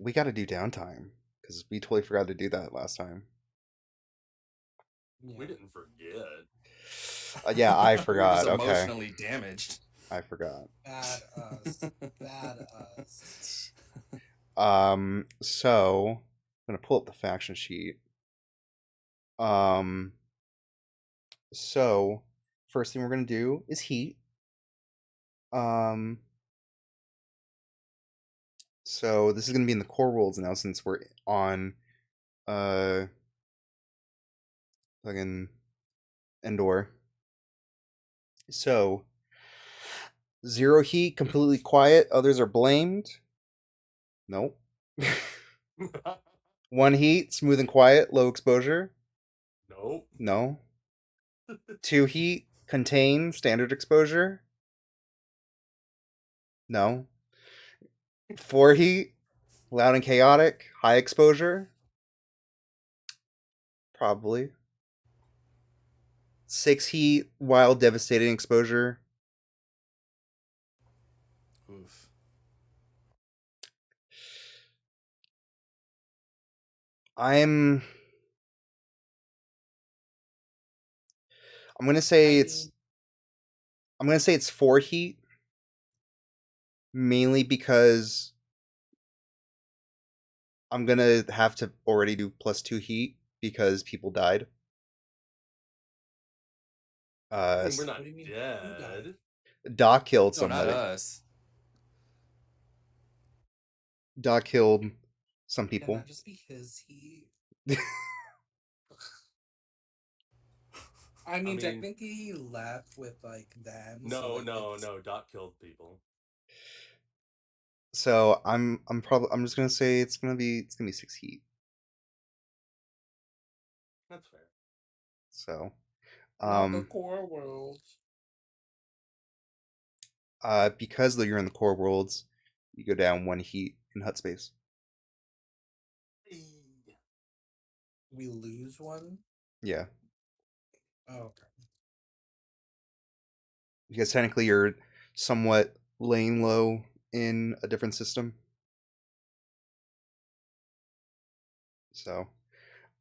We got to do downtime because we totally forgot to do that last time. Yeah. We didn't forget. Yeah, I We were just forgot. Okay, emotionally damaged. I forgot. Bad us. Bad us. So I'm gonna pull up the faction sheet. Um, so first thing we're gonna do is heat. Um, so this is gonna be in the core worlds now since we're on uh fucking Endor. So zero heat, completely quiet. Others are blamed. Nope. One heat, smooth and quiet, low exposure. Nope. No. Two heat, contain, standard exposure. No. Four heat, loud and chaotic, high exposure. Probably. Six heat, wild, devastating exposure. Oof. I'm I'm gonna I say it's mean, I'm gonna say it's four heat, mainly because I'm gonna have to already do plus two heat because people died. I Uh, mean, we're what not do you mean? Who died? dead. Doc killed No, not somebody. us. Doc killed some Can people. that just be his he? I mean, mean, technically he left with like them, so no, like no, it's no. Doc killed people. So I'm just gonna say it's gonna be six heat. That's fair. So not the um core worlds. because though you're in the core worlds, you go down one heat in hut space. We lose one. Yeah. Oh, okay. Because technically you're somewhat laying low in a different system. So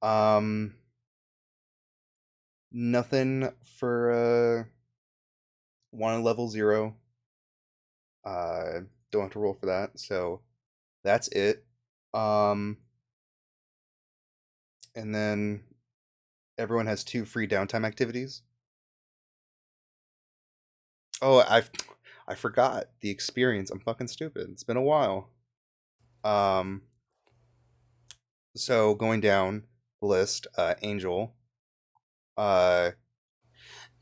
um nothing for one on level zero. Don't have to roll for that. So that's it. Um and then everyone has two free downtime activities. Oh, I forgot the experience. I'm fucking stupid. It's been a while. Um so going down the list, Angel, uh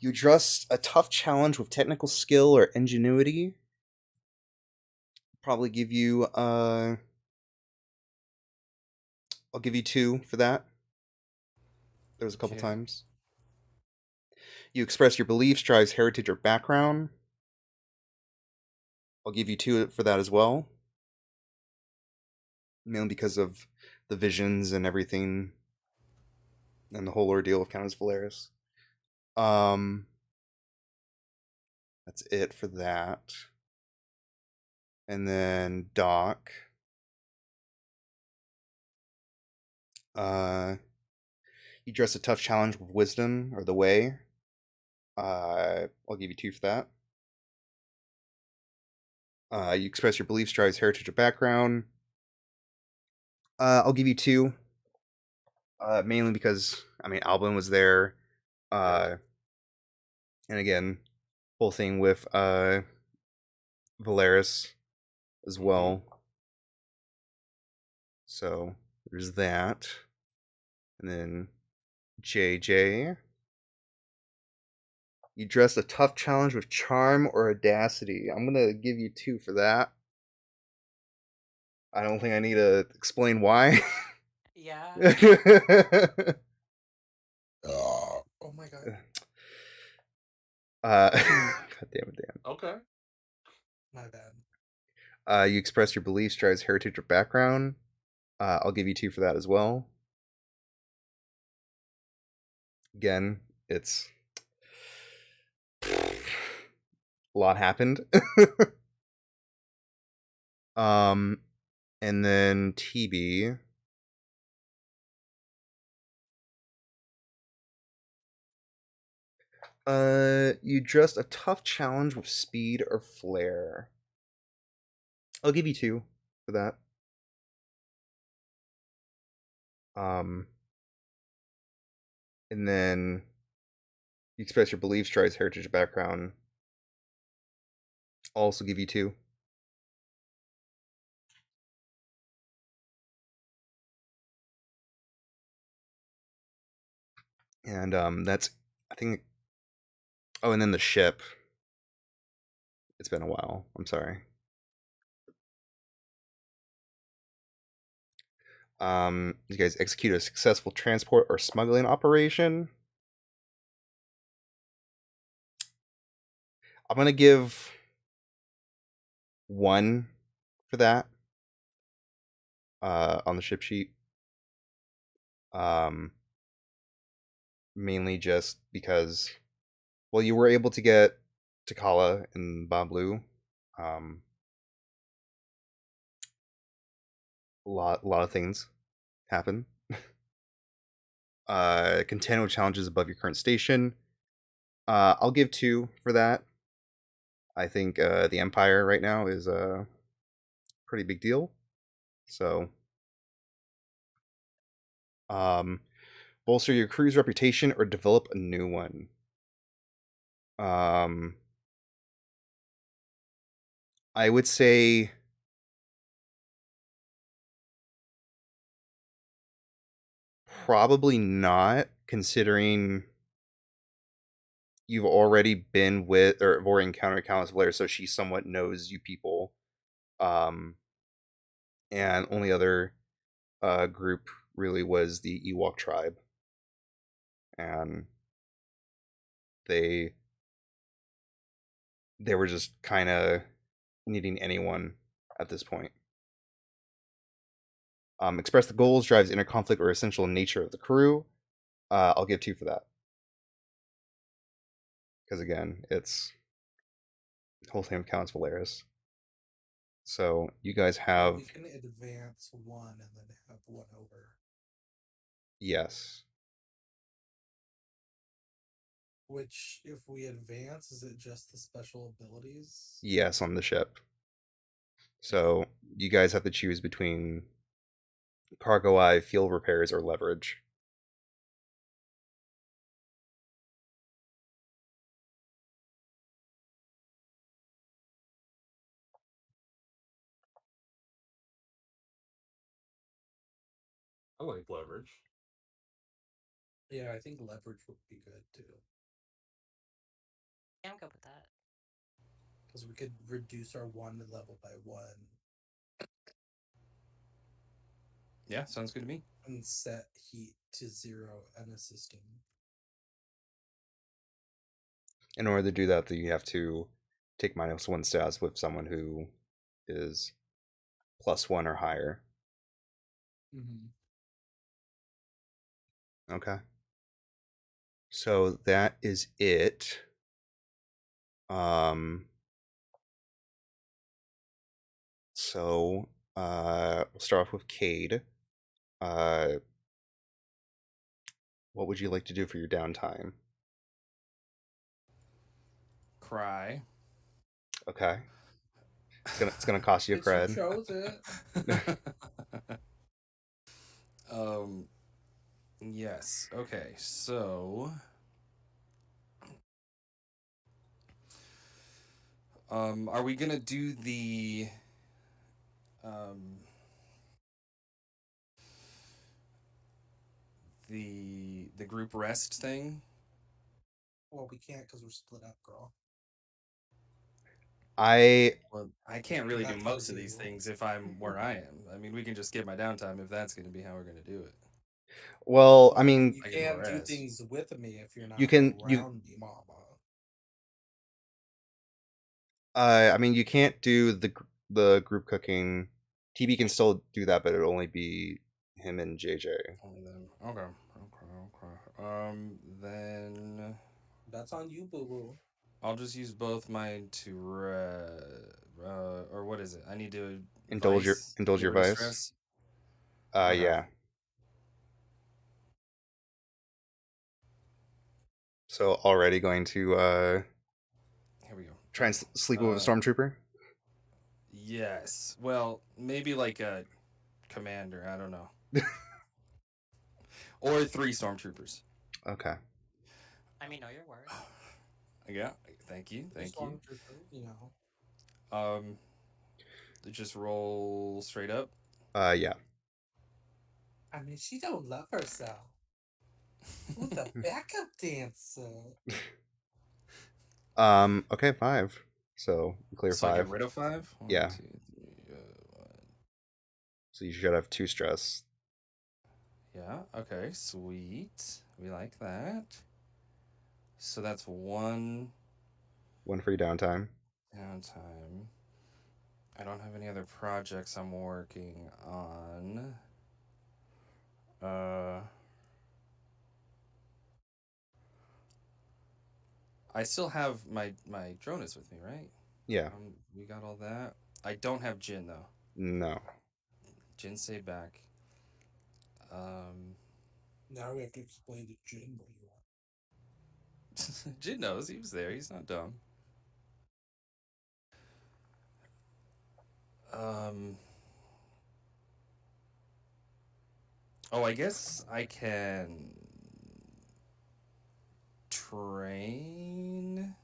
you address a tough challenge with technical skill or ingenuity. Probably give you I'll give you two for that. There was a couple Okay. times. You express your beliefs, drives heritage or background. I'll give you two for that as well. Mainly because of the visions and everything and the whole ordeal of Countess Valeris. Um that's it for that. And then Doc. Uh you address a tough challenge with wisdom or the way. I'll give you two for that. You express your beliefs, drives heritage or background. I'll give you two. Mainly because I mean Albin was there. Uh, and again, whole thing with Valeris as well. So there's that. And then JJ. You dress a tough challenge with charm or audacity. I'm gonna give you two for that. I don't think I need to explain why. Yeah. Oh my god. God damn it, Dan. Okay. My bad. You express your beliefs, drives heritage or background. I'll give you two for that as well. Again, it's a lot happened. um, And then TB. You just a tough challenge with speed or flair. I'll give you 2 for that. Um, and then you express your beliefs, tries heritage background. I'll also give you 2. And that's I think. Oh, and then the ship. It's been a while. I'm sorry. You guys execute a successful transport or smuggling operation. I'm gonna give 1 for that. On the ship sheet. Um, Mainly just because, well, you were able to get Takala and Bablu. Um, a lot of things happen. Contend with challenges above your current station. I'll give 2 for that. I think the Empire right now is a pretty big deal. So, um, bolster your crew's reputation or develop a new one. Um, I would say probably not, considering you've already been with or have already encountered Countess Blair, so she somewhat knows you people. Um, and only other group really was the Ewok tribe, and they they were just kind of needing anyone at this point. Express the goals, drives inner conflict, or essential nature of the crew. I'll give 2 for that, because again, it's the whole thing of Countess Valeris. So you guys Yeah, have, we can advance 1 and then have 1 over. yes, Which, if we advance, is it just the special abilities? yes on the ship. So you guys have to choose between cargo eye, field repairs, or leverage. I like leverage. Yeah, I think leverage would be good too. Yeah, I'm good with that. Because we could reduce our 1 level by 1 Yeah, sounds good to me. and set heat to 0 and a system. In order to do that, you have to take -1 stats with someone who is +1 or higher. Mm-hmm. Okay. So that is it. Um. So we'll start off with Cade. Uh, what would you like to do for your downtime? Cry. Okay. It's gonna cost you a But you cred. chose it. um yes. Okay. So are we going to do um the group rest thing? Well, we can't because we're split up, girl. I Well, I can't really do That's most on of these you. things if I'm where I am. I mean, we can just skip my downtime if that's going to be how we're going to do it. well, I No, but mean, you I can can't do rest. things with me if you're you not can you around me, mama. I mean, you can't do the group cooking. TB can still do that, but it'll only be him and JJ. Only them. Okay. Okay. Okay. Then That's on you, boo boo. I'll just use both mine to or what is it? I need to Indulge get your rid of vice. stress. Okay. Yeah. So already going to Here we go. try and Okay. sleep with a stormtrooper. Yes. Well, maybe like a commander. I don't know. Or 3 stormtroopers. Okay. I mean, know your worth. Yeah. Thank you. Thank you. Stormtrooper, you know. Um, just roll straight up. Yeah. I mean, she don't love herself. Who's the backup dancer? Okay, 5. So clear So I get 5. rid of 5. One, Yeah. 2, 3. So you should have 2 stress. Yeah. Okay. Sweet. We like that. So that's 1 1 free downtime. downtime. I don't have any other projects I'm working on. I still have my Dronus with me, right? Yeah. We got all that. I don't have Jin though. No. Jin stay back. Um, Now we have to explain to Jin what you want. Jin knows he was there. He's not dumb. Um. Oh, I guess I can train.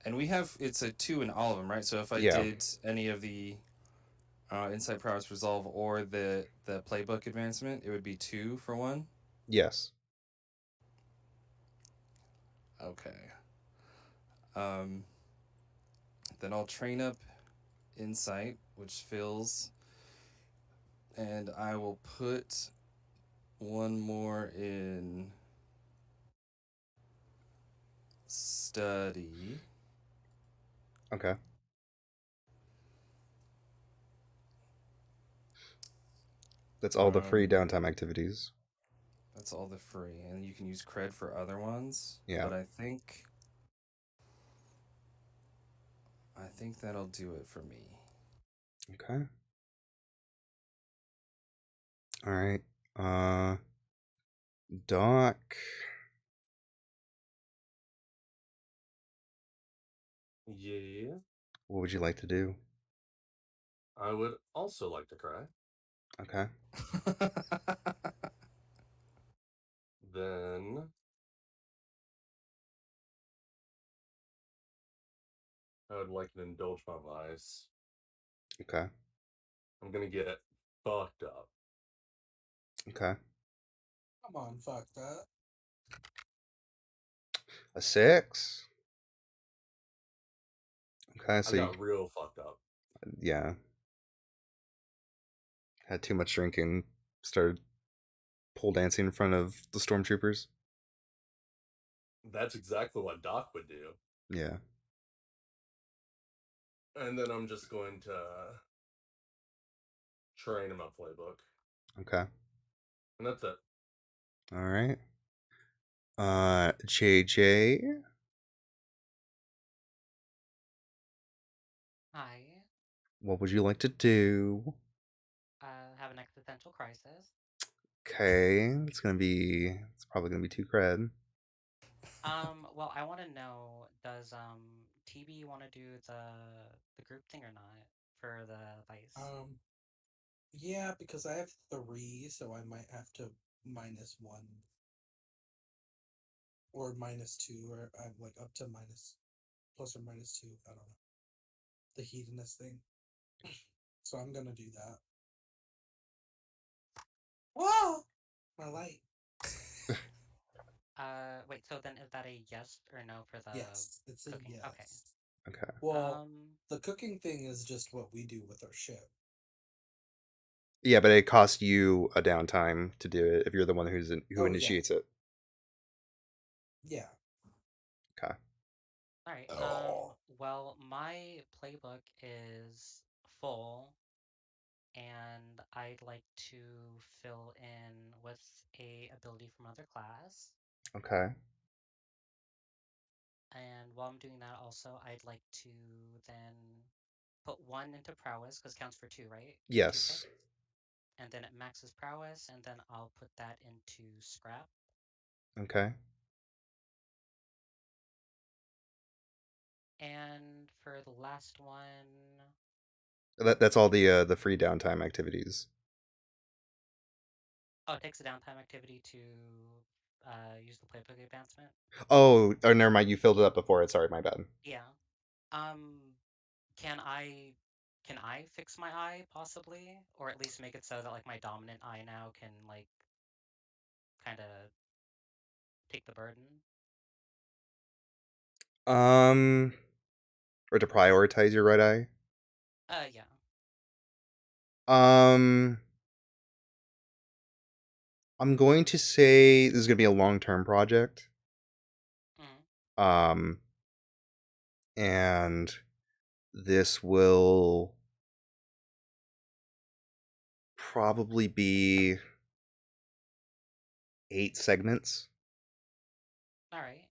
And we have it's a 2 in all of them, right? So if I Yeah. did any of the Insight Prowess Resolve or the playbook advancement, it would be 2 for 1. Yes. Okay. Um, then I'll train up Insight, which fills, and I will put 1 more in study. Okay. That's all the free downtime activities. That's all the free, and you can use cred for other ones. Yeah. But I think that'll do it for me. Okay. All right. Doc. Yeah. What would you like to do? I would also like to cry. Okay. Then I would like to indulge my vice. Okay. I'm gonna get fucked up. Okay. Come on, fuck that. A 6. Okay. I So you, got real fucked up. yeah, had too much drinking. Started pole dancing in front of the stormtroopers. That's exactly what Doc would do. Yeah. And then I'm just going to train in my playbook. Okay. And that's it. All right. JJ. Hi. What would you like to do? Have an existential crisis. Okay. It's probably gonna be 2 cred. Well, I want to know, does TB want to do the group thing or not for the vice? Yeah, because I have 3, so I might have to -1 or -2, or I'm like up to minus plus or -2. I don't know. The hedonist thing. So I'm gonna do that. Whoa! My light. Wait, so then is that a yes or no for the Yes, it's a cooking? Okay. yes. Okay. Well, the cooking thing is just what we do with our ship. Yeah, but it costs you a downtime to do it if you're the one who Oh, yeah. initiates it. Yeah. Okay. All right. Oh. Well, my playbook is full, and I'd like to fill in with a ability from another class. Okay. And while I'm doing that, also, I'd like to then put 1 into prowess, because counts for 2, right? 2 Yes. hits. And then it maxes prowess, and then I'll put that into scrap. Okay. And for the last one, That's all the free downtime activities. oh, it takes a downtime activity to use the playbook advancement. Oh, never mind. You filled it up before it. Sorry, my bad. Yeah. Um, can I fix my eye possibly, or at least make it so that like my dominant eye now can like kind of take the burden? Or to prioritize your right eye. Yeah. Um, I'm going to say this is going to be a long-term project. Mm. Um, and this will probably be 8 segments. All right.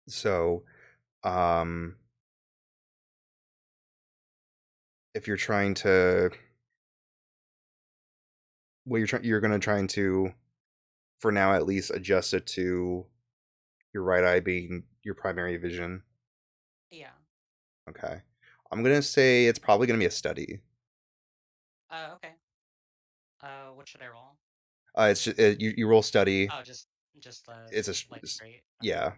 So, um, if you're trying to, well, you're going to trying to, for now at least, adjust it to your right eye being your primary vision. Yeah. Okay. I'm gonna say it's probably gonna be a study. Okay. What should I roll? It's just, you roll study. Oh, just It's like straight. Okay. yeah,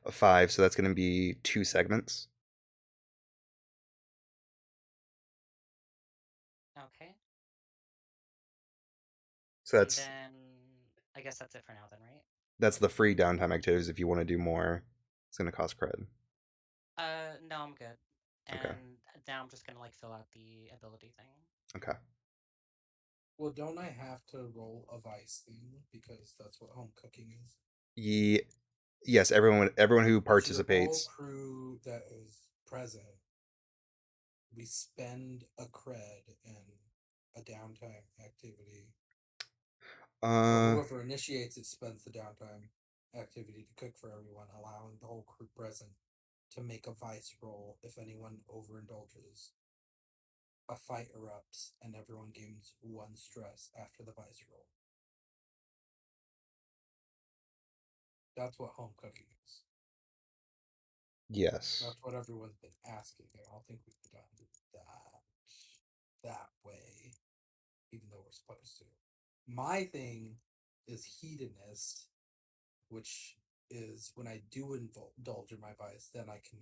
a 5. So that's gonna be 2 segments. Okay. So And then I guess that's it for now then, right? that's the free downtime activities. If you want to do more, it's gonna cost cred. No, I'm good. Okay. And now I'm just gonna like fill out the ability thing. Okay. Well, don't I have to roll a vice thing because that's what home cooking is? Yes. Everyone who So the whole participates. crew that is present, we spend a cred in a downtime activity, or Uh, whoever initiates it spends the downtime activity to cook for everyone, allowing the whole crew present to make a vice roll if anyone overindulges. A fight erupts and everyone gains 1 stress after the vice roll. That's what home cooking is. yes. That's what everyone's been asking. I don't think we've done that way, even though we're supposed to. My thing is hedonist, which is when I do indulge in my vice, then I can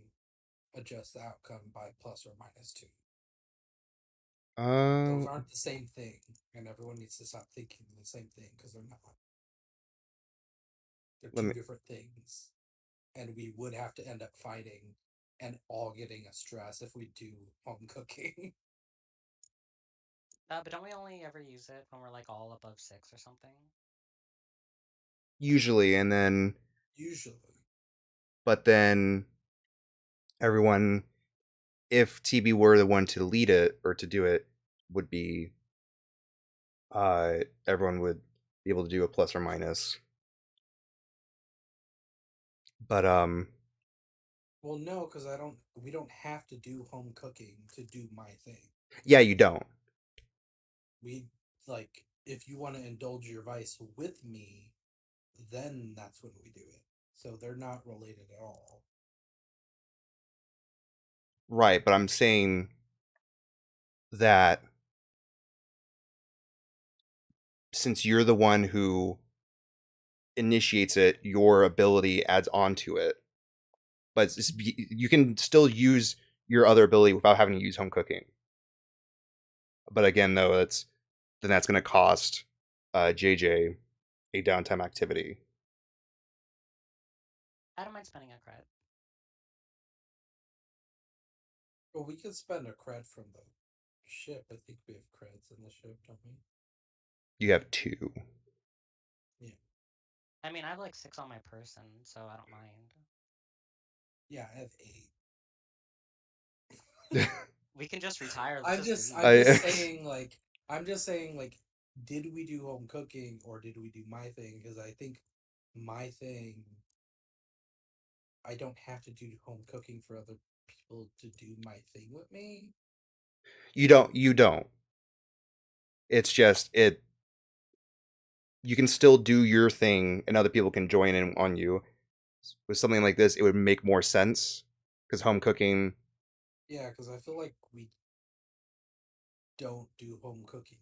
adjust the outcome by plus or minus 2. Those Um, aren't the same thing, and everyone needs to stop thinking the same thing because they're not. They're let 2 me. different things, and we would have to end up fighting and all getting a stress if we do home cooking. But don't we only ever use it when we're like all above 6 or something? Usually, and then, Usually. but then everyone, if TB were the one to lead it or to do it, would be everyone would be able to do a plus or minus. But Well, no, because I don't. We don't have to do home cooking to do my thing. yeah, you don't. We like if you want to indulge your vice with me, then that's when we do it. So they're not related at all. Right, but I'm saying that since you're the one who initiates it, your ability adds on to it. But you can still use your other ability without having to use home cooking. But again, though, that's going to cost JJ a downtime activity. I don't mind spending a cred. Well, we can spend a cred from the ship. I think we have creds in the ship, don't we? You have 2. Yeah. I mean, I have like 6 on my person, so I don't mind. Yeah, I have 8. We can just retire. Let's I'm just just leave. I'm just saying like I'm just saying, like, did we do home cooking or did we do my thing? Because I think my thing, I don't have to do home cooking for other people to do my thing with me. You don't. You don't. It's just it. You can still do your thing, and other people can join in on you. With something like this, it would make more sense because home cooking. Yeah, because I feel like we don't do home cooking.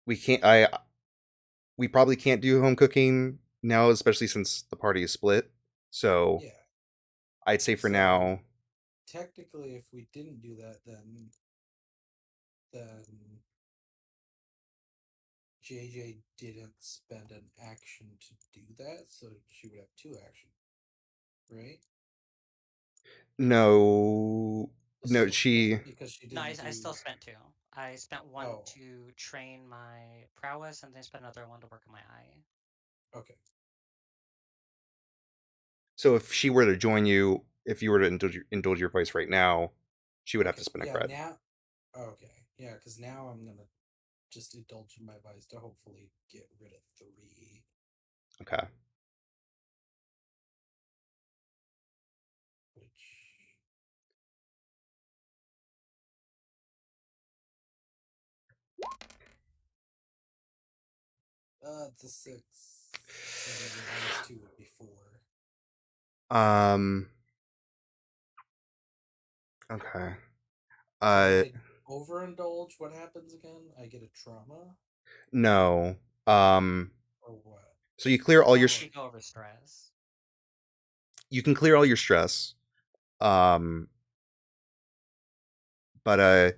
We can't. I. We probably can't do home cooking now, especially since the party is split. So Yeah. I'd say for So now, technically, if we didn't do that, then JJ didn't spend an action to do that, so she would have 2 actions, right? no, no. Still spent She because she No, didn't I do. still spent 2. I spent 1 Oh, to train my prowess, and then I spent another 1 to work on my eye. okay. So if she were to join you, if you were to indulge your vice right now, she would have to Okay. spend a Yeah, cred. now. Okay. Yeah, because now I'm going to just indulge in my vice to hopefully get rid of 3. Okay. Which. It's a 6. And then the -2 would be 4. Um. Okay. So when Uh. I overindulge, what happens again? I get a trauma? No. Or what? So you clear all your. Once you go over stress. You can clear all your stress. Um. But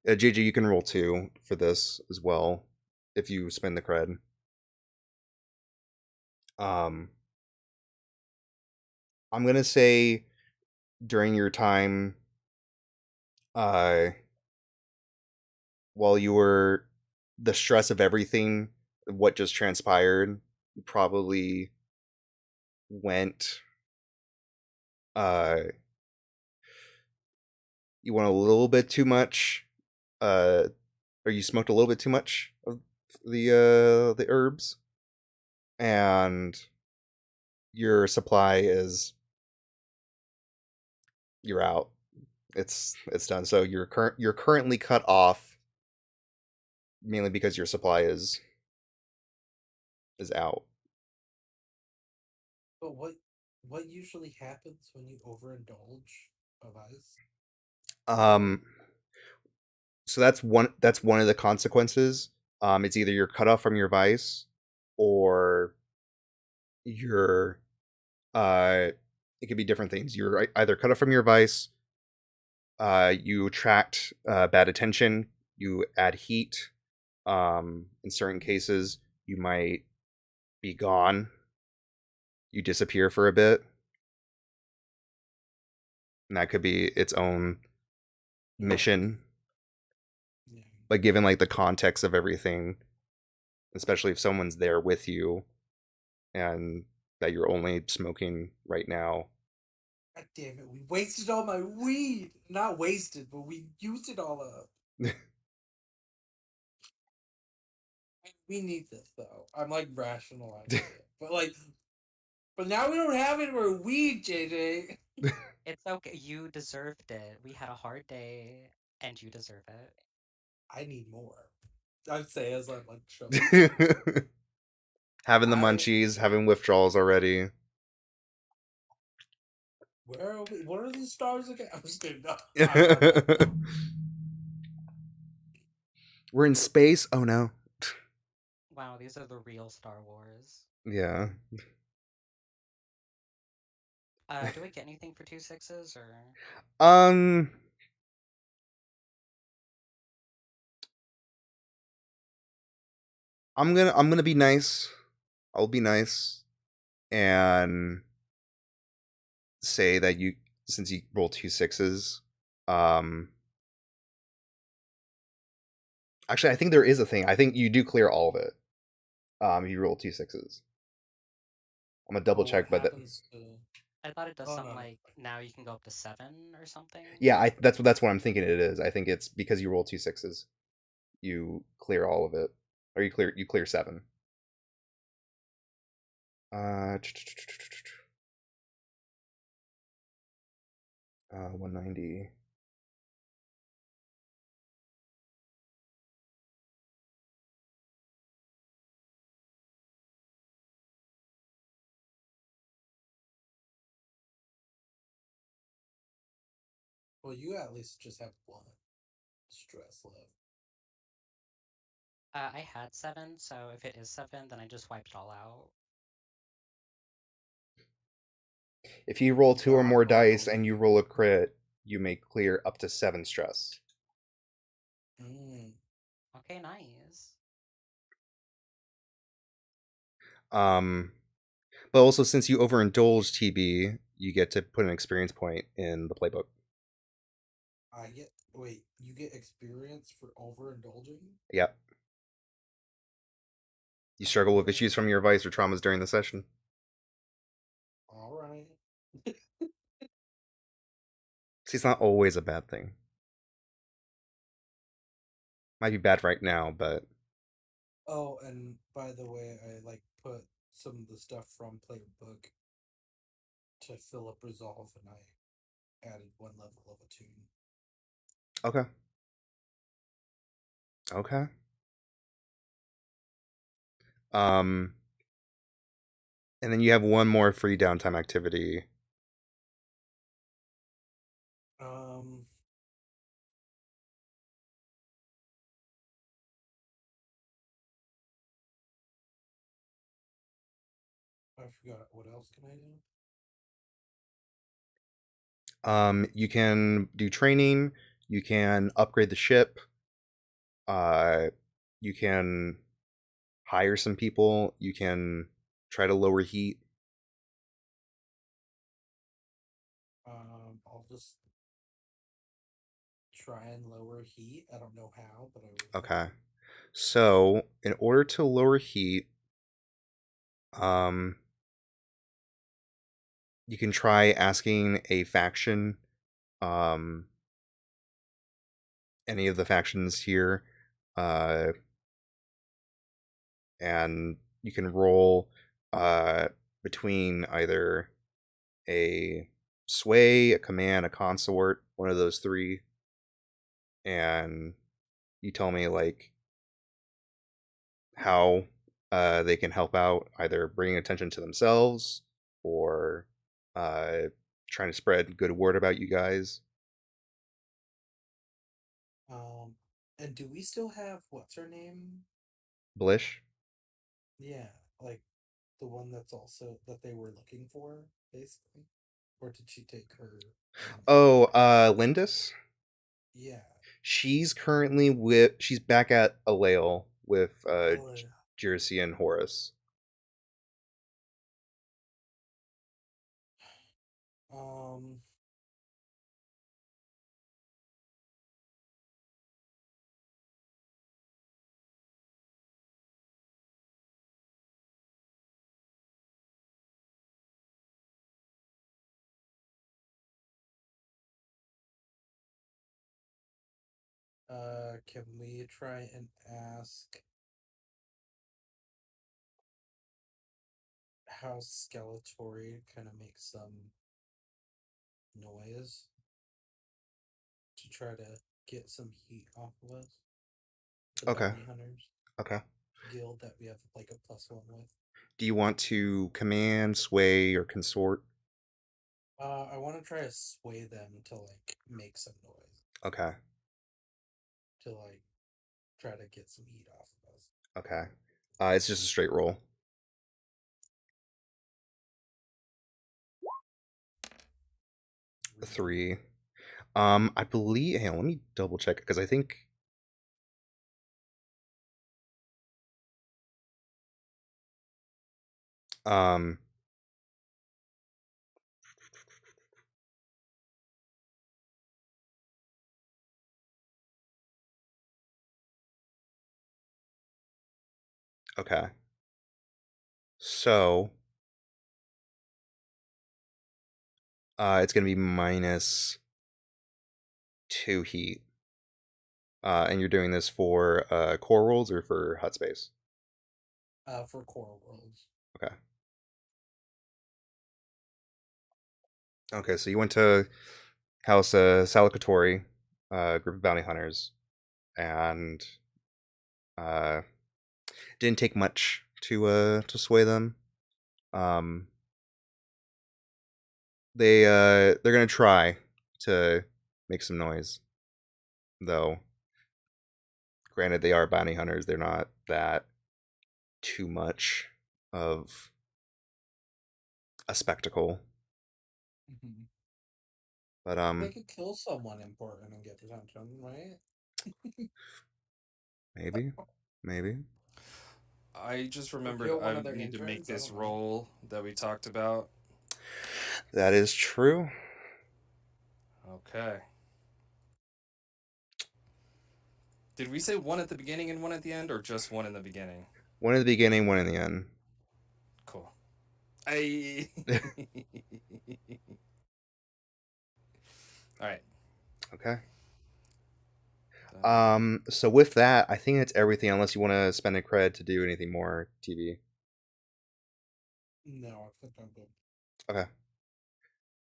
JJ, you can roll 2 for this as well if you spend the cred. Um. I'm gonna say during your time, uh, while you were the stress of everything, what just transpired, you probably went uh you went a little bit too much uh or you smoked a little bit too much of the herbs, and your supply is you're out. It's done. So you're currently cut off mainly because your supply is out. But what usually happens when you overindulge a vice? Um so that's one of the consequences. It's either you're cut off from your vice, or you're it could be different things. You're either cut off from your vice, you attract bad attention, you add heat. In certain cases, you might be gone, you disappear for a bit, and that could be its own mission. Yeah. But given like the context of everything, especially if someone's there with you and that you're only smoking right now. God damn it, we wasted all my weed! Not wasted, but we used it all up. We need this though. I'm like rationalizing it. But now we don't have any more weed, JJ. It's okay. You deserved it. We had a hard day, and you deserve it. I need more. I'd say as I'm like shoving it. Having the I munchies, having withdrawals already. Where are we? What are these stars again? I'm just kidding. No, I'm not. We're in space. Oh no. Wow, these are the real Star Wars. Yeah. Do I get anything for 2 sixes, or? Um. I'm gonna be nice. I'll be nice and say that you, since you rolled 2 6s. Um. Actually, I think there is a thing. I think you do clear all of it. You roll 2 6s. I'm gonna double But what check, but happens to? I thought it does Oh something no, no. like now you can go up to 7 or something. Yeah, that's what I'm thinking it is. I think it's because you roll 2 6s, you clear all of it, or you clear 7. 190. Well, you at least just have one stress left. I had 7, so if it is 7, then I just wiped it all out. If you roll 2 or more I'll dice believe and you you. roll a crit, you may clear up to 7 stress. Mm. Okay, nice. Um, but also since you overindulge TB, you get to put an experience point in the playbook. You get experience for overindulging? Yep. You struggle with issues from your advice or traumas during the session. Alright. See, it's not always a bad thing. Might be bad right now, but Oh, and by the way, I put some of the stuff from playbook to fill up resolve, and I added 1 level of attune. okay. Okay. Um, and then you have one more free downtime activity. Um, I forgot. What else can I do? You can do training. You can upgrade the ship. Uh, you can hire some people. You can try to lower heat. I'll just try and lower heat. I don't know how, but I will. Okay. So, in order to lower heat, um, you can try asking a faction, um, any of the factions here, uh, and you can roll uh, between either a sway, a command, a consort, one of those three, and you tell me like how they can help out, either bringing attention to themselves or uh, trying to spread good word about you guys. Um, and do we still have what's her name? Blish. Yeah, like the one that's also that they were looking for, basically. Or did she take her in? Oh, Lindis. Yeah. She's back at Alale with Oh, yeah. Jersey and Horace. Um, can we try and ask how Skeletori kind of makes some noise to try to get some heat off of us? The Okay. bounty hunters Okay. guild that we have like a +1 with. Do you want to command, sway, or consort? I want to try to sway them to make some noise Okay. to try to get some heat off of us. Okay. It's just a straight roll. 3. I believe. Hang on, let me double check because I think. Um. Okay. So It's going to be -2 heat. And you're doing this for core worlds or for hut space? For core worlds. Okay. Okay, so you went to House Salakatori, group of bounty hunters, and uh, didn't take much to sway them. Um, they're gonna try to make some noise, though. Granted, they are bounty hunters; they're not that too much of a spectacle. Mm-hmm. But They could kill someone important and get attention, right? maybe. I just Or remembered kill one I of their need to make interns. I this don't know. roll that we talked about. That is true. Okay. Did we say one at the beginning and one at the end, or just one in the beginning? One in the beginning, one in the end. Cool. I. All right. Okay. Dun, dun. So with that, I think that's everything. Unless you want to spend a cred to do anything more, TV. No, I think I'm good. Okay.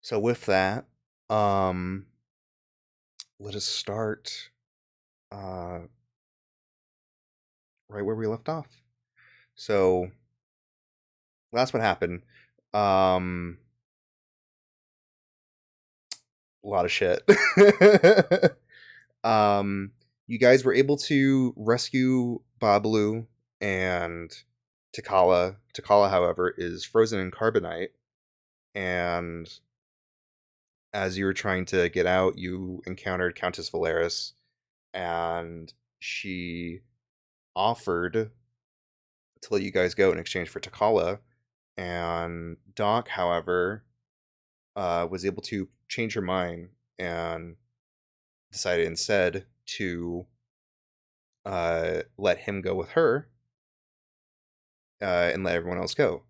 So with that, um, let us start, right where we left off. So that's what happened. A lot of shit. um, you guys were able to rescue Babalu and Takala. Takala, however, is frozen in carbonite, and as you were trying to get out, you encountered Countess Valeris, and she offered to let you guys go in exchange for Takala. And Doc, however, was able to change her mind and decided instead to let him go with her and let everyone else go.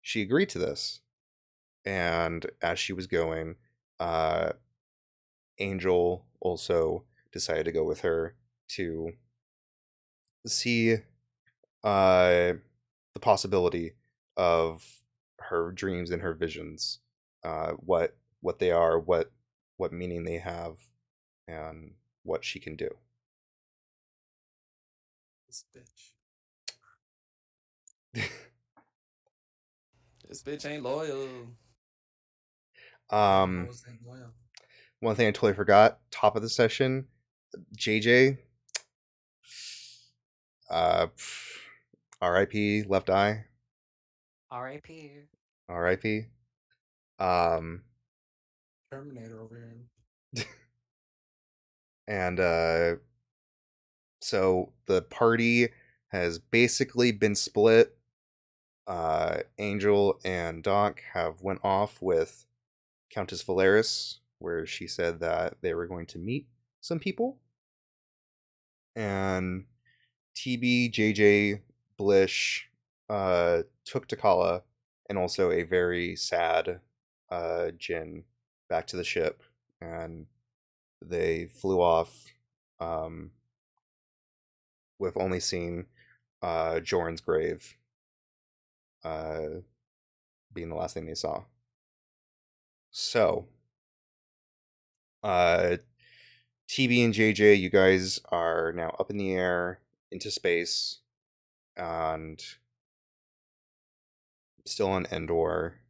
She agreed to this, and as she was going, uh, Angel also decided to go with her to see the possibility of her dreams and her visions, what they are, what meaning they have, and what she can do. This bitch. This bitch ain't loyal. um, Hoes ain't loyal. One thing I totally forgot, top of the session, JJ, uh, R.I.P. Left Eye, R.I.P. R.I.P. Um, Terminator over here. and so the party has basically been split. Angel and Doc have went off with Countess Valeris, where she said that they were going to meet some people. And TB, JJ, Blish took Takala and also a very sad Jin back to the ship. And they flew off um, with only seeing Jorn's grave being the last thing they saw. So, TB and JJ, you guys are now up in the air into space and still on Endor.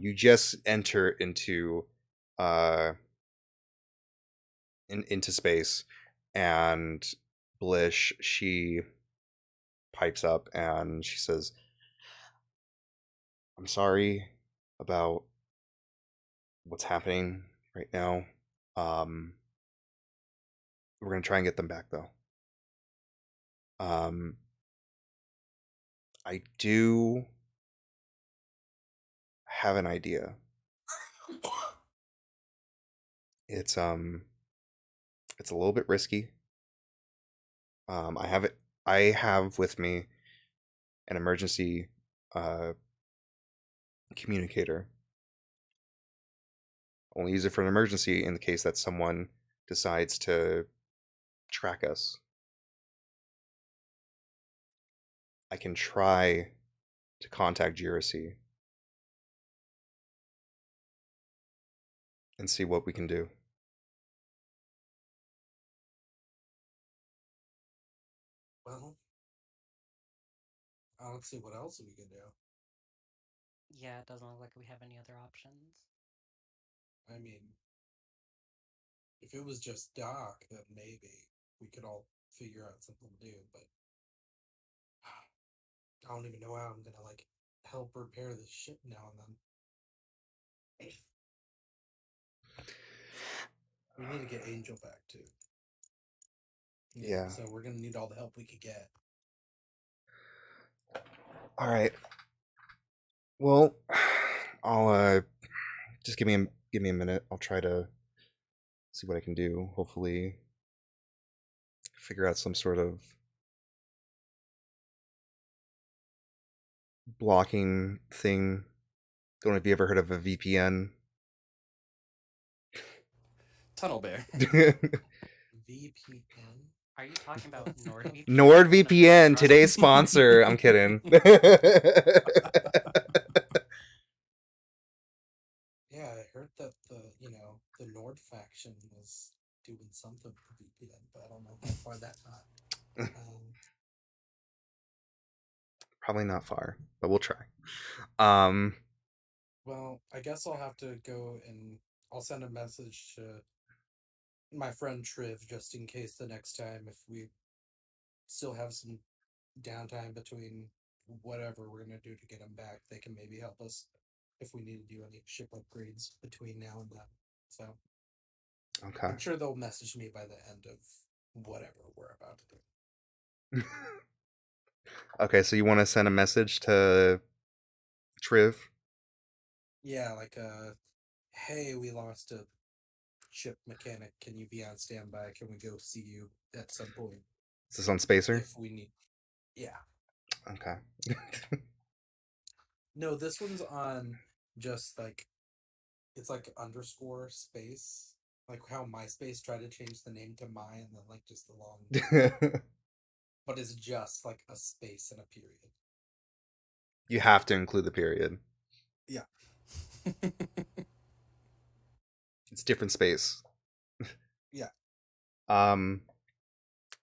You just enter into into space, and Blish, she pipes up and she says, "I'm sorry about what's happening right now. Um, we're gonna try and get them back, though. Um, I do have an idea. It's it's a little bit risky. I have it. I have with me an emergency uh, communicator. only use it for an emergency in the case that someone decides to track us. I can try to contact Jiracy and see what we can do. Well, I don't see what else we can do. Yeah, it doesn't look like we have any other options. I mean, if it was just Doc, then maybe we could all figure out something to do, but I don't even know how I'm gonna like help repair this ship now and then. We need to get Angel back too. Yeah. So we're gonna need all the help we could get. All right. Well, I'll just give me a minute. I'll try to see what I can do. Hopefully, figure out some sort of blocking thing. Don't know if you ever heard of a VPN. Tunnel Bear. VPN? Are you talking about NordVPN? NordVPN, today's sponsor. I'm kidding. Yeah, I heard that the Nord faction was doing something with VPN, but I don't know how far that got. Probably not far, but we'll try. Um, Well, I guess I'll have to go and I'll send a message to my friend Triv just in case the next time if we still have some downtime between whatever we're gonna do to get them back, they can maybe help us if we need to do any ship upgrades between now and then. So okay. I'm sure they'll message me by the end of whatever we're about to do. Okay, so you want to send a message to Triv? Yeah, like hey, we lost a ship mechanic. Can you be on standby? Can we go see you at some point Is this on Spacer? if we need? Yeah. Okay. No, this one's on just like it's like underscore space. Like how MySpace tried to change the name to my and then like just the long but it's just like a space and a period. You have to include the period. Yeah. It's different space. Yeah.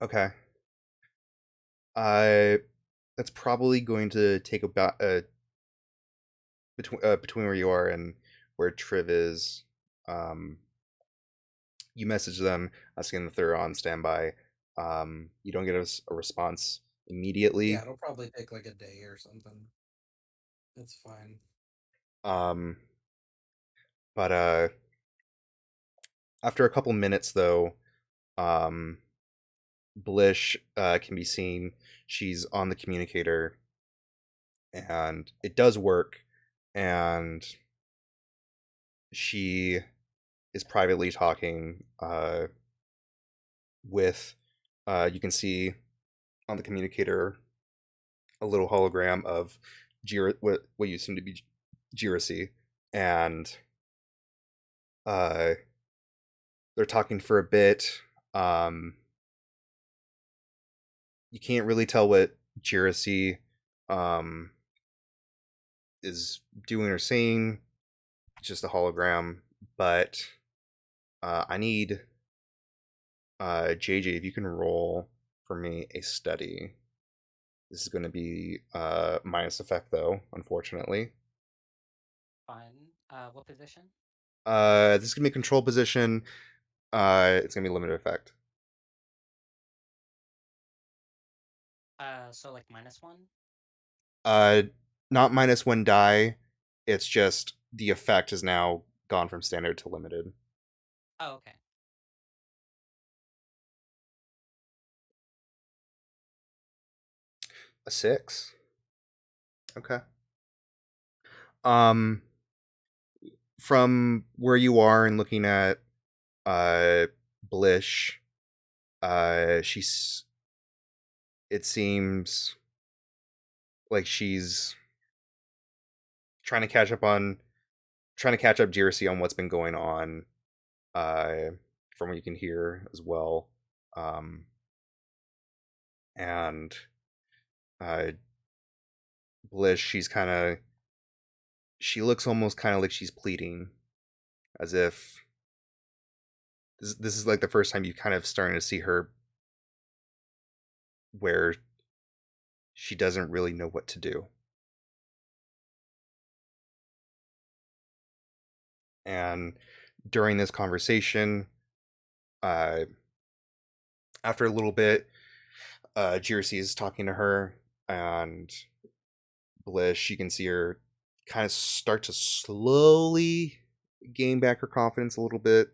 Okay. That's probably going to take about between where you are and where Triv is. You message them asking if they're on standby. You don't get a response immediately. Yeah, it'll probably take like a day or something. It's fine. Um, but after a couple minutes, though, Blish can be seen. She's on the communicator, and it does work. And she is privately talking with. You can see on the communicator a little hologram of what you assume to be Jiracy, and they're talking for a bit. You can't really tell what Jiracy is doing or saying. It's just a hologram, but I need JJ, if you can roll for me a study. This is going to be minus effect, though, unfortunately. Fine. What position? This is going to be a control position. It's going to be limited effect. So like -1? Not minus one die. It's just the effect has now gone from standard to limited. Oh, okay. A 6. Okay. Um, from where you are and looking at Blish, she's. It seems like she's trying to catch up on trying to catch up Jersey on what's been going on, uh, from what you can hear as well. And uh, Bliss, she looks almost kind of like she's pleading, as if this is like the first time you kind of starting to see her where she doesn't really know what to do. And during this conversation, uh, after a little bit, Jersey is talking to her, and Bliss, you can see her kind of start to slowly gain back her confidence a little bit.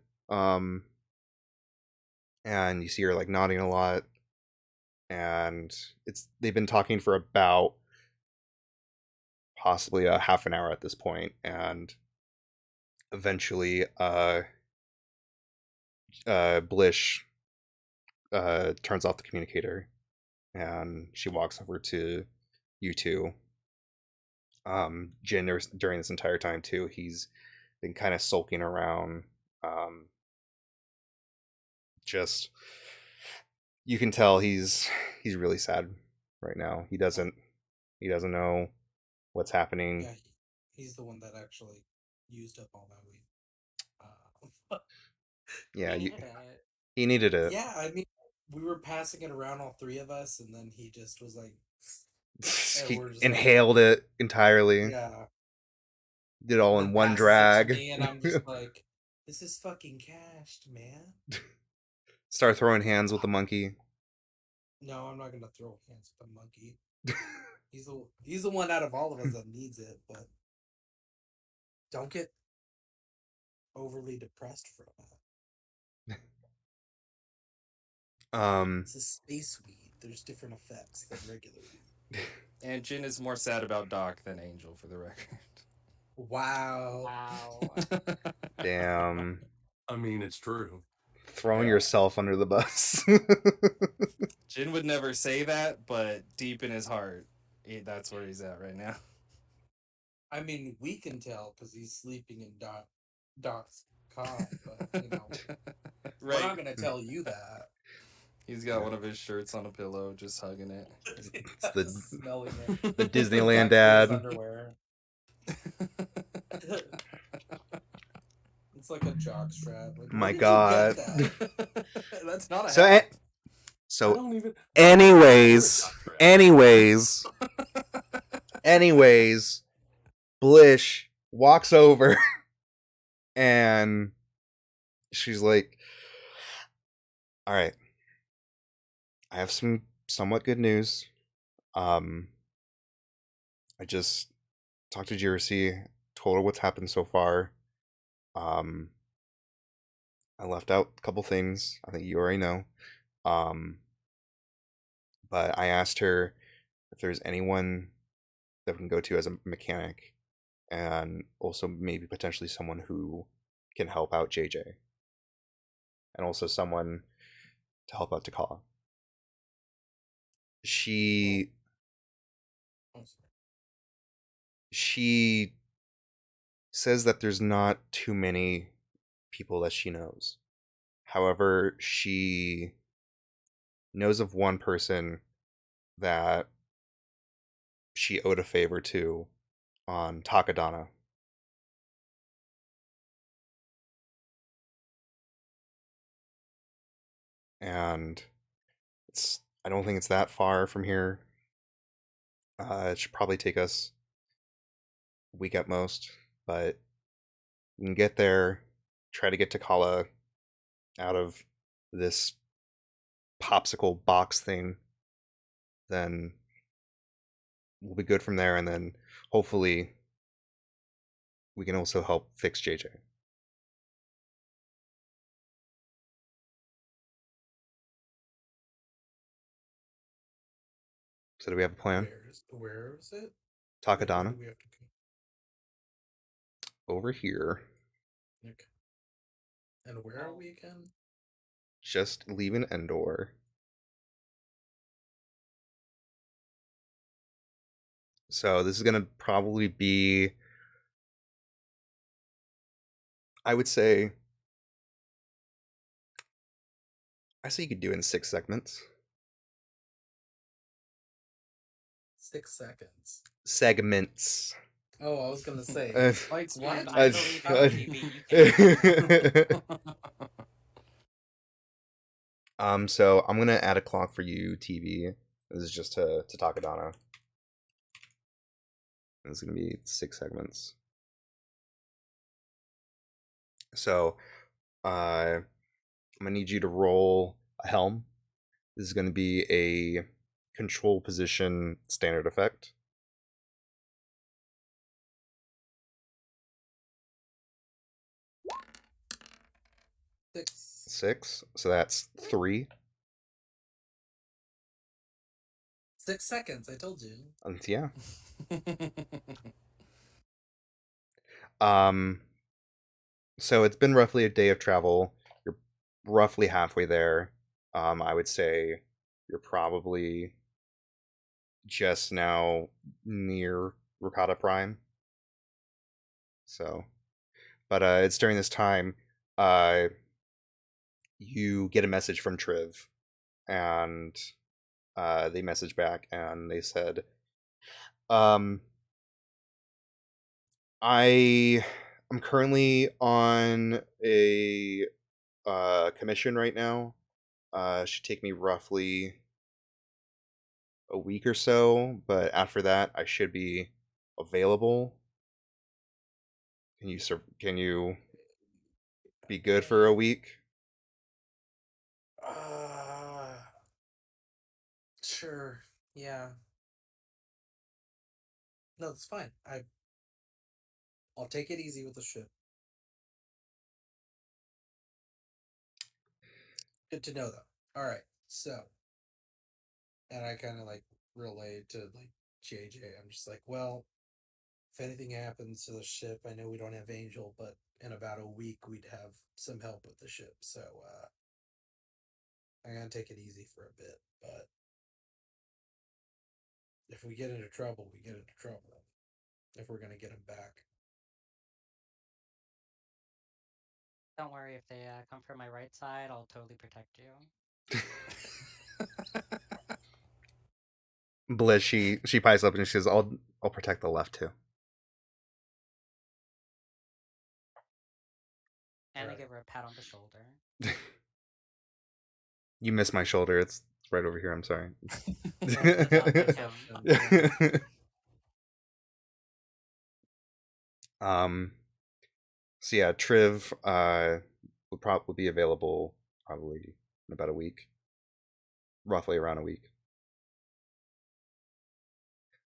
And you see her like nodding a lot, and they've been talking for about possibly a half an hour at this point, and eventually, Blish turns off the communicator, and she walks over to you two. Jin, during this entire time too, he's been kind of sulking around. Um, just you can tell he's really sad right now. He doesn't know what's happening. Yeah, he's the one that actually used up all my weed. Yeah, He needed it. he needed it. Yeah, I mean, we were passing it around, all three of us, and then he just was like, and He we're just like, inhaled it entirely. yeah. Did it all And in then one passes it to drag. me, and I'm just like, this is fucking cashed, man. Start throwing hands with the monkey. No, I'm not gonna throw hands with the monkey. He's the one out of all of us that needs it, but don't get overly depressed from it. It's a space weed. There's different effects than regular weed. And Jin is more sad about Doc than Angel, for the record. Wow. Wow. Damn. I mean, it's true. Throwing Yeah. yourself under the bus. Jin would never say that, but deep in his heart, that's where he's at right now. I mean, we can tell because he's sleeping in Doc's cot, but we're not Right. gonna tell you that. He's got one of his shirts on a pillow, just hugging it. It's Smelling it. the Disneyland Tucked in his dad. underwear. It's like a jock strap. Like, My where did God. you get that? That's not a So, hat. I so don't even. anyways, anyways, Blish walks over and she's like, "All right, I have some somewhat good news. Um, I just talked to Jersey, told her what's happened so far. Um, I left out a couple things. I think you already know. Um, but I asked her if there's anyone that we can go to as a mechanic, and also maybe potentially someone who can help out JJ, and also someone to help out Takala. She I'm sorry. she says that there's not too many people that she knows. However, she knows of one person that she owed a favor to on Takadana. And I don't think it's that far from here. It should probably take us a week at most, but we can get there, try to get Takala out of this popsicle box thing, then we'll be good from there, and then hopefully we can also help fix JJ. So do we have a plan? Where is it? Where Takadana do we have to go? over here, Okay. And where are we again? just leaving Endor. So this is gonna probably be I would say you could do it in 6 segments. 6 seconds. Segments. Oh, I was gonna say, Uh, Like And what? I believe in you, TV. You can do it. So I'm gonna add a clock for you, TV. This is just to Takadana. It's gonna be 6 segments. So, I'm gonna need you to roll a helm. This is gonna be a control position standard effect. 6. 6. So that's 3. 6 seconds. I told you. Yeah. Um. So it's been roughly a day of travel. You're roughly halfway there. I would say you're probably just now near Ricotta Prime. So, but it's during this time, uh, you get a message from Triv, and they message back and they said, um, I am currently on a commission right now. Should take me roughly a week or so, but after that, I should be available. Can you be good for a week? Uh, sure. Yeah. No, it's fine. I'll take it easy with the ship. Good to know, though. All right. So, and I kind of like relayed to like JJ. I'm just like, well, if anything happens to the ship, I know we don't have Angel, but in about a week we'd have some help with the ship. So, I'm gonna take it easy for a bit. But if we get into trouble, we get into trouble. If we're gonna get him back. Don't worry, if they come from my right side, I'll totally protect you. Bliss, she pipes up and she says, I'll protect the left too." And I Right. give her a pat on the shoulder. You missed my shoulder. It's right over here. I'm sorry. Well, the top can count. Perception. um. So yeah, Triv would probably be available probably in about a week, roughly around a week.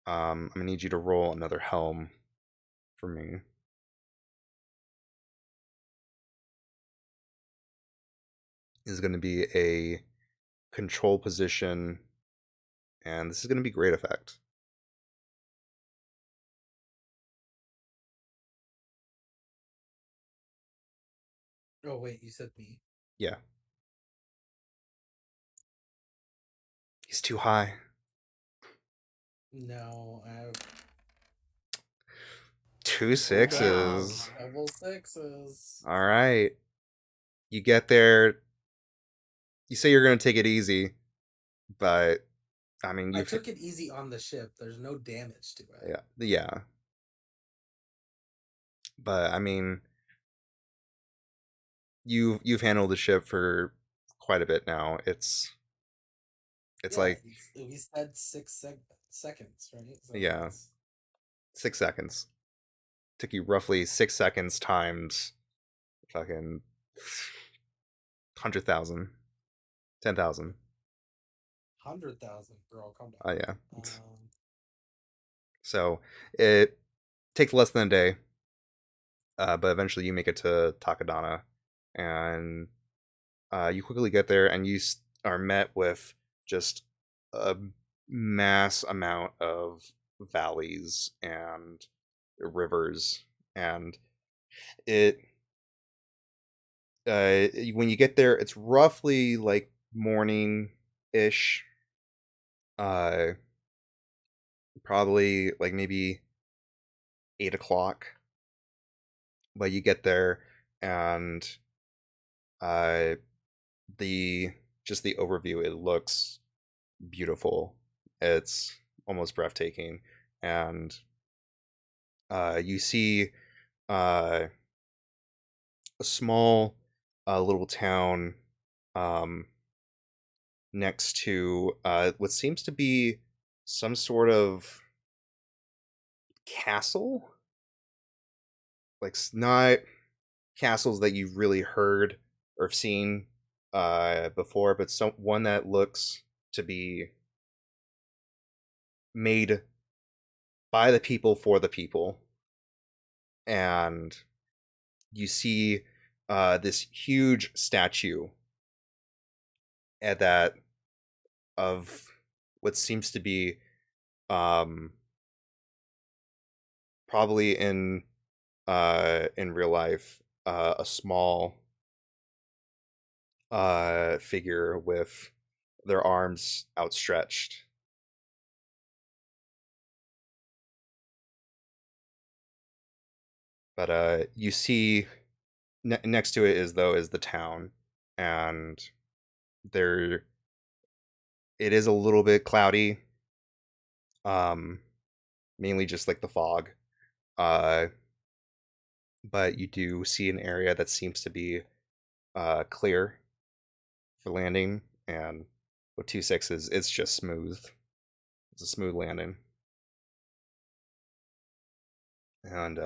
I'm gonna need you to roll another helm for me. This is gonna be a control position, and this is gonna be great effect. Oh wait, you said me. Yeah. He's too high. No, I have 2 damn 6s. double 6s. All right. You get there. You say you're gonna take it easy, but I mean, I took it easy on the ship. There's no damage to it. yeah. But I mean, you've handled the ship for quite a bit now. It's Yeah, like we said seconds, right? So yeah, that's 6 seconds. Took you roughly 6 seconds times fucking 100,000, 10,000. 100,000. Girl, calm down. Oh yeah. Um, So it takes less than a day, but eventually you make it to Takadana, and you quickly get there, and you are met with just a mass amount of valleys and rivers, and it when you get there, it's roughly like morning ish, uh, probably like maybe 8 o'clock. But you get there, and uh, the just the overview. It looks beautiful. It's almost breathtaking, and you see uh, a small little town um, next to what seems to be some sort of castle. Like not castles that you've really heard or have seen before, but some one that looks to be made by the people for the people. And you see this huge statue at that of what seems to be um, probably in real life a small figure with their arms outstretched. But you see next to it is the town, and there it is a little bit cloudy, um, mainly just like the fog. Uh, but you do see an area that seems to be clear for landing, and with 2 6s, it's just smooth. It's a smooth landing, and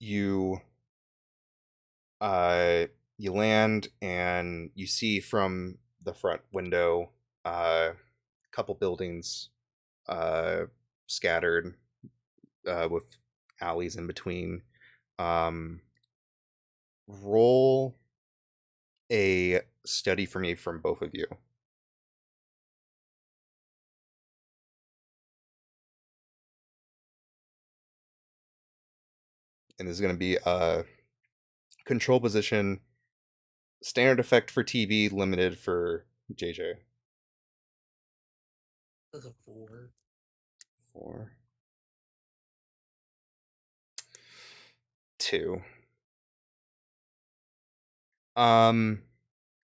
you uh, you land, and you see from the front window a couple buildings uh, scattered with alleys in between. Um, roll a study for me from both of you. And this is going to be a control position, standard effect for TB, limited for JJ. That's a 4. 4, 2.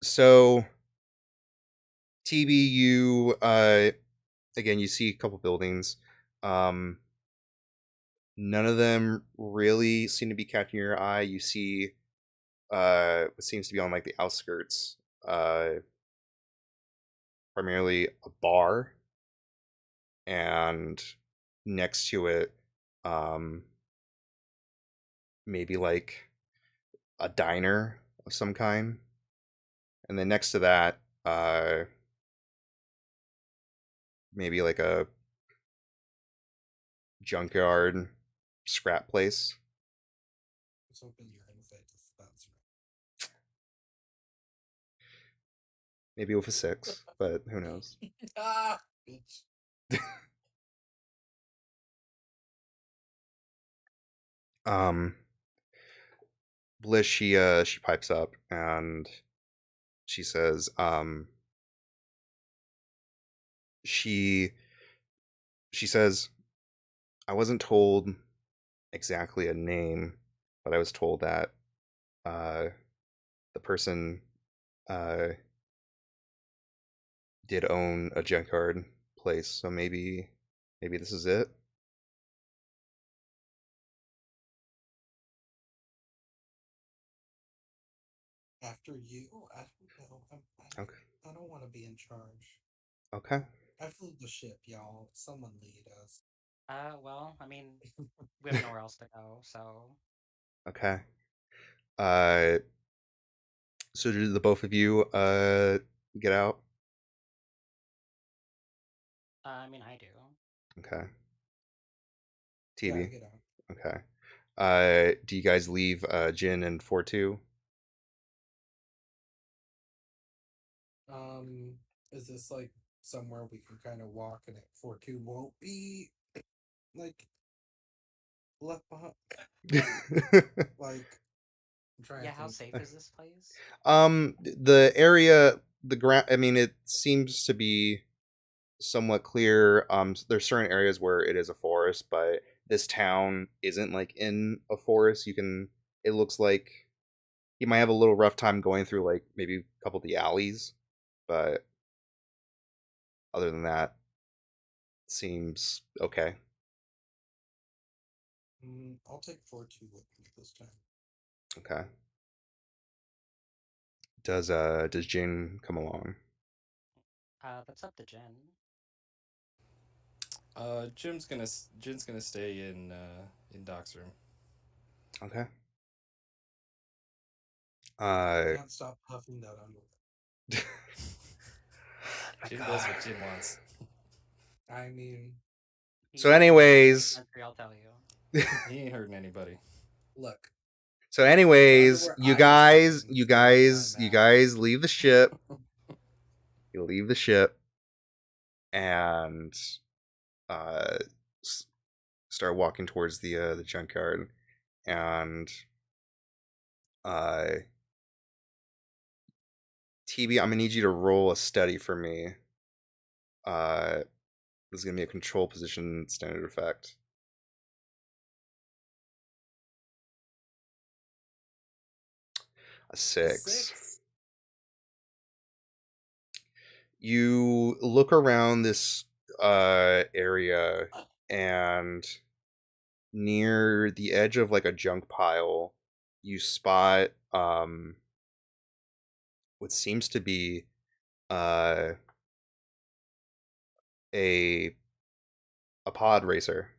So TB, you again, you see a couple buildings. None of them really seem to be catching your eye. You see what seems to be on like the outskirts, uh, primarily a bar, and next to it, um, maybe like a diner of some kind, and then next to that, maybe like a junkyard scrap place. I was hoping you were going to say dispensary. Maybe with a 6, but who knows? Ah, bitch. Um, Bliss, she pipes up and she says, she says, I wasn't told exactly a name, but I was told that uh, the person uh, did own a junkyard place, so maybe this is it. After you? I don't know. Okay. I don't want to be in charge. Okay. I flew the ship, y'all. Someone lead us. Well, I mean, we have nowhere else to go, so Okay. Uh, so do the both of you get out? I mean, I do. Okay. Yeah, I TB. get out. Okay. Do you guys leave Jin and 4-2? Is this like somewhere we can kind of walk and it 4-2 won't be like left behind? Like, I'm trying Yeah, to how think. safe is this place? The area, the ground, I mean, it seems to be somewhat clear. There's certain areas where it is a forest, but this town isn't like in a forest. You can it looks like he might have a little rough time going through like maybe a couple of the alleys, but other than that, seems okay. I'll take 4-2 with me this time. Okay. Does Jin come along? That's up to Jen. Jin's gonna stay in Doc's room. Okay. Can't stop puffing that underwear. Jin does what Jin wants. I mean, So He's in the 21st anyways, century, I'll tell you. He ain't hurting anybody. look, so the anyways, underwear you I was guys, wearing you is where guys, I'm you at. guys leave the ship. You leave the ship and uh start walking towards the junkyard, and uh TB, I'm gonna need you to roll a study for me. This is gonna be a control position standard effect. A 6. You look around this area, and near the edge of like a junk pile, you spot what seems to be uh a a pod racer,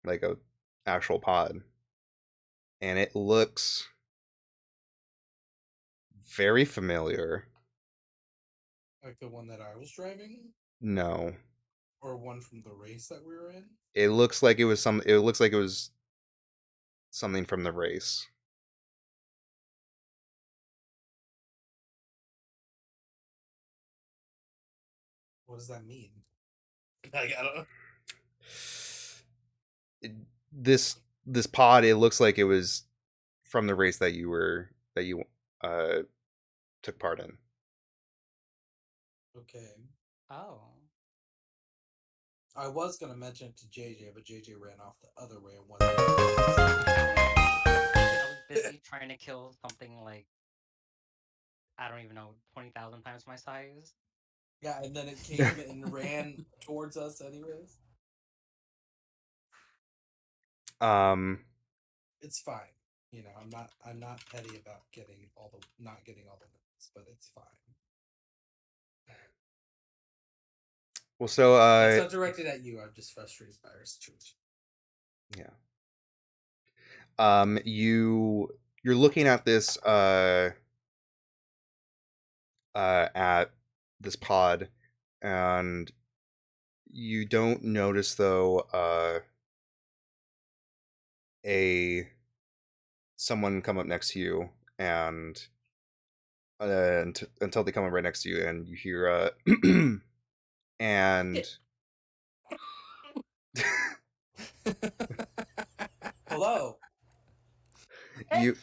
like a actual pod, and it looks very familiar. Like the one that I was driving, No, or one from the race that we were in. it looks like it was some. It looks like it was something from the race. What does that mean? Like, I don't know. It, this pod, it looks like it was from the race that you uh took part in. Okay. Oh. I was gonna mention it to JJ, but JJ ran off the other way and wasn't. I was busy trying to kill something like, I don't even know, 20,000 times my size. Yeah, and then it came and ran towards us anyways. Um, It's fine. You know, I'm not petty about not getting all the wins, but it's fine. well, so It's not directed at you. I'm just frustrated by our situation. yeah. You're looking at this at this pod, and you don't notice though a someone come up next to you, and until they come up right next to you, and you hear and Hello. you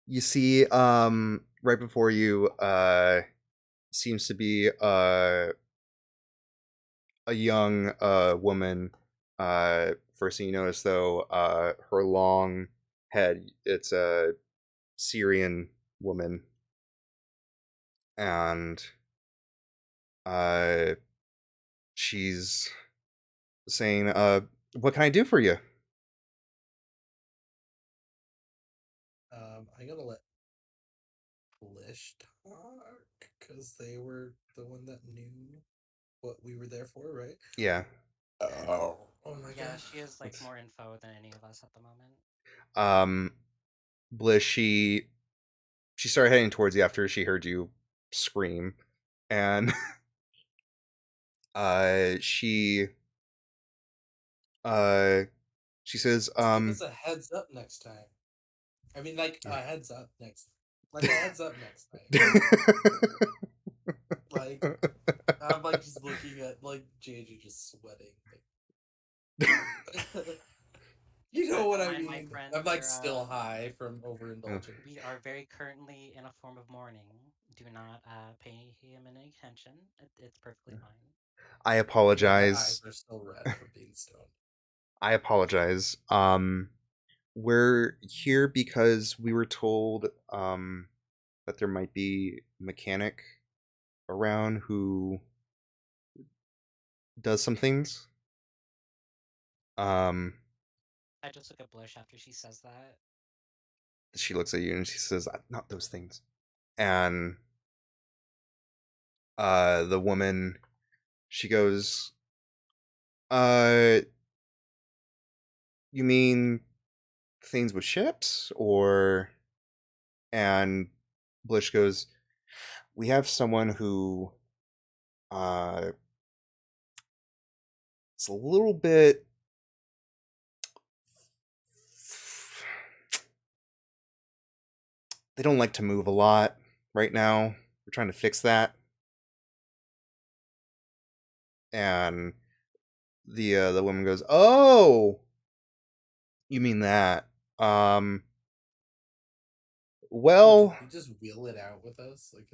you see right before you seems to be a young woman. First thing you notice though, her long head, it's a Syrian woman, and uh she's saying, what can I do for you? I gotta let Blish talk because they were the one that knew what we were there for, right? Yeah. Oh my Yeah, god. she has like Let's- more info than any of us at the moment. Bliss, she started heading towards you after she heard you scream, and she uh she says, Just give us a heads up next time. I mean, like a heads up next, like a heads up next time. Like I'm like just looking at like JJ just sweating. Like, you know what I Mind, my mean? friend, I'm like still high from overindulging. we are very currently in a form of mourning. Do not pay him any attention. It's perfectly fine. I Yeah, my eyes apologize. are still red from being stoned. I apologize. We're here because we were told that there might be a mechanic around who does some things. Um, I just look at Blush after she says that. she looks at you and she says, "Not those things." And the woman, she goes, "Uh, you mean things with ships, or?" And Blish goes, "We have someone who uh is a little bit." They don't like to move a lot right now. We're trying to fix that. And the woman goes, "Oh, you mean that? Um, What, did well, we just wheel it out with us? Like,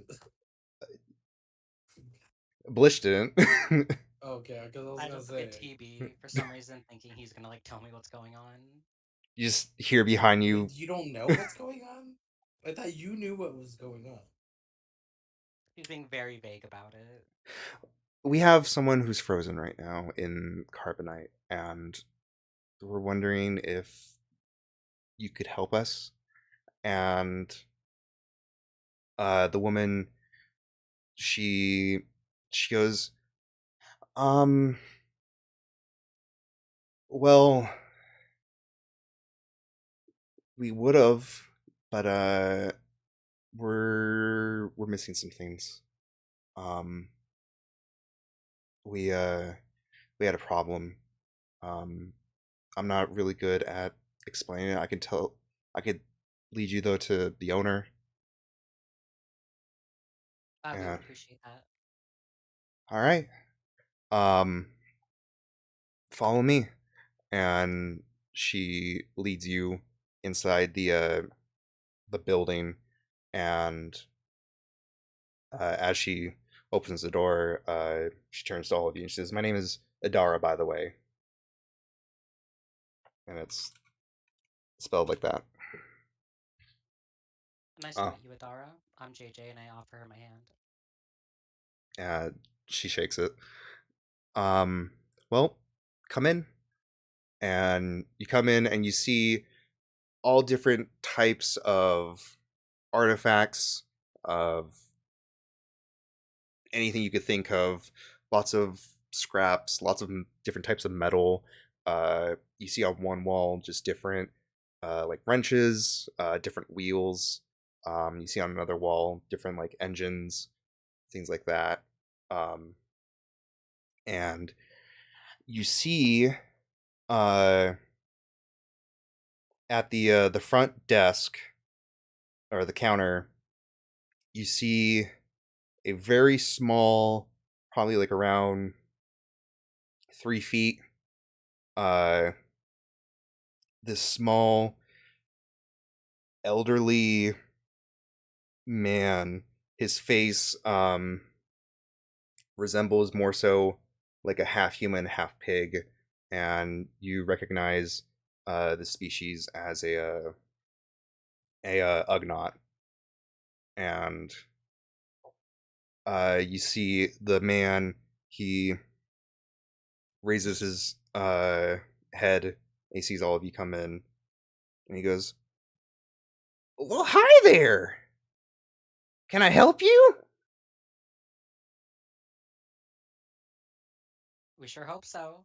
Blish didn't." okay, because I was I gonna just look at say. TB for some reason, thinking he's gonna like tell me what's going on. You just hear behind you. Wait, you don't know what's going on? I thought you knew what was going on. He's being very vague about it. We have someone who's frozen right now in carbonite, and we're wondering if you could help us. And the woman, she she goes, um, well, we would have, but we're missing some things. Um, we uh we had a problem. Um, I'm not really good at explaining it. I could lead you though to the owner. We would And appreciate that. all right, um, follow me. And she leads you inside the building, and as she opens the door, she turns to all of you and she says, "My name is Adara, by the way," and it's spelled like that. Nice to Oh, meet you, Adara. I'm JJ, and I offer her my hand. she shakes it. Um, well, come in, and you come in and you see all different types of artifacts of anything you could think of. Lots of scraps, lots of different types of metal. You see on one wall just different like wrenches, different wheels. You see on another wall different like engines, things like that. Um, and you see uh, at the front desk or the counter, you see a very small, probably like around 3 feet. Uh, this small, elderly man. His face resembles more so like a half human, half pig, and you recognize the species as a ugnaught. And you see the man. He raises his head. He sees all of you come in, and he goes, "Well, hi there. Can I help you?" We sure hope so.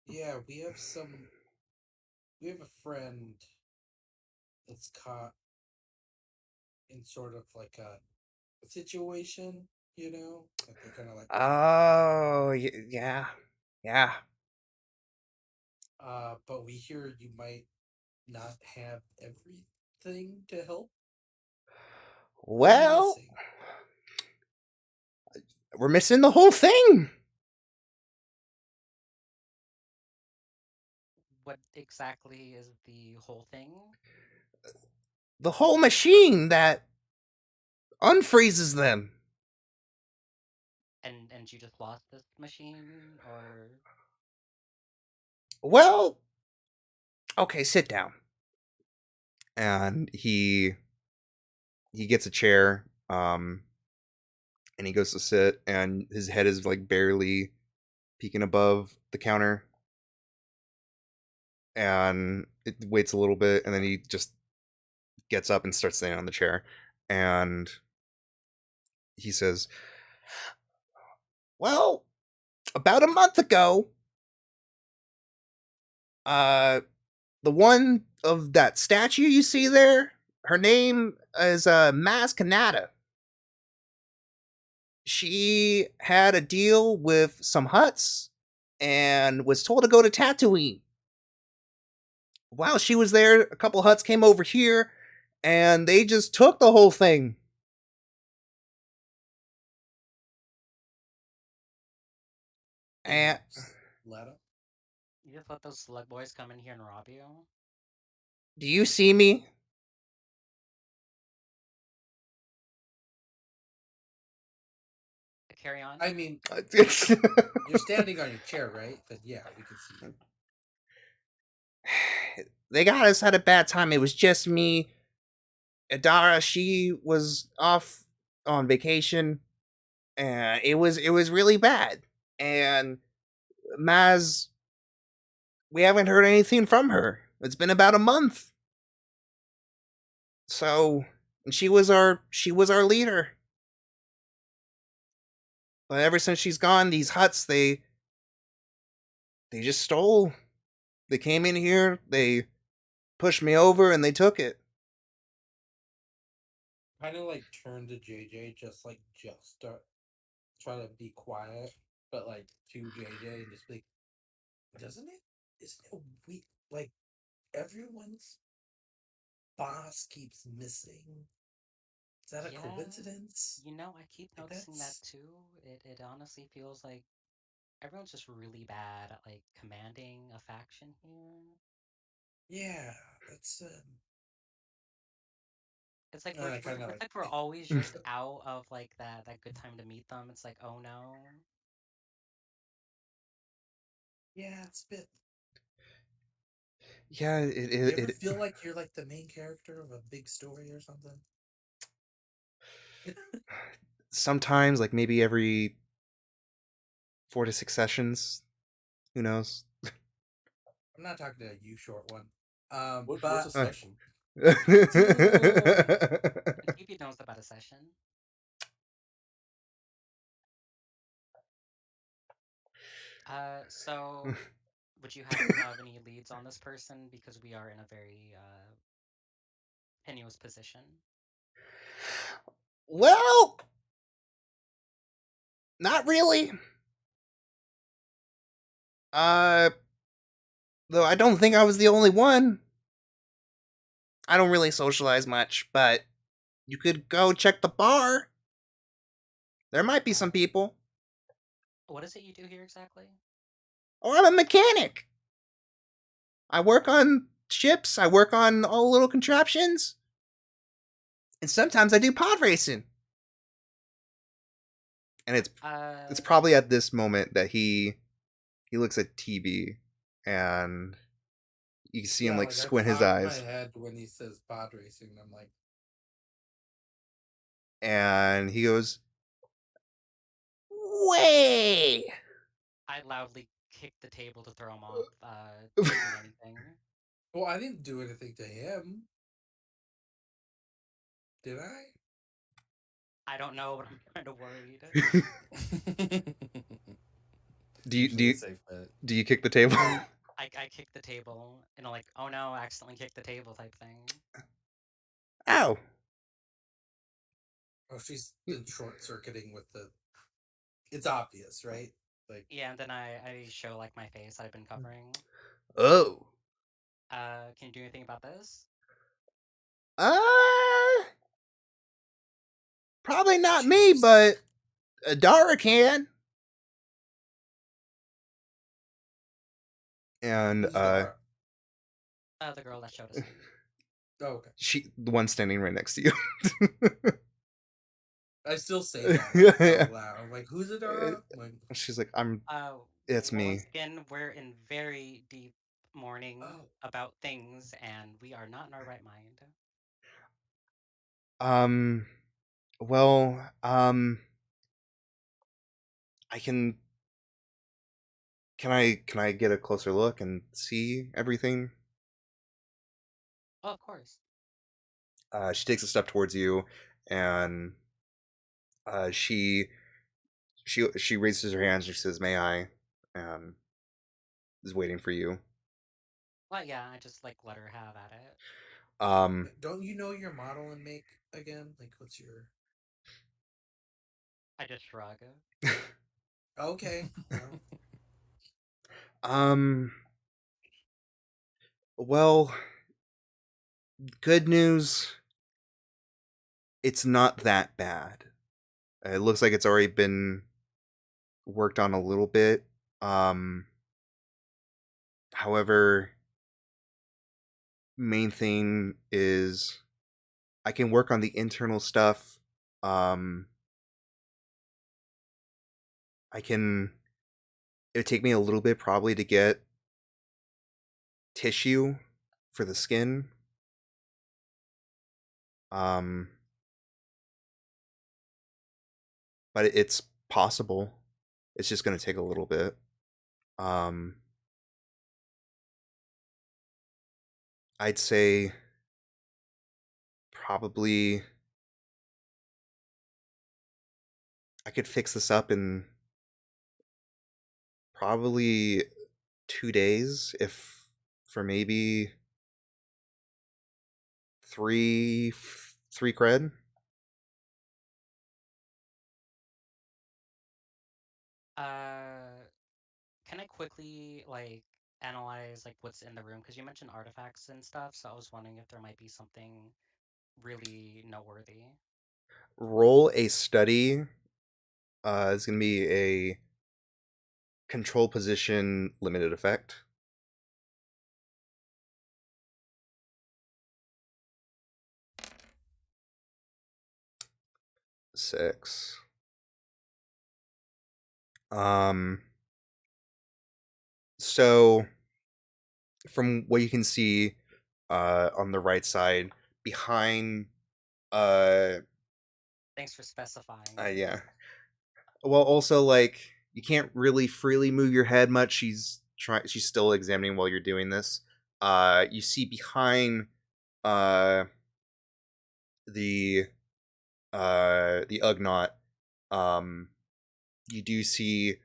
Yeah, we have a friend that's caught in sort of like a situation, that they're kind of like Oh, yeah, yeah. but we hear you might not have everything to help. What are you Well, missing? we're missing the whole thing. What exactly is the whole thing? The whole machine that unfreezes them. And you just lost this machine, or Well, Okay, sit down. And he gets a chair, and he goes to sit, and his head is like barely peeking above the counter, and it waits a little bit, and then he just gets up and starts standing on the chair, and he says, "Well, about a month ago, uh, the one of that statue you see there, her name is Maz Kanata. She had a deal with some huts and was told to go to Tatooine. While she was there, a couple huts came over here, and they just took the whole thing. And Let him. You just let those slug boys come in here and rob you? do you see me? Carry on. I mean, It's- you're standing on your chair, right? But yeah, we can see you. They got us at a bad time. It was just me. Adara, she was off on vacation, and it was really bad. And Maz, we haven't heard anything from her. It's been about a month. So, and she was our leader. But ever since she's gone, these huts they just stole. They came in here, they pushed me over, and they took it. Kind of like turn to JJ, just start try to be quiet, but like to JJ and just be like, doesn't it? Isn't it we like everyone's boss keeps missing? Is that a Yeah, coincidence? I keep Like noticing that that's too. It honestly feels like everyone's just really bad at like commanding a faction here. yeah, that's It's like and I kind of it's like like we're always just out of like that good time to meet them. It's like, oh no. yeah, it's a bit. Yeah, You ever feel like you're like the main character of a big story or something? sometimes, like maybe every 4 to 6 sessions. Who knows? I'm not talking to you, short one. What's a But session? TB knows about a session. So would you happen to have any leads on this person? Because we are in a very tenuous position. Well, not really. Uh, though I don't think I was the only one. I don't really socialize much, but you could go check the bar. There might be some people. What is it you do here exactly? Or I'm a mechanic. I work on ships. I work on all little contraptions. And sometimes I do pod racing. And it's probably at this moment that he looks at TB, and you see him yeah, like like I squint his pop my eyes, head when he says pod racing. I'm like, and he goes, "Way." I loudly kick the table to throw him off clicking anything. well, I didn't do anything to him, did I? I don't know, but I'm kind of worried. do you do Usually a you safe bet. do you kick the table? I kick the table, like, oh no, I accidentally kicked the table type thing. Ow. Oh, she's been short circuiting with the. It's obvious, right? Like, Yeah, and then I show like my face I've been covering. Oh. Can you do anything about this? Uh, probably not me, Jeez. but Adara can. And Who's Dara? The girl that showed us in. Oh, okay. the one standing right next to you. I still say that Yeah, like, yeah. out loud. I'm like, who's Adara? Like, She's like, It's Once me. again, we're in very deep mourning Oh, about things, and we are not in our right mind. Um, well, I can I get a closer look and see everything? Oh, of course. She takes a step towards you, and she raises her hands. And she says, "May I?" And is waiting for you. Well, yeah, I just like let her have at it. don't you know your model and make again? Like, what's your? I just shrug. Okay, well, um, well, good news. It's not that bad. It looks like it's already been worked on a little bit. Um, however, main thing is I can work on the internal stuff. Um, I can. It would take me a little bit probably to get tissue for the skin. Um, but it's possible. It's just going to take a little bit. Um, I'd say probably I could fix this up in probably 2 days, if for maybe three cred. Uh, can I quickly like analyze like what's in the room? Because you mentioned artifacts and stuff, so I was wondering if there might be something really noteworthy. Roll a study. It's gonna be a control position limited effect. 6. Um, so from what you can see, on the right side, behind, uh, Thanks for specifying. yeah. Well, also like you can't really freely move your head much. She's still examining while you're doing this. You see behind, uh, the the Ugnaught, um, you do see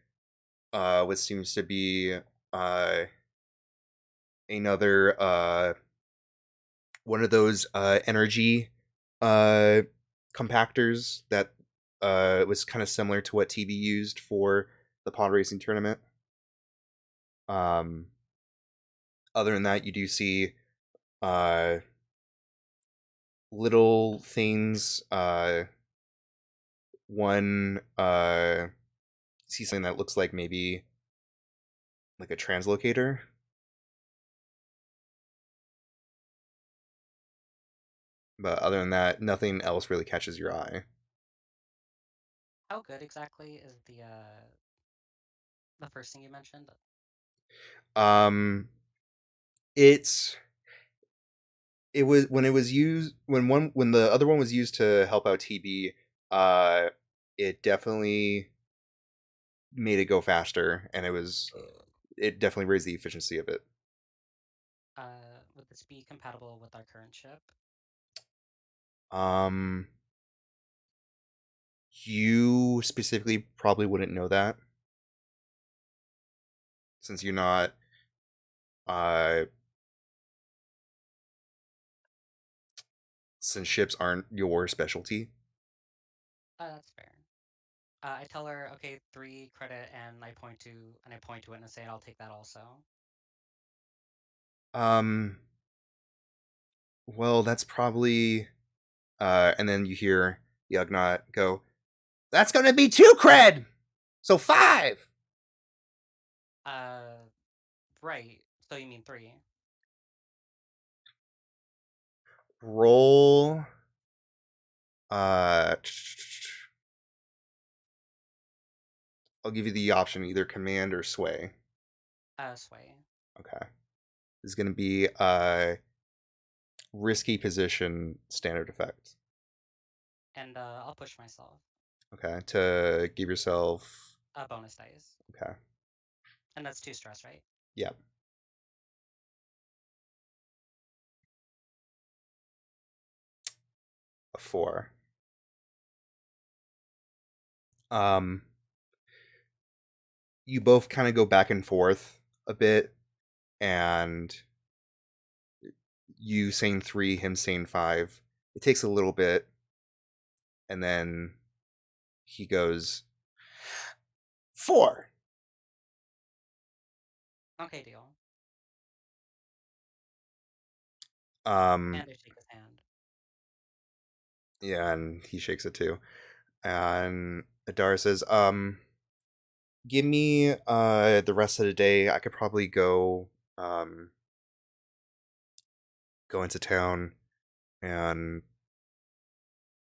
what seems to be uh another one of those energy uh compactors that was kind of similar to what TB used for the pod racing tournament. Um, other than that, you do see uh little things. One see something that looks like maybe like a translocator. But other than that, nothing else really catches your eye. How good exactly is the first thing you mentioned? Um, it's it was when it was used when the other one was used to help out TB. Uh, it definitely made it go faster, and it definitely raised the efficiency of it. Would this be compatible with our current ship? Um, you specifically probably wouldn't know that since you're not uh since ships aren't your specialty. That's fair. I tell her, okay, 3 credit, and I point to it and say, I'll take that also. Um, well, that's probably and then you hear Yugnot go, "That's gonna be 2 cred, so 5." Uh, right. So you mean 3? Roll. Uh, I'll give you the option either command or sway. Sway. Okay. is going to be a risky position standard effect. And I'll push myself. Okay, to give yourself. Bonus dice. Okay. And that's 2 stress, right? Yeah. A 4. You both kind of go back and forth a bit, and you saying 3, him saying 5. It takes a little bit, and then he goes 4. Okay, deal. Um, And I shake his hand. yeah, and he shakes it too. And Adara says, give me the rest of the day. I could probably um go into town and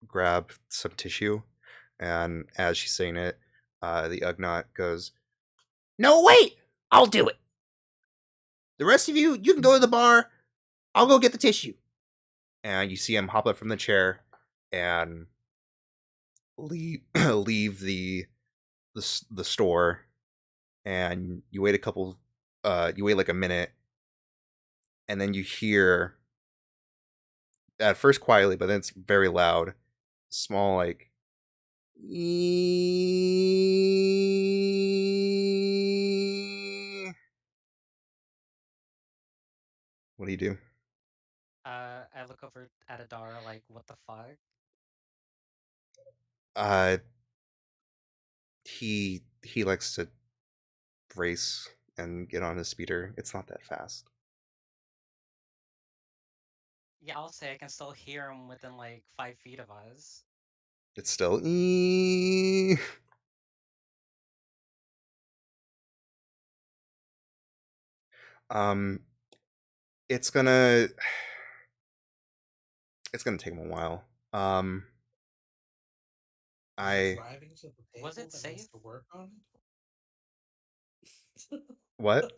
grab some tissue. And as she's saying it, the Ugnaught goes, "No, wait! I'll do it. The rest of you, you can go to the bar. I'll go get the tissue." And you see him hop up from the chair and leave leave the store. And you wait a couple. You wait like a minute, and then you hear, at first quietly, but then it's very loud, small like. What do you do? I look over at Adara like, what the fuck? Uh, he likes to race and get on his speeder. It's not that fast. Yeah, I'll say I can still hear him within like 5 feet of us. It's still. Um, it's gonna take him a while. Is he I driving to the Was table it that he has safe? to work on it? what?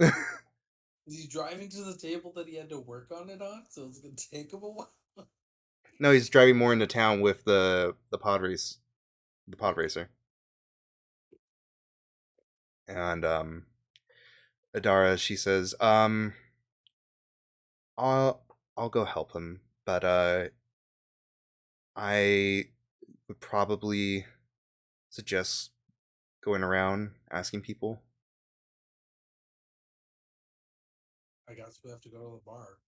Is he driving to the table that he had to work on it on? So it's gonna take him a while. No, he's driving more into town with the pod racer, and Adara, she says, I'll go help him, but I would probably suggest going around asking people. I guess we have to go to the bar.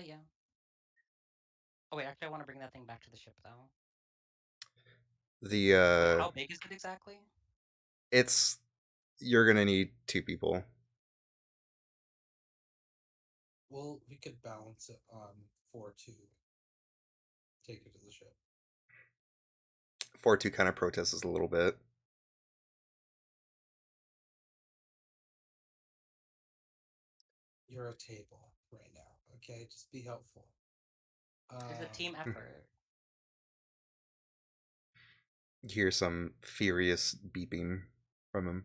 Yeah. Oh wait, actually I want to bring that thing back to the ship though. The Wait, how big is it exactly? it's you're gonna need 2 people. Well, we could balance it on 4 to take it to the ship. 4-2 kind of protests a little bit. You're a table right now, okay? Just be helpful. It's a team effort. You hear some furious beeping from him.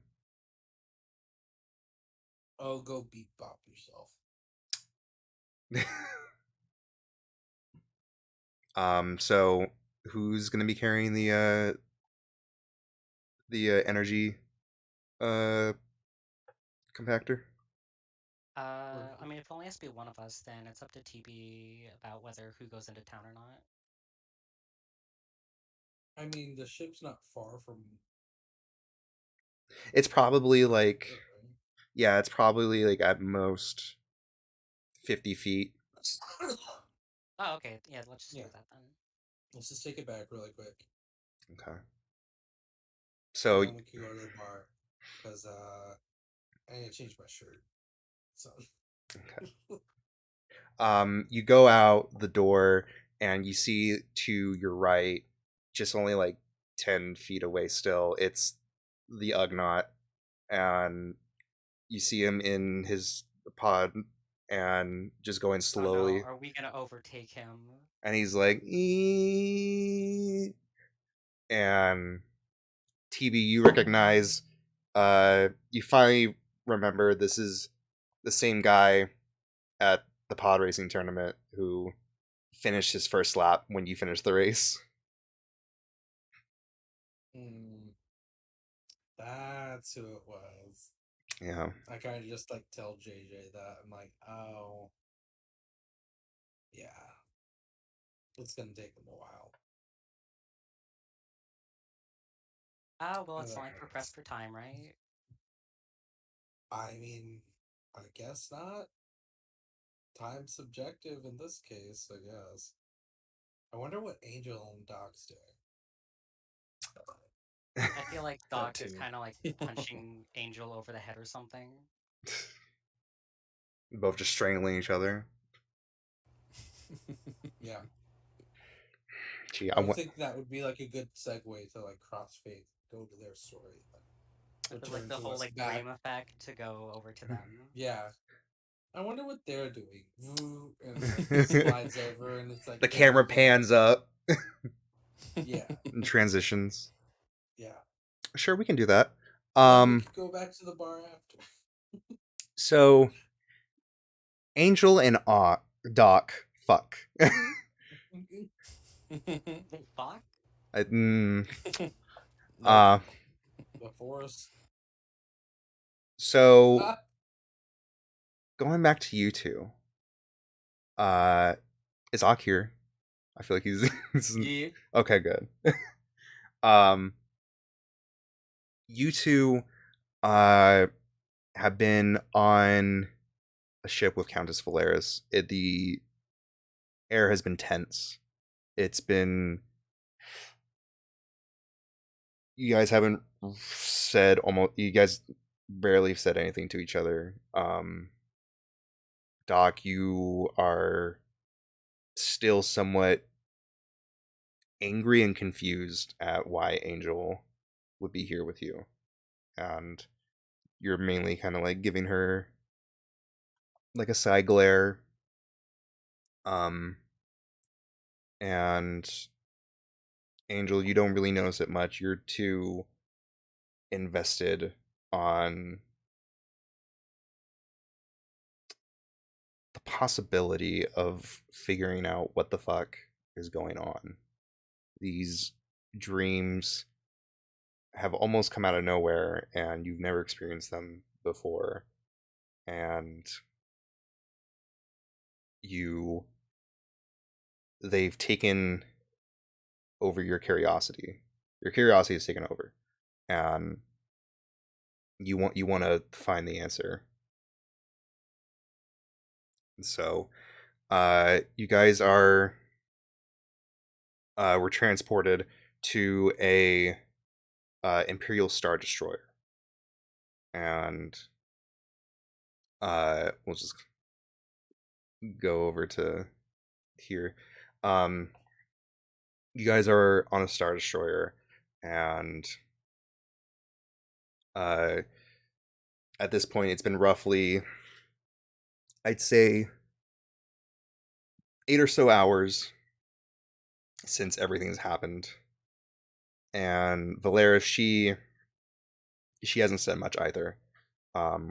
Oh, go beat bop yourself. So who's gonna be carrying the energy uh compactor? I mean, if it only has to be one of us, then it's up to TB about whether who goes into town or not. I mean, the ship's not far from. It's probably like, Right? yeah, it's probably like at most 50 feet. Oh, okay. Yeah, let's just Yeah. do that then. Let's just take it back really quick. Okay. And So then we can go to the bar. Because I need to change my shirt. So. you go out the door and you see to your right, just only like 10 feet away still, it's the Ugnaught, and you see him in his pod and just going Oh no, slowly, are we gonna overtake him? and he's like, "Ee." And TB, you recognize, you finally remember this is the same guy at the pod racing tournament who finished his first lap when you finished the race. That's who it was. Yeah. I kind of just like tell JJ that. I'm like, oh, yeah, it's gonna take him a while. Ah, well, it's That not like we're pressed hurts. for time, right? I mean, I guess not. Time's subjective in this case, I guess. I wonder what Angel and Doc's doing. I feel like That Doc is too. kind of like punching Angel over the head or something. Both just strangling each other. Yeah, Gee, I would think that would be like a good segue to like Crossfade, go to their story, like, With like return the to whole us like back. dream effect to go over to them. Yeah, I wonder what they're doing. Woo, and like slides over, and it's like the camera camera pans up Yeah, and transitions. yeah. Sure, we can do that. And then we could go back to the bar after. So Angel and Doc fuck. They fuck? I, Nope. uh, The forest. so Ah, going back to you two, is Ak here? I feel like he's yeah. okay. Good. Um, you two have been on a ship with Countess Valeris. The air has been tense. It's been, you guys haven't said almost, you guys barely said anything to each other. Doc, you are still somewhat angry and confused at why Angel would be here with you. And you're mainly kind of like giving her like a side glare. Um, and Angel, you don't really notice it much. You're too invested on the possibility of figuring out what the fuck is going on. These dreams have almost come out of nowhere and you've never experienced them before. And you they've taken over your curiosity. Your curiosity is taken over. And you want to find the answer. So you guys are were transported to a Imperial Star Destroyer, and we'll just go over to here. Um, you guys are on a Star Destroyer, and uh, at this point, it's been roughly, I'd say, 8 or so hours since everything's happened. And Valeris, she hasn't said much either.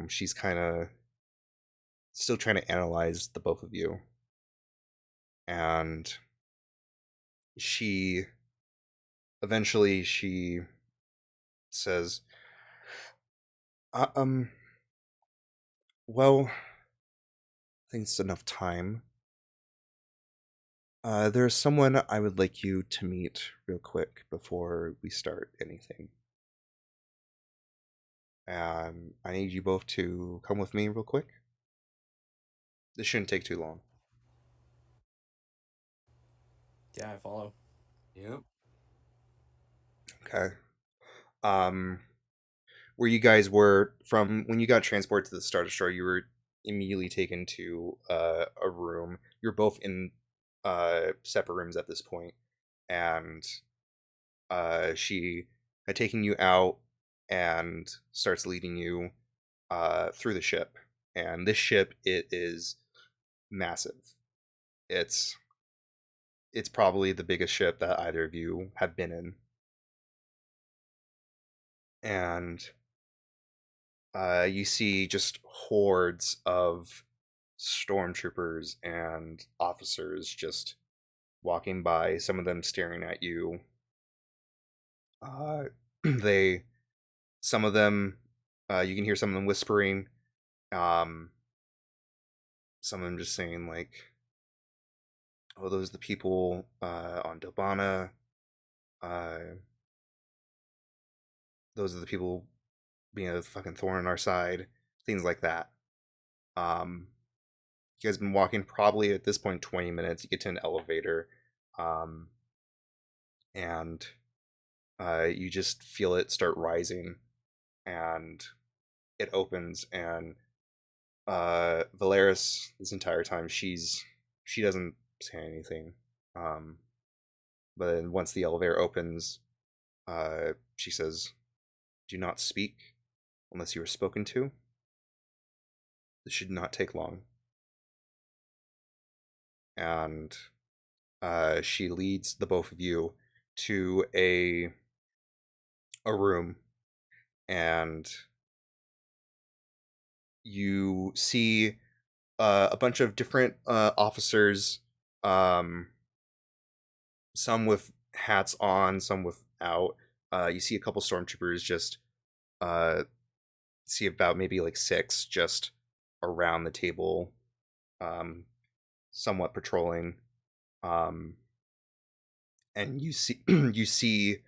She's kind of still trying to analyze the both of you, and she eventually she says, uh, um well, I think it's enough time. There's someone I would like you to meet real quick before we start anything. I need you both to come with me real quick. This shouldn't take too long. Yeah, I follow. Yep. Okay. Um, where you guys were from when you got transported to the Star Destroyer, you were immediately taken to a room. You're both in separate rooms at this point, and she had taken you out and starts leading you through the ship. And this ship, it is massive. It's it's probably the biggest ship that either of you have been in, and you see just hordes of stormtroopers and officers just walking by, some of them staring at you. They, some of them, you can hear some of them whispering. Um, some of them just saying like, "Oh, those are the people on Dobana. Uh, those are the people being a fucking thorn in our side." Things like that. Um, you guys have been walking probably at this point 20 minutes. You get to an elevator, um, and you just feel it start rising, and it opens, and Valeris, this entire time, she doesn't say anything. Um, but then once the elevator opens, she says, "Do not speak unless you are spoken to. This should not take long." And she leads the both of you to a room, and you see a bunch of different officers, um, some with hats on, some without. You see a couple stormtroopers just uh, see about maybe like six just around the table, um, somewhat patrolling. Um, and you see you see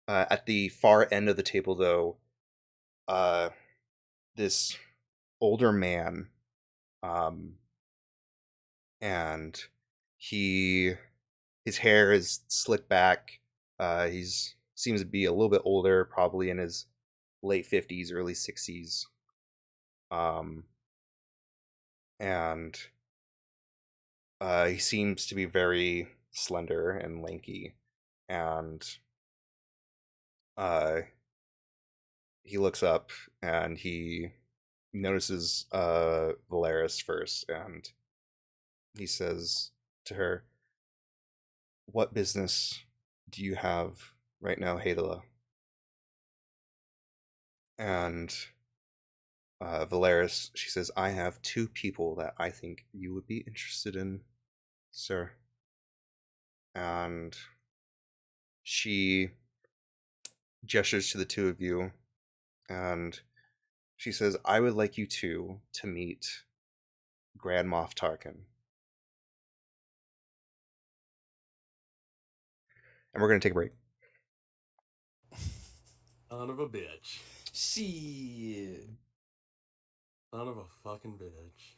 at the far end of the table though, uh, this older man, um, and he his hair is slicked back. He's seems to be a little bit older, probably in his late 50s, early 60s. Um, and he seems to be very slender and lanky. And uh, he looks up and he notices Valeris first, and he says to her, "What business do you have right now, Hadala?" And Valeris, she says, "I have two people that I think you would be interested in, sir." And she gestures to the two of you, and she says, "I would like you two to meet Grand Moff Tarkin." And we're going to take a break. Son of a bitch. Shit. Son of a fucking bitch.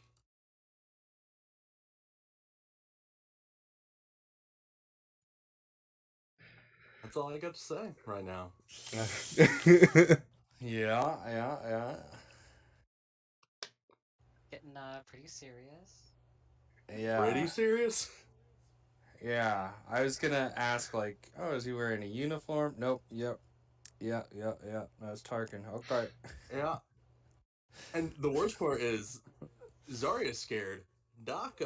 That's all I got to say right now. Yeah. Getting pretty serious. Pretty Yeah. serious? Yeah. I was gonna ask, like, oh, is he wearing a uniform? Nope. Yep. Yeah. That's Tarkin. Okay. Yeah. And the worst part is Zarya's scared. Doc,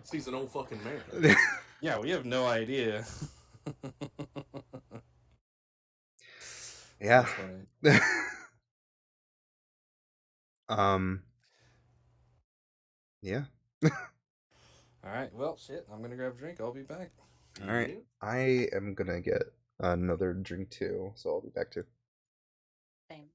sees an old fucking man. Yeah, we have no idea. Yeah. That's funny. um. Yeah. All right. Well, shit. I'm gonna grab a drink. I'll be back. All right. Yeah. I am gonna get another drink too, so I'll be back too. Same.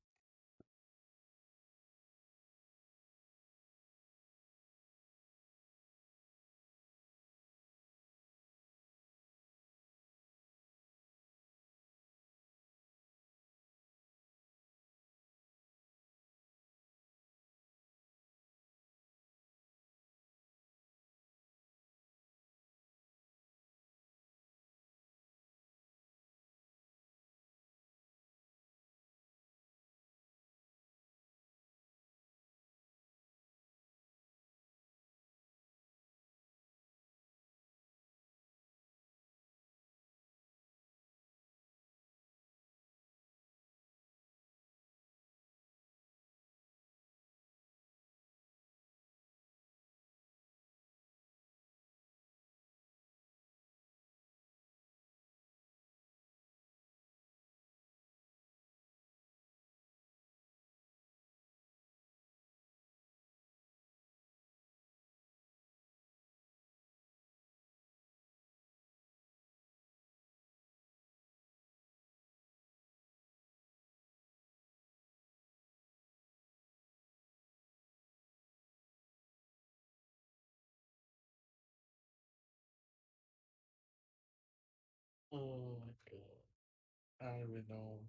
I don't even know.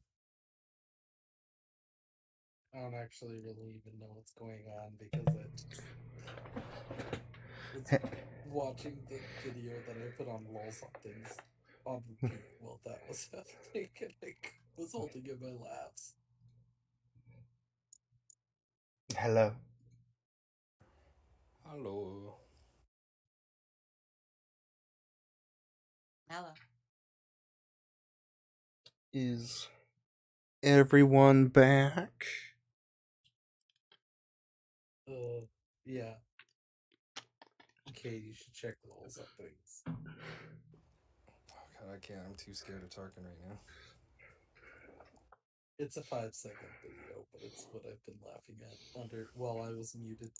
I don't actually really even know what's going on because I just was watching the video that I put on lol somethings on repeat while that was happening, and I was holding in my laughs. Hello. Hello. Hello. Is everyone back? Yeah. Okay, you should check the lol somethings. Oh, God, I can't. I'm too scared of Tarkin right now. It's a 5-second video, but it's what I've been laughing at under while I was muted.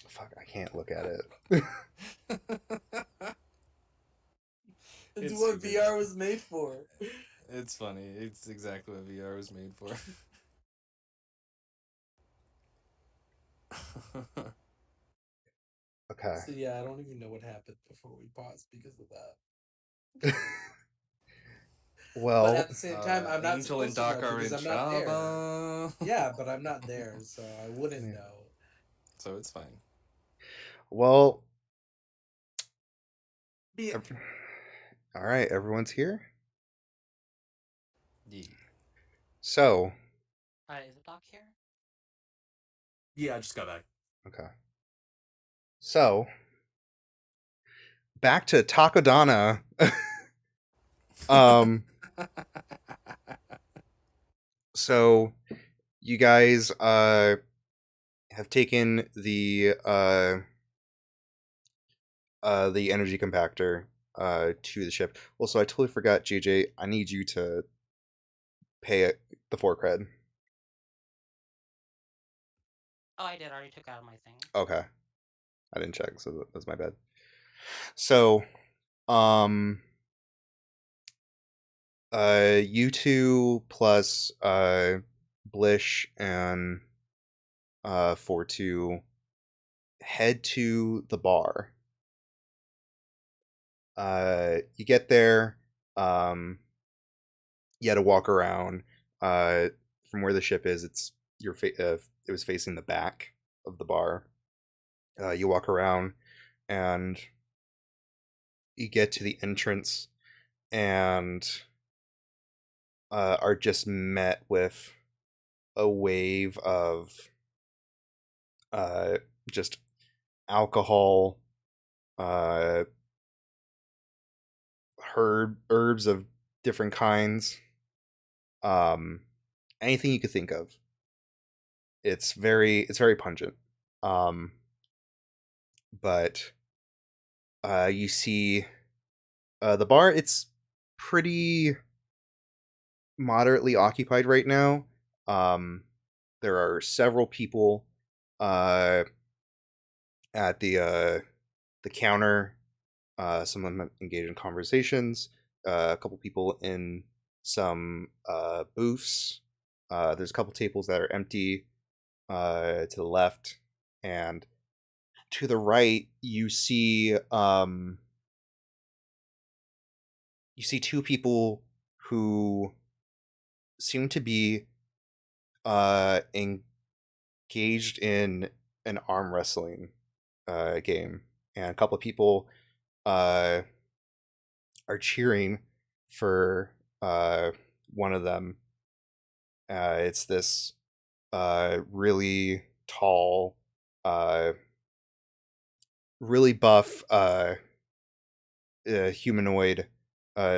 Fuck, I can't look at it. It's It's what super VR was made for. It's funny. It's exactly what VR was made for. Okay. So yeah, I don't even know what happened before we paused because of that. But Well, at the same time, I'm not Angel and supposed to know Doc are because in I'm not there. trouble. Yeah, but I'm not there, so I wouldn't yeah. know. So it's fine. Well, Yeah. all right, everyone's here. Yeah. So, Is the doc here? Yeah, I just got back. okay. So, back to Takodana. um, so you guys have taken the energy compactor to the ship. Also, I totally forgot, JJ. I need you to pay it the 4 cred. Oh, I did. I already took out my thing. Okay, I didn't check, so that's my bad. So, um, you two plus Blish and 4-2 head to the bar. You get there. You had to walk around. From where the ship is, it was facing the back of the bar. You walk around, and you get to the entrance, and are just met with a wave of just alcohol, uh, herbs of different kinds, um, anything you could think of. It's very pungent. Um, but you see the bar. It's pretty moderately occupied right now. Um, there are several people uh, at the counter. Some of them engage in conversations. A couple people in some booths. There's a couple tables that are empty to the left, and to the right you see two people who seem to be engaged in an arm wrestling game, and a couple of people uh, are cheering for one of them. It's this really tall, uh, really buff humanoid.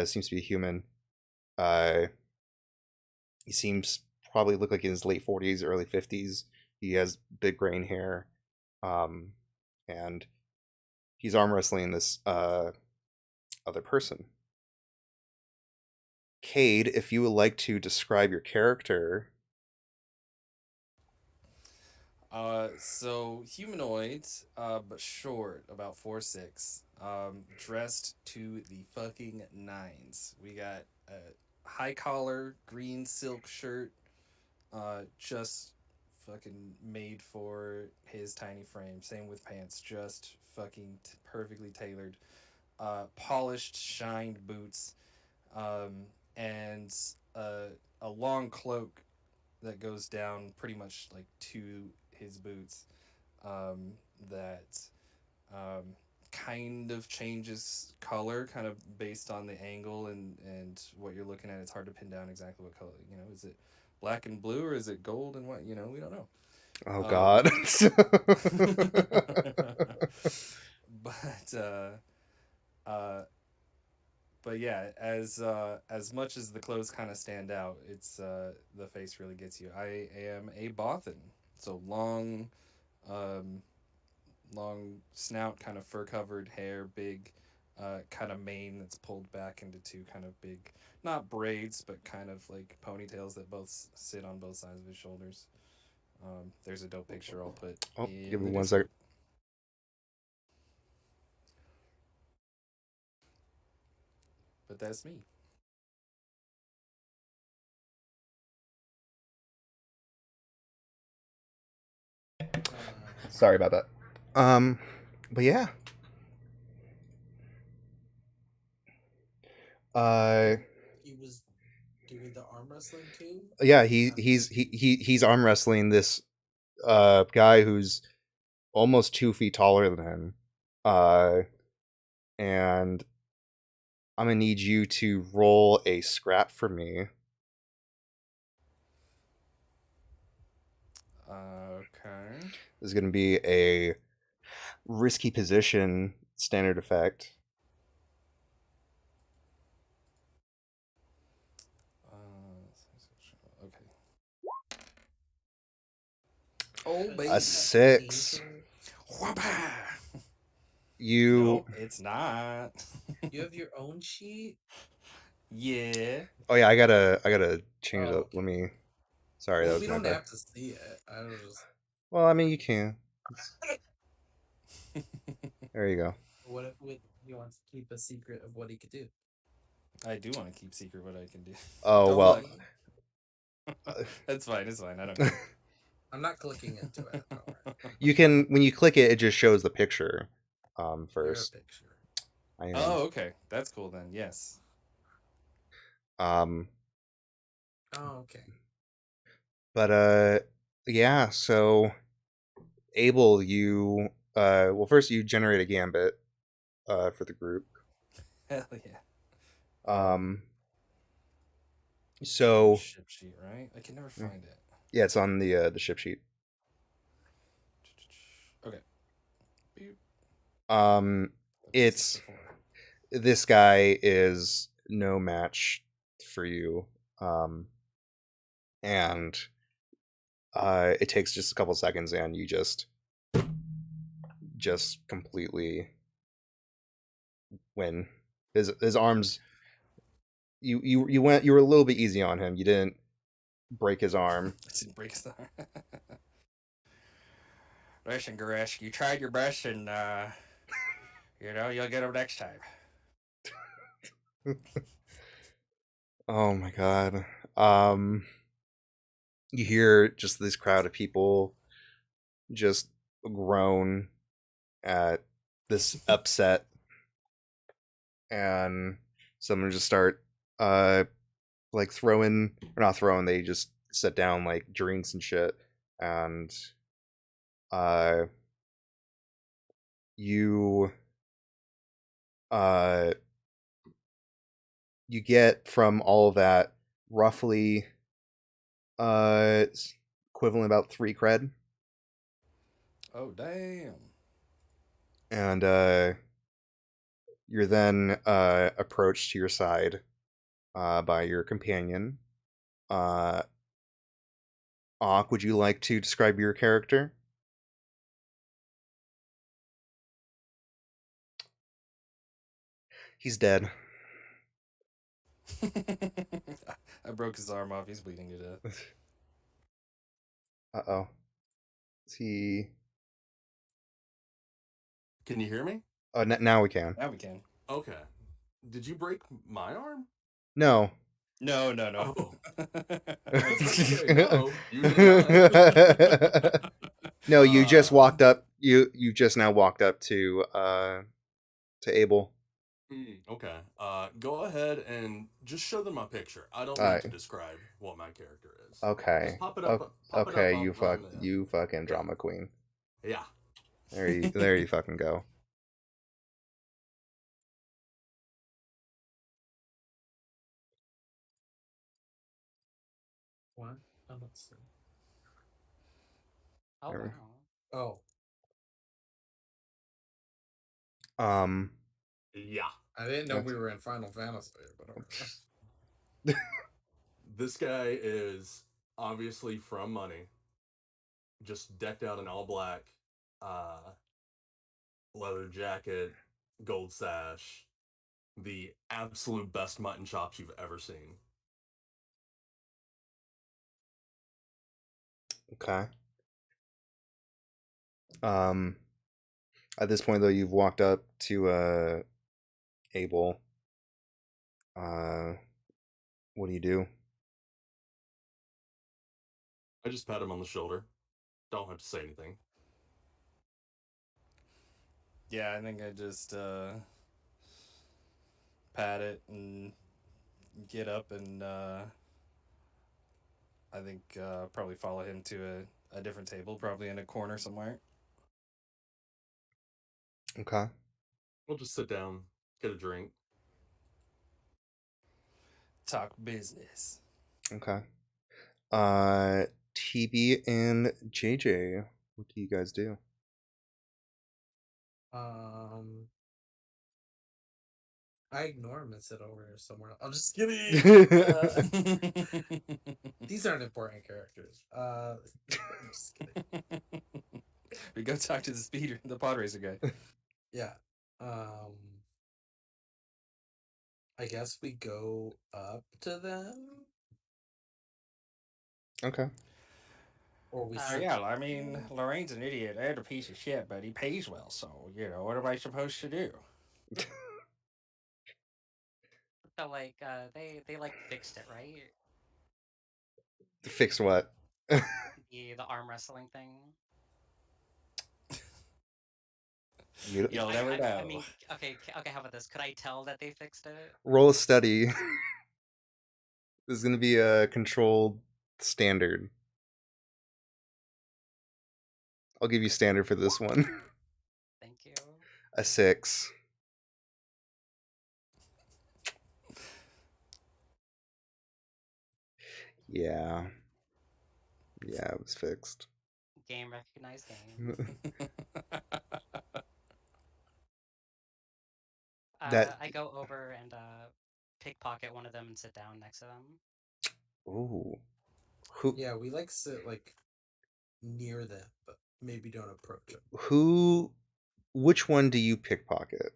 Seems to be a human. Uh, he seems probably look like in his late 40s, early 50s. He has big grain hair, um, and he's arm wrestling this other person. Cade, if you would like to describe your character. So humanoids, but short, about 4'6", dressed to the fucking nines. We got a high collar, green silk shirt, just fucking made for his tiny frame. Same with pants, just fucking perfectly tailored. Polished, shined boots, and a long cloak that goes down pretty much like to his boots. That um, kind of changes color, kind of based on the angle and what you're looking at. It's hard to pin down exactly what color. You know, is it black and blue or is it gold and what? You know, we don't know. Oh Um, God. but uh, but yeah, as much as the clothes kind of stand out, it's the face really gets you. I am a Bothan, so long, um, long snout, kind of fur covered hair, big, kind of mane that's pulled back into two kind of big, not braids, but kind of like ponytails that both sit on both sides of his shoulders. There's a dope picture I'll put Oh, give in me the one second. Discord. But that's me. Sorry about that. But yeah. Uh, He was doing the arm wrestling too. yeah. I'm just He's arm wrestling this guy who's almost 2 feet taller than him. Uh, and I'm gonna need you to roll a scrap for me. Okay. This is gonna be a risky position standard effect. Okay. oh A baby, six. angel. Whoppa! You. Nope, it's not. You have your own sheet. Yeah. Oh yeah, I gotta change Oh, that. Let okay. me. Sorry, that Well, was we my don't bad. have to see it. I was just. Well, I mean, you can. There you go. What if he wants to keep a secret of what he could do? I do want to keep secret what I can do. Oh Don't well. look. It's fine. It's fine. I don't uh, care. I'm not clicking into it. Don't worry. you can when you click it, it just shows the picture. Your First, picture. I am. Oh, okay. That's cool then. Yes. Um, Oh, okay. but yeah. So Abel, you well, first you generate a gambit for the group. Hell yeah. Um, It's on the so ship sheet, right? I can never yeah, find it. it's on the ship sheet. Okay. Beep. Um, I've used this it's before. this guy is no match for you. And it takes just a couple seconds, and you just completely win. His arms. You were a little bit easy on him. You didn't break his arm. It didn't break his arm. Listen, Garish, you tried your best, and you'll get him next time. Oh my god. Um, you hear just this crowd of people just groan at this upset, and someone just start uh like throwing or not throwing. They just set down like drinks and shit, and uh you uh you get from all of that roughly equivalent about 3 cred, Oh, damn. and you're then approached to your side by your companion. uh Ak, would you like to describe your character? He's dead. I broke his arm off. He's bleeding to death. Uh-oh. Is he... Can you hear me? Now we can. Now we can. Okay. Did you break my arm? No. No, no, no. Oh, I was about to say no. You did not. No, you just Uh, walked up. You just now walked up to Abel. okay. Go ahead and just show them my picture. I don't All need right. to describe what my character is. Just Okay. pop it up. Pop it up Okay. on the. You fucking Yeah. drama queen. Yeah. There you fucking go. What? Oh, let's see. Oh There wow. Oh, Yeah. I didn't know that's- we were in Final Fantasy, but okay. This guy is obviously from money. Just decked out in all black. Uh, Leather jacket, gold sash. The absolute best mutton chops you've ever seen. okay. Um, at this point though, you've walked up to Abel. Uh, what do you do? I just pat him on the shoulder. Don't have to say anything. Yeah, I think I just pat it and get up and I think probably follow him to a different table, probably in a corner somewhere. Okay. We'll just sit down, get a drink. Talk business. Okay. TB and JJ, what do you guys do? I ignore him and sit over here somewhere. I'm just kidding. These aren't important characters. I'm just kidding. We go talk to the speeder, the pod racer guy. Yeah. I guess we go up to them, Okay. or we. Uh, Yeah, I mean, Lorraine's an idiot and a piece of shit, but he pays well, so, what am I supposed to do? So like they like fixed it, right? Fixed what? The arm wrestling thing. You You'll I, never I know. mean, okay. How about this? Could I tell that they fixed it? roll a study. This is gonna be a controlled standard. I'll give you standard for this one. Thank you. A 6. Yeah. Yeah, it was fixed. Game recognized game. That. I go over and pickpocket one of them and sit down next to them. Ooh. Who? Yeah, we like sit like near them, but maybe don't approach them. Who? Which one do you pickpocket?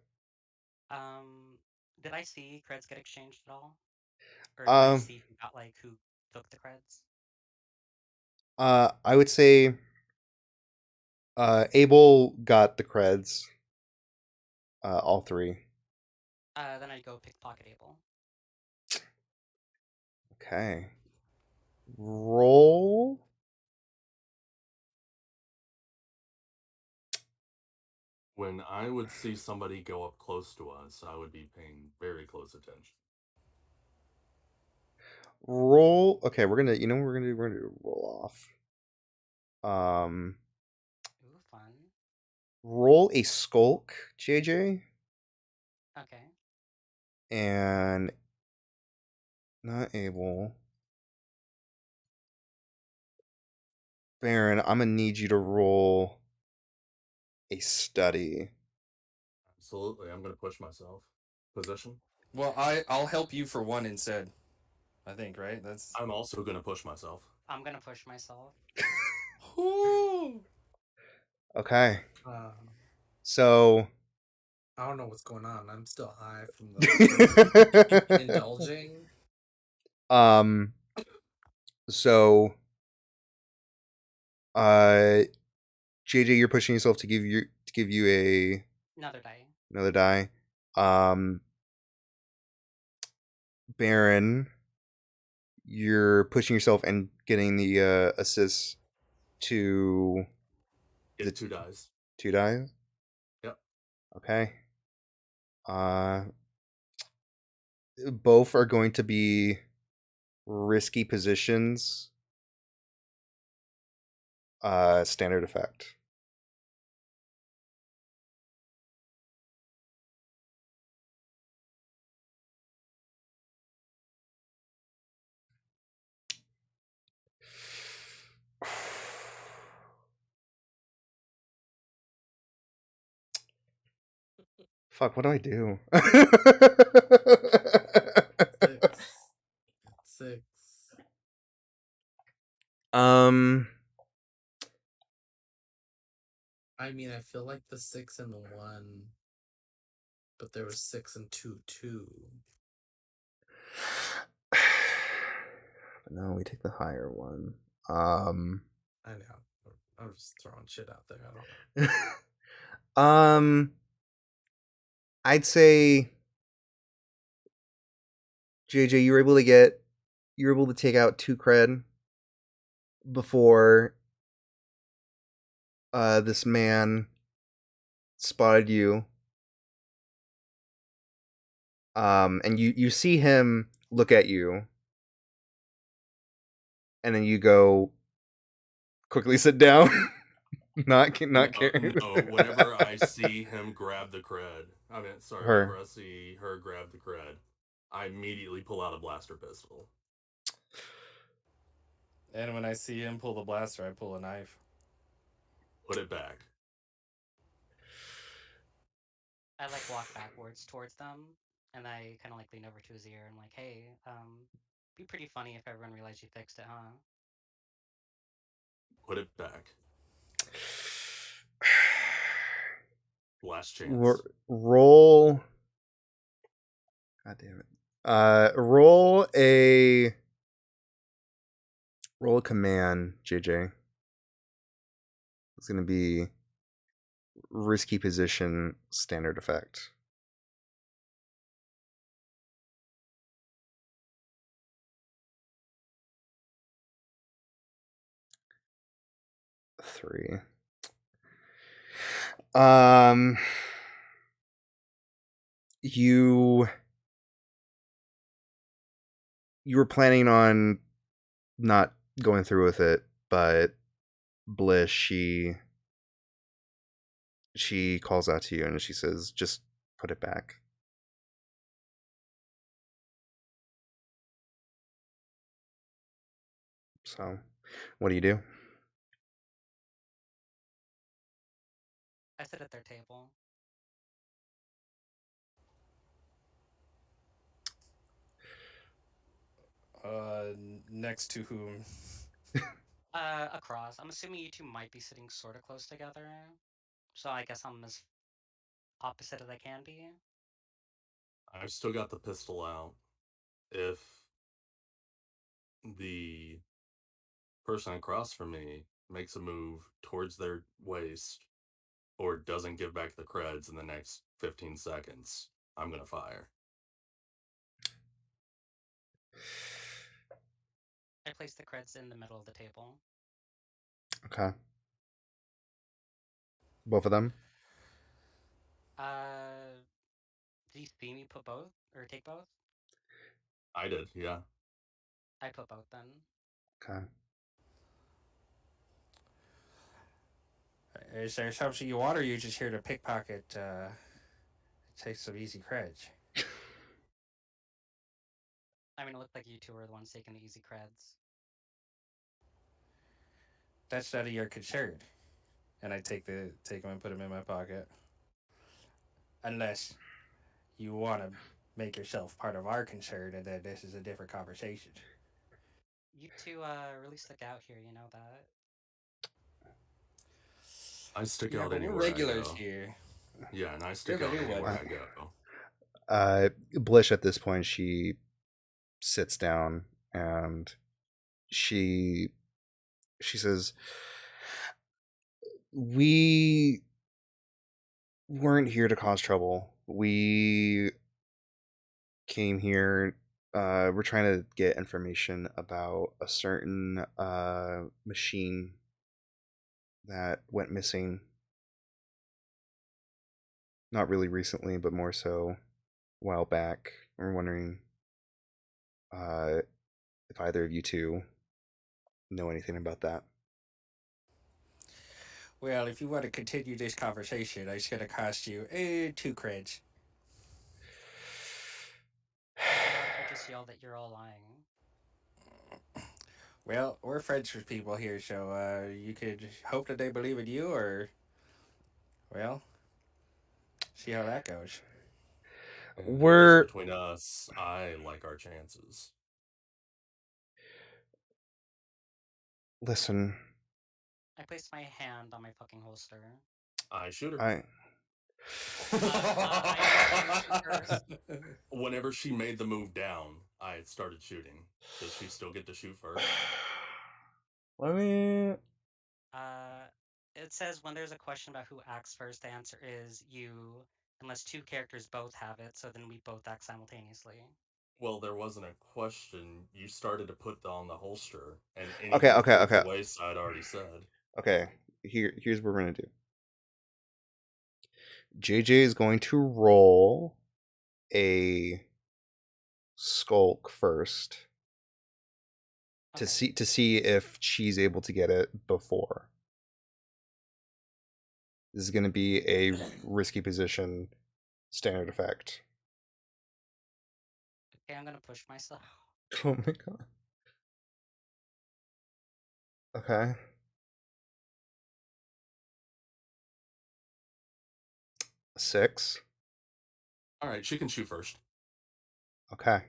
Did I see creds get exchanged at all, or did I Um. see who got like who took the creds? I would say. Abel got the creds. All 3. Then I go pickpocket Abel. Okay. Roll. When I would see somebody go up close to us, I would be paying very close attention. Roll. Okay, we're gonna. You know what we're gonna do? We're gonna do roll off. Ooh, fun. Roll a skulk, JJ, Okay. and not able. Baron, I'm gonna need you to roll a study. Absolutely, I'm going to push myself. Position. Well, I'll help you for one instead. I think, right? That's. I'm also going to push myself. I'm gonna push myself. Okay, Um, so. I don't know what's going on. I'm still high from the indulging. um. So. JJ, you're pushing yourself to give you Another die. another die. Baron, you're pushing yourself and getting the assists to the Get 2 dies. 2 dice. Yep. Okay. Both are going to be risky positions. Standard effect. Fuck, what do I do? 6. 6. um I mean, I feel like the 6 and the 1, but there was 6 and 2 too. no, we take the higher one. I know. I'm just throwing shit out there. I don't know. I'd say JJ, you were able to take out 2 cred before this man spotted you. And you see him look at you, and then you go quickly sit down. not caring. No, whenever I see him grab the cred, Her. whenever I see her grab the cred, I immediately pull out a blaster pistol. And when I see him pull the blaster, I pull a knife. Put it back. I like walk backwards towards them, and I kind of like lean over to his ear and like, hey, be pretty funny if everyone realized you fixed it, huh? Put it back. Last chance. Roll. God damn it. Roll a command, JJ. It's gonna be risky position, standard effect. Three. You were planning on not going through with it, but Bliss, she calls out to you and she says, just put it back. So, what do you do? I sit at their table. Next to whom? Across. I'm assuming you two might be sitting sort of close together, so I guess I'm as opposite as I can be. I've still got the pistol out. If the person across from me makes a move towards their waist or doesn't give back the creds in the next 15 seconds, I'm going to fire. I place the creds in the middle of the table. Okay. Both of them? Did you see me put both or take both? I did, yeah. I put both then. Okay. Is there something you want, or are you just here to pickpocket, take some easy creds? I mean, it looked like you two were the ones taking the easy creds. That's none of your concern. And I take them and put them in my pocket. Unless you want to make yourself part of our concern, and then this is a different conversation. You two really stick out here, you know that. I stick Yeah, out but we're anywhere I regulars go. here. Yeah, and I You're stick the out new anywhere one. I go. Blish at this point, she sits down and she says, we weren't here to cause trouble. We came here we're trying to get information about a certain machine that went missing. Not really recently, but more so a while back. We're wondering uh, if either of you two know anything about that. Well, if you want to continue this conversation, it's going to cost you 2 creds. What if I just yell that you're all lying? Well, we're friends with people here, so you could hope that they believe in you, or, well, see how that goes. Just We're between us, I like our chances. listen. I placed my hand on my fucking holster. I shoot her. I I initiate you shoot first. Whenever she made the move down, I started shooting. Does she still get to shoot first? let me. Uh, it says when there's a question about who acts first, the answer is you, unless two characters both have it, so then we both act simultaneously. Well, there wasn't a question. You started to put on the holster, and Okay, anything okay, towards the okay, waist side already said. okay. Here's what we're gonna do. JJ is going to roll a skulk first to Okay. see if she's able to get it before. This is going to be a risky position, standard effect. Okay, I'm gonna push myself. Oh my god. Okay. 6. All right, she can shoot first. Okay.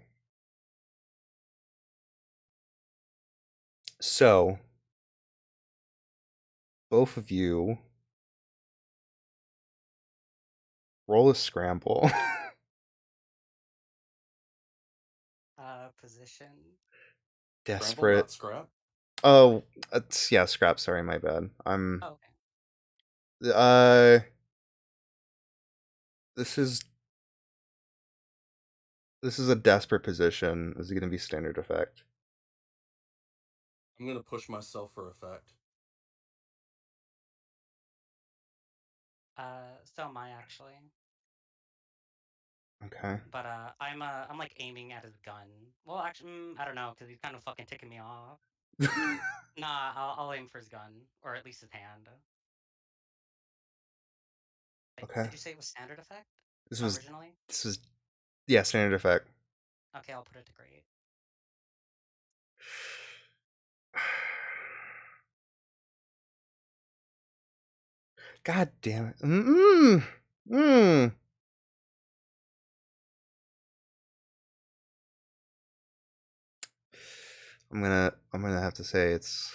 So, both of you roll a scramble. Position. Scramble, not Desperate. scrap. Oh, yeah, scrap. Sorry, my bad. I'm. Oh, okay. Uh, this is a desperate position. This is going to be standard effect. I'm gonna push myself for effect. So am I actually. Okay. But I'm like aiming at his gun. Well, actually, I don't know, because he's kind of fucking ticking me off. Nah, I'll aim for his gun, or at least his hand. Wait, Okay. did you say it was standard effect This was originally? this was yeah, standard effect. Okay, I'll put it to great. God damn it. Mm. I'm gonna have to say it's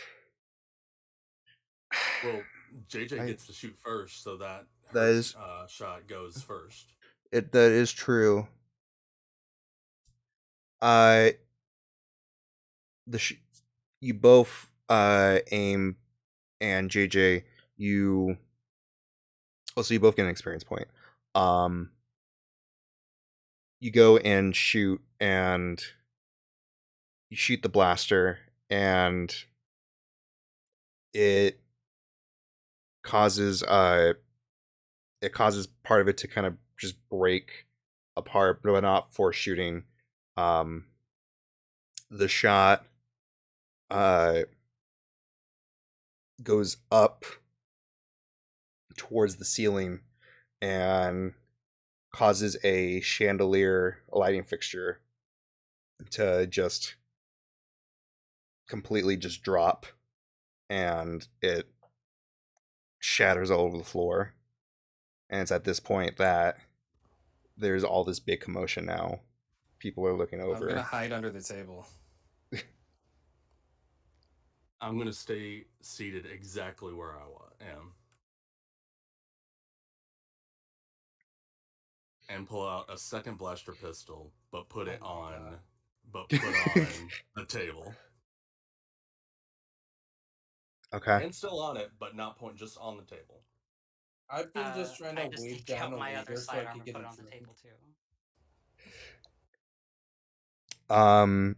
Well, JJ I gets to shoot first, so that that her is shot goes first. that is true. Uh the you both aim, and JJ, you also you both get an experience point. Um you go and shoot, and you shoot the blaster, and it causes part of it to kind of just break apart, but not for shooting. Um, the shot uh, goes up towards the ceiling and causes a chandelier lighting fixture to just completely just drop, and it shatters all over the floor. And it's at this point that there's all this big commotion now. People are looking I'm going to over. hide under the table. I'm gonna stay seated exactly where I am, and pull out a second blaster pistol, but put Oh it my on, God. the table, Okay. and still on it, but not point, just on the table. I've been just trying I to just wave take down out a my other leader so I sidearm could and get put a it on the drink. table too. Um,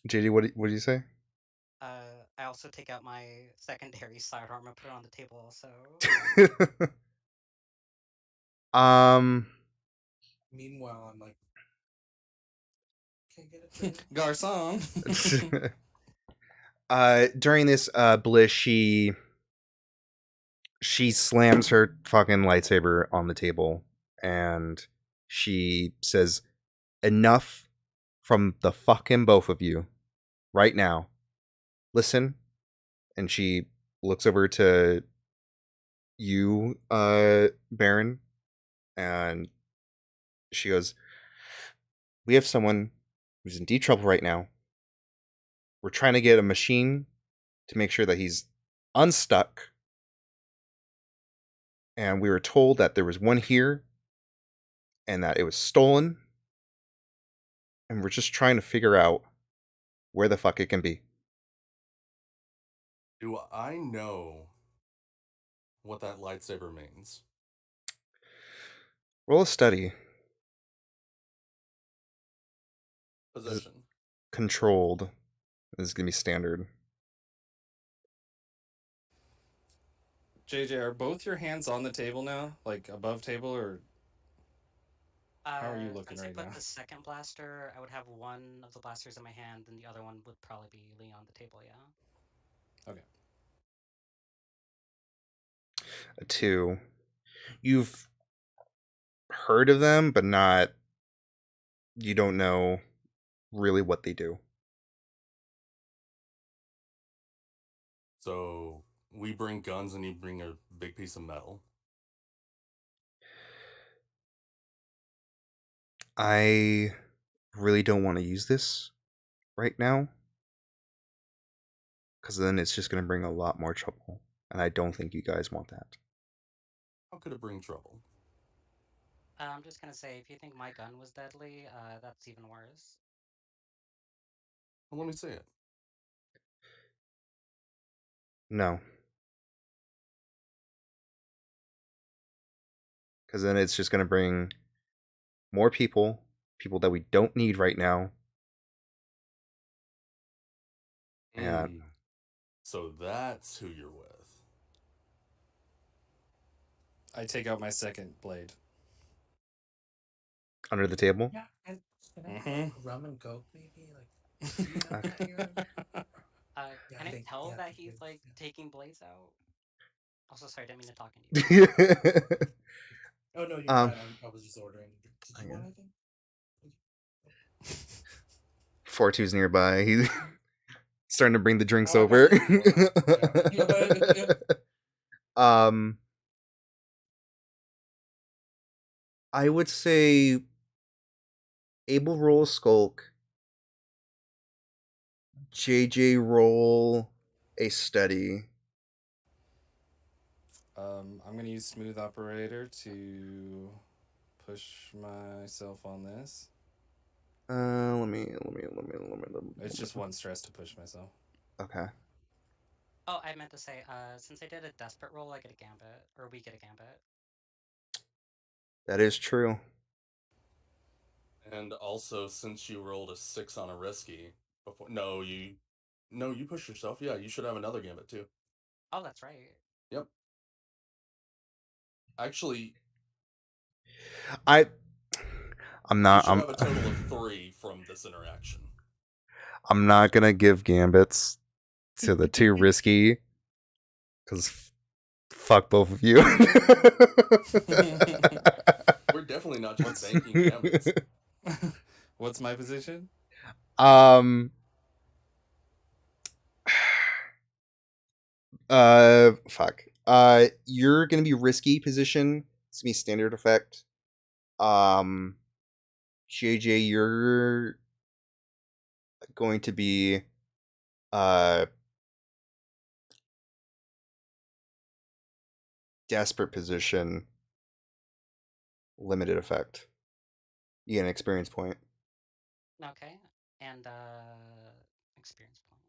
JD, what did you say? I also take out my secondary sidearm and put it on the table also. um, Meanwhile, I'm like, can't get it today. Garcon. during this bliss, she slams her fucking lightsaber on the table and she says, "Enough from the fucking both of you right now. Listen." And she looks over to you, Baron, and she goes, "We have someone who's in deep trouble right now. We're trying to get a machine to make sure that he's unstuck. And we were told that there was one here and that it was stolen. And we're just trying to figure out where the fuck it can be." Do I know what that lightsaber means? Roll a study. Is it Position. controlled? This is gonna be standard. JJ, are both your hands on the table now? Like above table, or how are you looking Since I right put now? the second blaster, I would have one of the blasters in my hand, and the other one would probably be laying on the table. Yeah. Okay. A 2. You've heard of them, but not. You don't know really what they do. So we bring guns and you bring a big piece of metal. I really don't want to use this right now because then it's just going to bring a lot more trouble. And I don't think you guys want that. How could it bring trouble? I'm just gonna say, if you think my gun was deadly, that's even worse. Well, let me see it. No. Because then it's just going to bring more people that we don't need right now. And Mm. So that's who you're with. I take out my second blade. under the table. Yeah, and can I have Mhm. like rum and coke maybe? Like, do you have that here? Yeah, Can I thank tell yeah, that thank you. he's like taking blades out? Also, sorry, I didn't mean to talk into you. Oh no, you're um, fine. I was just ordering. Did you want anything? 4-2's nearby. He's starting to bring the drinks Oh, I got over. you some water. Yeah. um, I would say Abel roll a skulk. JJ roll a study. I'm gonna use smooth operator to push myself on this. Let me. It's just one stress to push myself. Okay. Oh, I meant to say, since I did a desperate roll, I get a gambit, or we get a gambit. That is true. And also, since you rolled a 6 on a risky before, no, you push yourself. Yeah, you should have another gambit too. Oh, that's right. Yep. Actually, I. I'm you not. should have a total of 3 from this interaction. I'm not gonna give gambits to the too risky because fuck both of you. We're definitely not just banking gambits. What's my position? um. Fuck. You're gonna be risky position. It's gonna be standard effect. Um, JJ, you're going to be uh desperate position. Limited effect. You get an experience point. Okay, and experience point.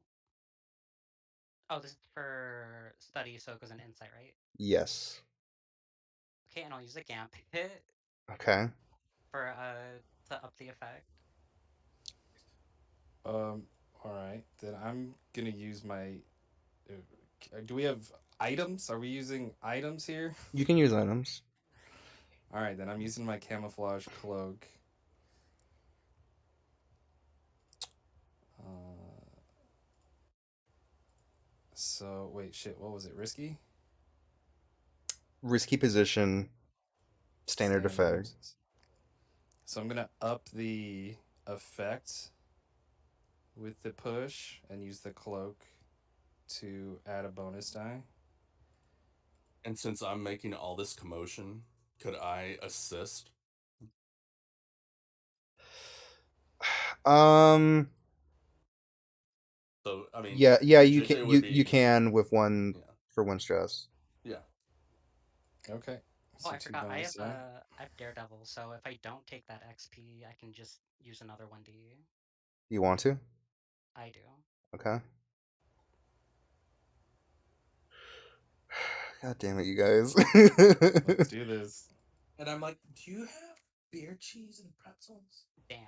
Oh, this is for study, so it goes in insight, right? Yes. Okay, and I'll use a gambit Okay. for to up the effect. All right, then I'm gonna use my. Do we have items? Are we using items here? You can use items. All right, then I'm using my camouflage cloak. Uh, so wait, shit. What was it? Risky. Risky position, standard effect. Standard. So I'm gonna up the effect with the push and use the cloak to add a bonus die. And since I'm making all this commotion, could I assist? Um. So I mean, Yeah. You can. JJ would You be can with one yeah for one stress. yeah. Okay. Oh, So I two forgot. bonus die. I have Daredevil, so if I don't take that XP, I can just use another 1D. You want to? I do. Okay. God damn it, you guys. Let's do this. And I'm like, do you have beer cheese and pretzels? Damn.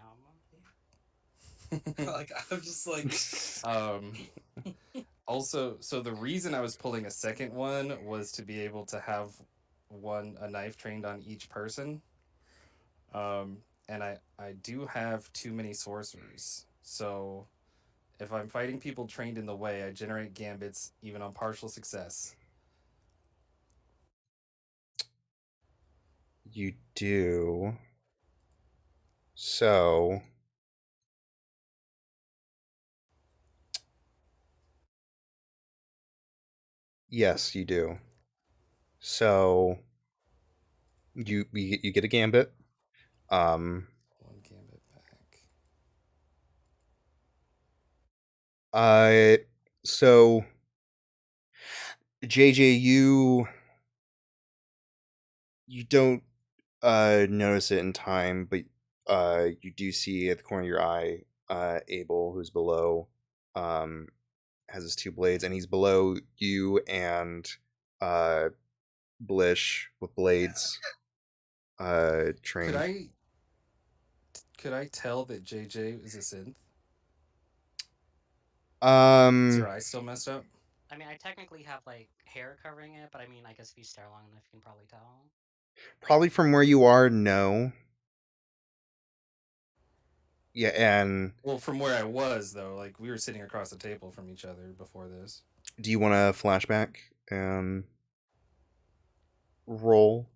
Like, I'm just like, um. Also, so the reason I was pulling a second one was to be able to have a knife trained on each person. And I do have too many sorcerers. So if I'm fighting people trained in the way, I generate gambits even on partial success. You do. So. Yes, you do. So you get a gambit. Um. One gambit back. Uh. So JJ, you don't notice it in time, but you do see at the corner of your eye Abel, who's below, um has his two blades, and he's below you and uh Blish with blades Could trained. I tell that JJ is a synth? Is Um her eye still messed up? I mean, I technically have like hair covering it, but I mean, I guess if you stare long enough, you can probably tell. Probably from where you are, no. Yeah, and Well, from where I was though, like we were sitting across the table from each other before this. do you want a flashback roll?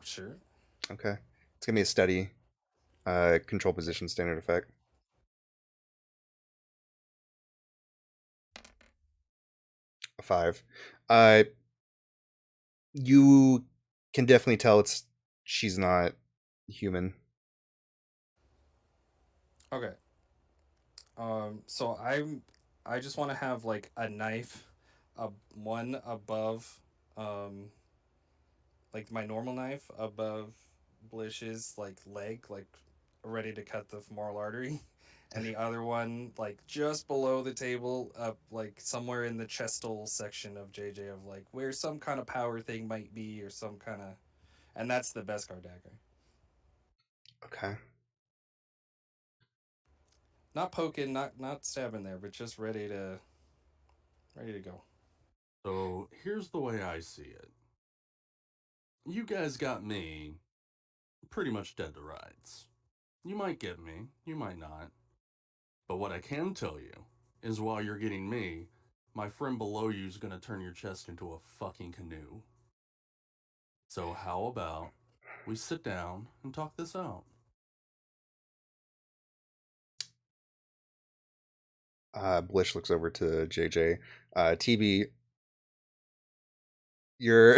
Sure. Okay. It's gonna be a study. Control position standard effect. A 5. Uh you can definitely tell she's not human. Okay. So I just want to have like a knife, one above, um, like my normal knife above Blish's like leg, like ready to cut the femoral artery, and the other one like just below the table, up like somewhere in the chestal section of JJ, of like where some kind of power thing might be or some kind of, and that's the Beskar dagger. Okay. Not poking, not stabbing there, but just ready to go. So here's the way I see it. You guys got me pretty much dead to rights. You might get me, you might not. But what I can tell you is while you're getting me, my friend below you is gonna turn your chest into a fucking canoe. So how about we sit down and talk this out? Blish looks over to JJ. TB, you're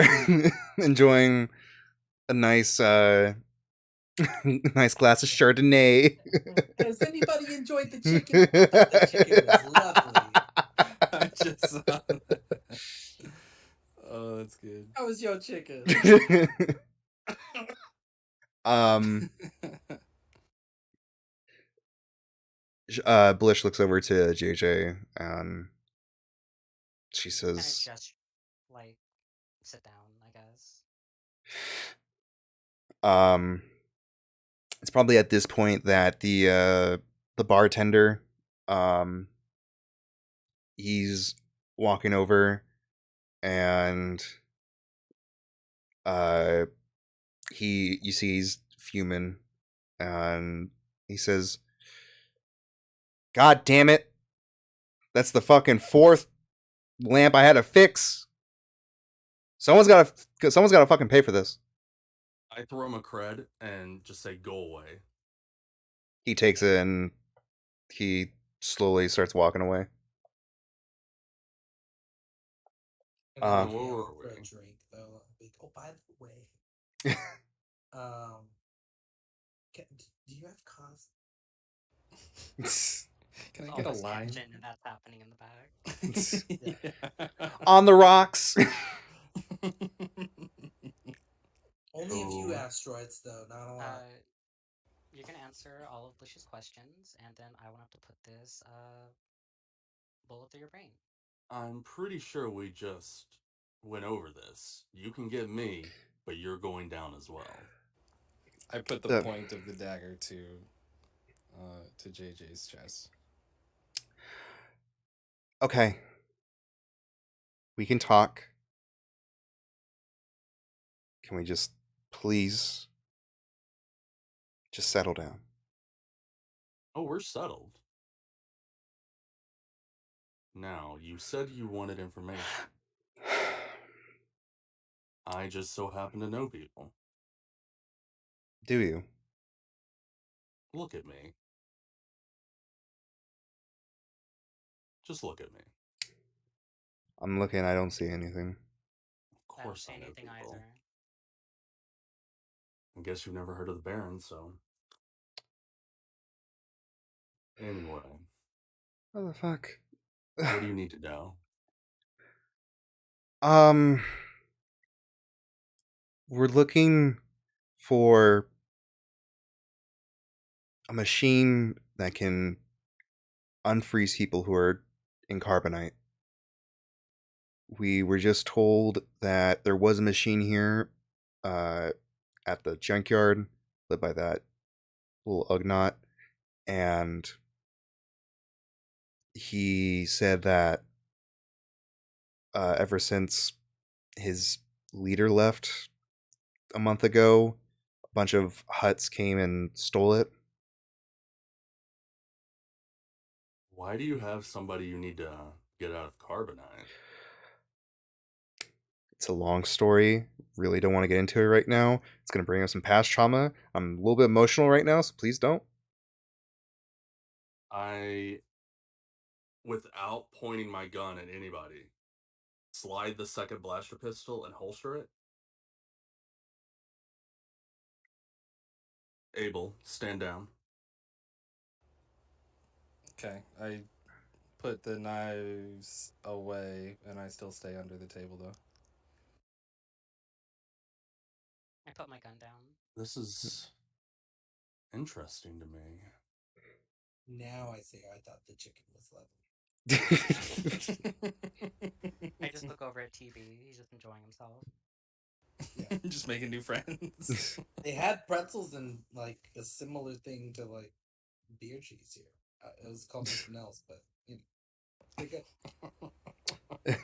enjoying a nice nice glass of Chardonnay. has anybody enjoyed the chicken? I thought the chicken was lovely. I just saw that. Oh, that's good. How was your chicken? um Blish looks over to JJ and she Kind of says, just like sit down, I guess. it's probably at this point that the the bartender. Um, he's walking over and uh, you see he's fuming and he says, "God damn it! That's the fucking fourth lamp I had to fix. Someone's got to fucking pay for this." I throw him a cred and just say, "Go away." He takes it and he slowly starts walking away. And Uh, then Where Kale were for a we? drink though. Like, oh, by the way, do you have cause? Can There's I all get a this line? tension and that's happening in the back. Yeah. On the rocks. Only a few So asteroids though, not a lot. You can answer all of Licious questions, and then I will have to put this bullet through your brain. I'm pretty sure we just went over this. You can get me, but you're going down as well. I put the Uh, point of the dagger to JJ's chest. okay, we can talk. Can we just please just settle down? Oh, we're settled. Now, you said you wanted information. I just so happen to know people. Do you? Look at me. Just look at me. I'm looking. I don't see anything. Of I don't course say I know anything people. either. I guess you've never heard of the Baron, so. Anyway, What the fuck? what do you need to know? um, we're looking for a machine that can unfreeze people who are in carbonite. We were just told that there was a machine here uh, at the junkyard led by that little Ugnaught, and he said that ever since his leader left a month ago, a bunch of huts came and stole it. Why do you have somebody you need to get out of carbonite? It's a long story. Really don't want to get into it right now. It's going to bring up some past trauma. I'm a little bit emotional right now, so please don't. I, without pointing my gun at anybody, slide the second blaster pistol and holster it. Abel, stand down. Okay, I put the knives away, and I still stay under the table though. I put my gun down. This is interesting to me. Now I say I thought the chicken was lovely. I just look over at TB. He's just enjoying himself. Yeah. Just making new friends. They had pretzels and like a similar thing to like beer cheese here. It was called something else, but you know, they're good.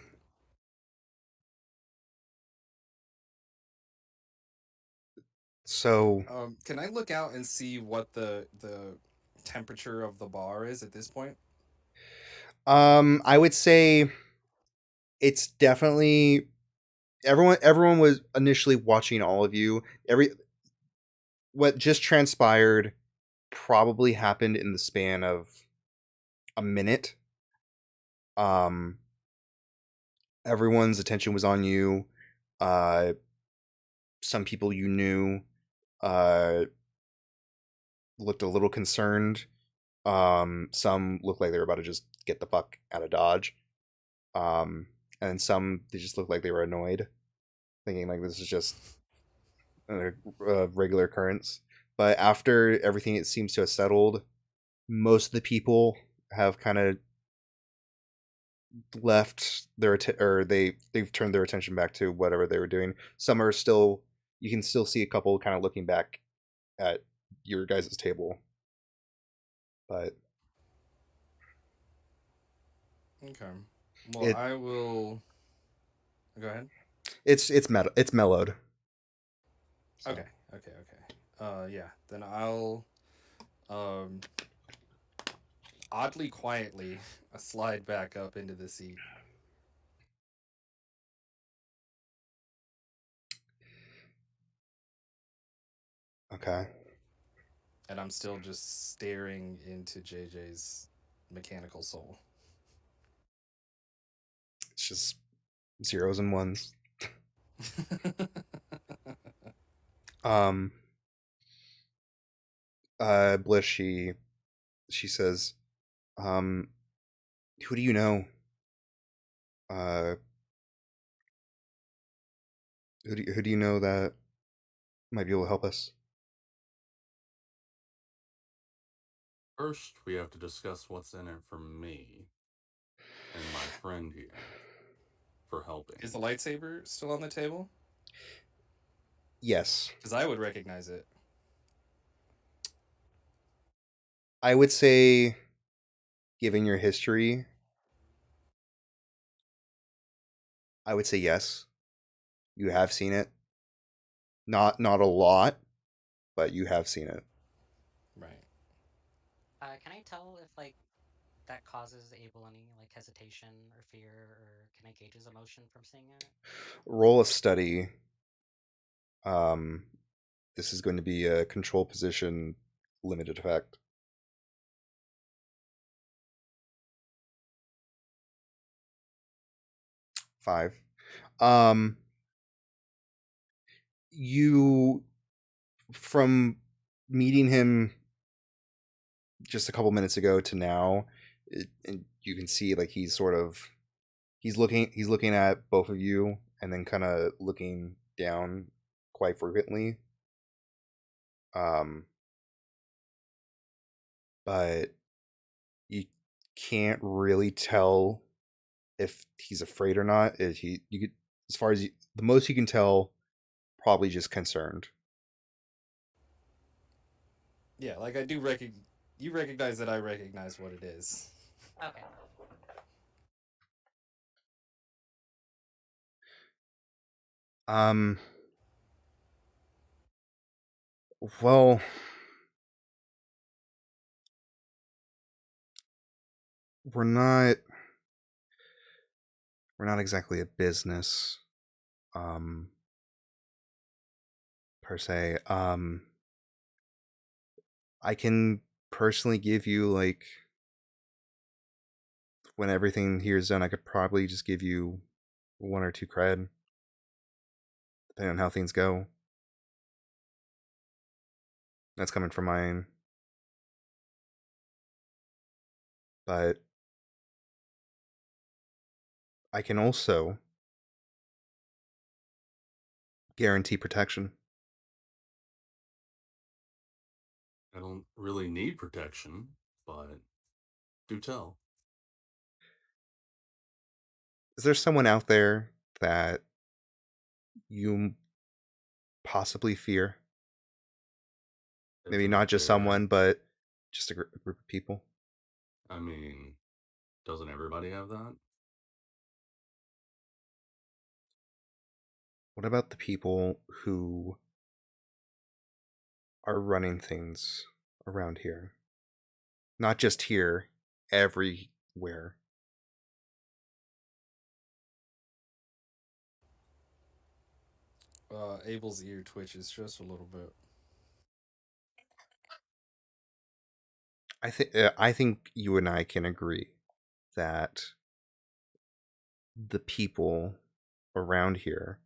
So, Can I look out and see what the temperature of the bar is at this point? I would say it's definitely everyone was initially watching all of you. What just transpired probably happened in the span of a minute. Um Everyone's attention was on you. Uh some people you knew uh looked a little concerned. Some looked like they were about to just get the fuck out of Dodge. And some they just looked like they were annoyed, thinking like this is just a regular occurrence. But after everything, it seems to have settled. Most of the people have kind of left or they've turned their attention back to whatever they were doing. Some are still. You can still see a couple kind of looking back at your guys' table. but Okay. Well, it I will. Go ahead. it's mellowed. Okay. So Okay. Okay. Yeah. Then I'll um oddly quietly slide back up into the seat. okay, And I'm still just staring into JJ's mechanical soul. it's just zeros and ones. Um, Bliss, she says, um, who do you know? Uh, who do you know that might be able to help us? First, we have to discuss what's in it for me and my friend here for Is helping. the lightsaber still on the table? Yes, Because I would recognize it. I would say, given your history, I would say yes. You have seen it. Not a lot, but you have seen it. Right. Can I tell if like that causes Abel any like hesitation or fear, or can I gauge his emotion from seeing it? Roll a study. Um, this is going to be a control position, limited effect. 5. Um, you from meeting him just a couple minutes ago to now, and you can see like he's looking at both of you and then kind of looking down quite frequently. Um, but you can't really tell if he's afraid or not. If he you could, as far as the most you can tell, probably just concerned. Yeah, like I do recognize. You recognize that I recognize what it is. Okay. Um, well, we're not we're not exactly a business, um, per se. I can personally give you like when everything here is done, I could probably just give you 1 or 2 cred, depending on how things go. That's coming from mine, but I can also guarantee protection. I don't really need protection, but do tell. Is there someone out there that you possibly fear? If Maybe they're not just there, someone, but just a group of people. I mean, doesn't everybody have that? What about the people who are running things around here? Not just here, everywhere. Abel's ear twitches just a little bit. I think you and I can agree that the people around here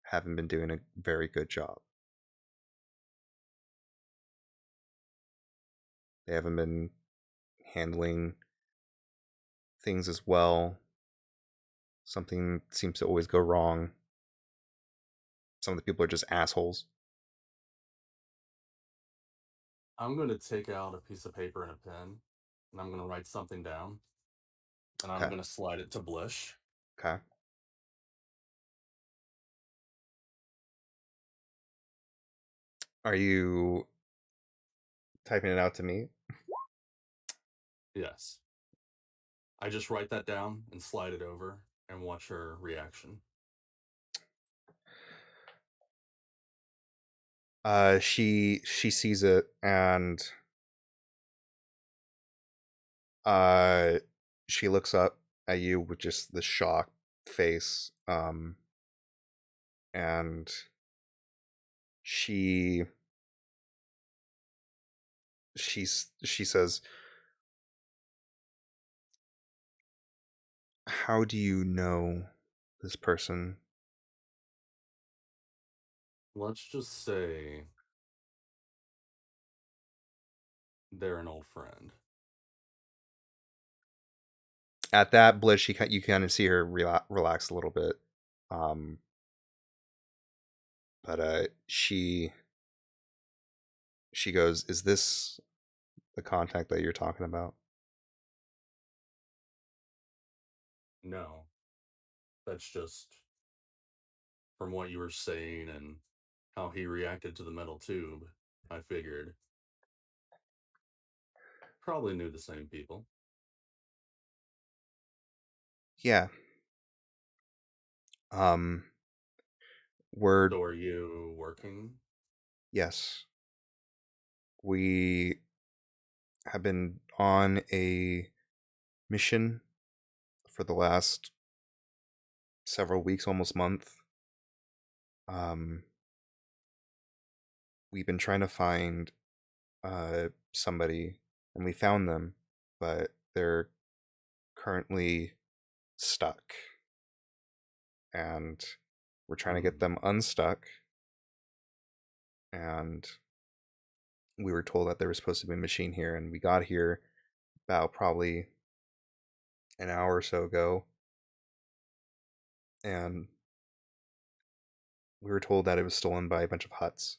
haven't been doing a very good job. They haven't been handling things as well. Something seems to always go wrong. Some of the people are just assholes. I'm going to take out a piece of paper and a pen, and I'm going to write something down, and I'm Okay. going to slide it to Blish. Okay. Are you typing it out to me? Yes. I just write that down and slide it over and watch her reaction. She sees it, and uh she looks up at you with just the shocked face, and she she says, "How do you know this person?" Let's just say they're an old friend. At that, Bliss, you kind of see her relax a little bit, um, but she goes, "Is this the contact that you're talking about?" No, that's just from what you were saying and how he reacted to the metal tube. I figured probably knew the same people. Yeah. We're So are you working? Yes. We have been on a mission for the last several weeks, almost month. Um, we've been trying to find somebody, and we found them, but they're currently stuck, and we're trying to get Hmm. them unstuck. And we were told that there was supposed to be a machine here, and we got here about probably an hour or so ago, and we were told that it was stolen by a bunch of huts.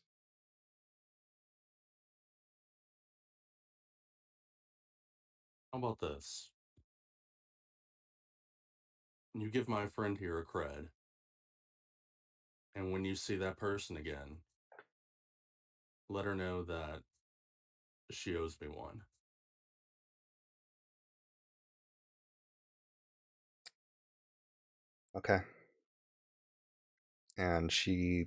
How about this? You give my friend here a cred, and when you see that person again, let her know that she owes me one. Okay. And she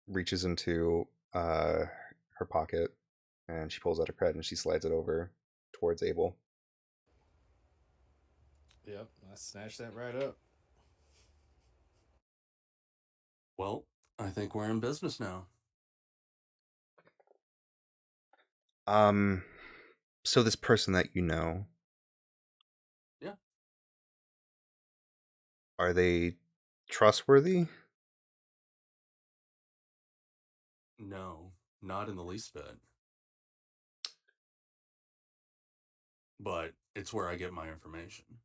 reaches into her pocket, and she pulls out a credit and she slides it over towards Abel. Yep, I snatched that right up. Well, I think we're in business now. Um, so this person that you know, Yeah. are they trustworthy? No, not in the least bit. But it's where I get my information.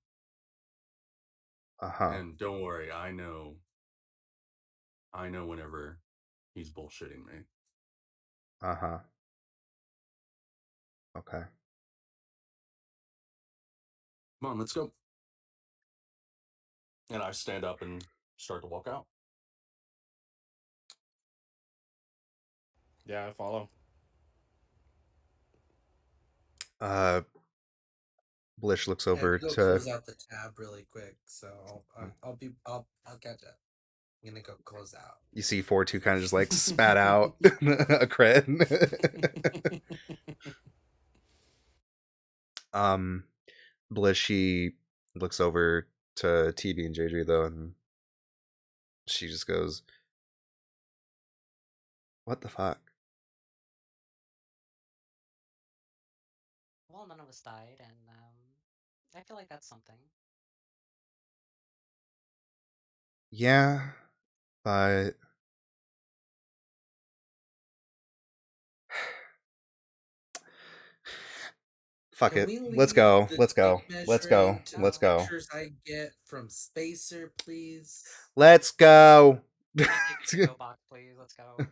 Uh huh. And don't worry, I know whenever he's bullshitting me. Uh huh. Okay. Come on, let's go. And I stand up and start to walk out. Yeah, I follow. Uh, Blish looks I have over to go to. close out the tab really quick, so I'll catch up. I'm gonna go close out. You see 4-2 kind of just like spat out a cred. um, Blish, she looks over to TB and JJ though, and she just goes, "What the fuck?" Well, none of us died, and I feel like that's something. Yeah, but fuck Can it. we Let's leave go. the Let's tape go. Let's go. measuring to the Let's No, go. pictures I get from Spacer, please? Let's go. can I take the PO box, please? Let's go.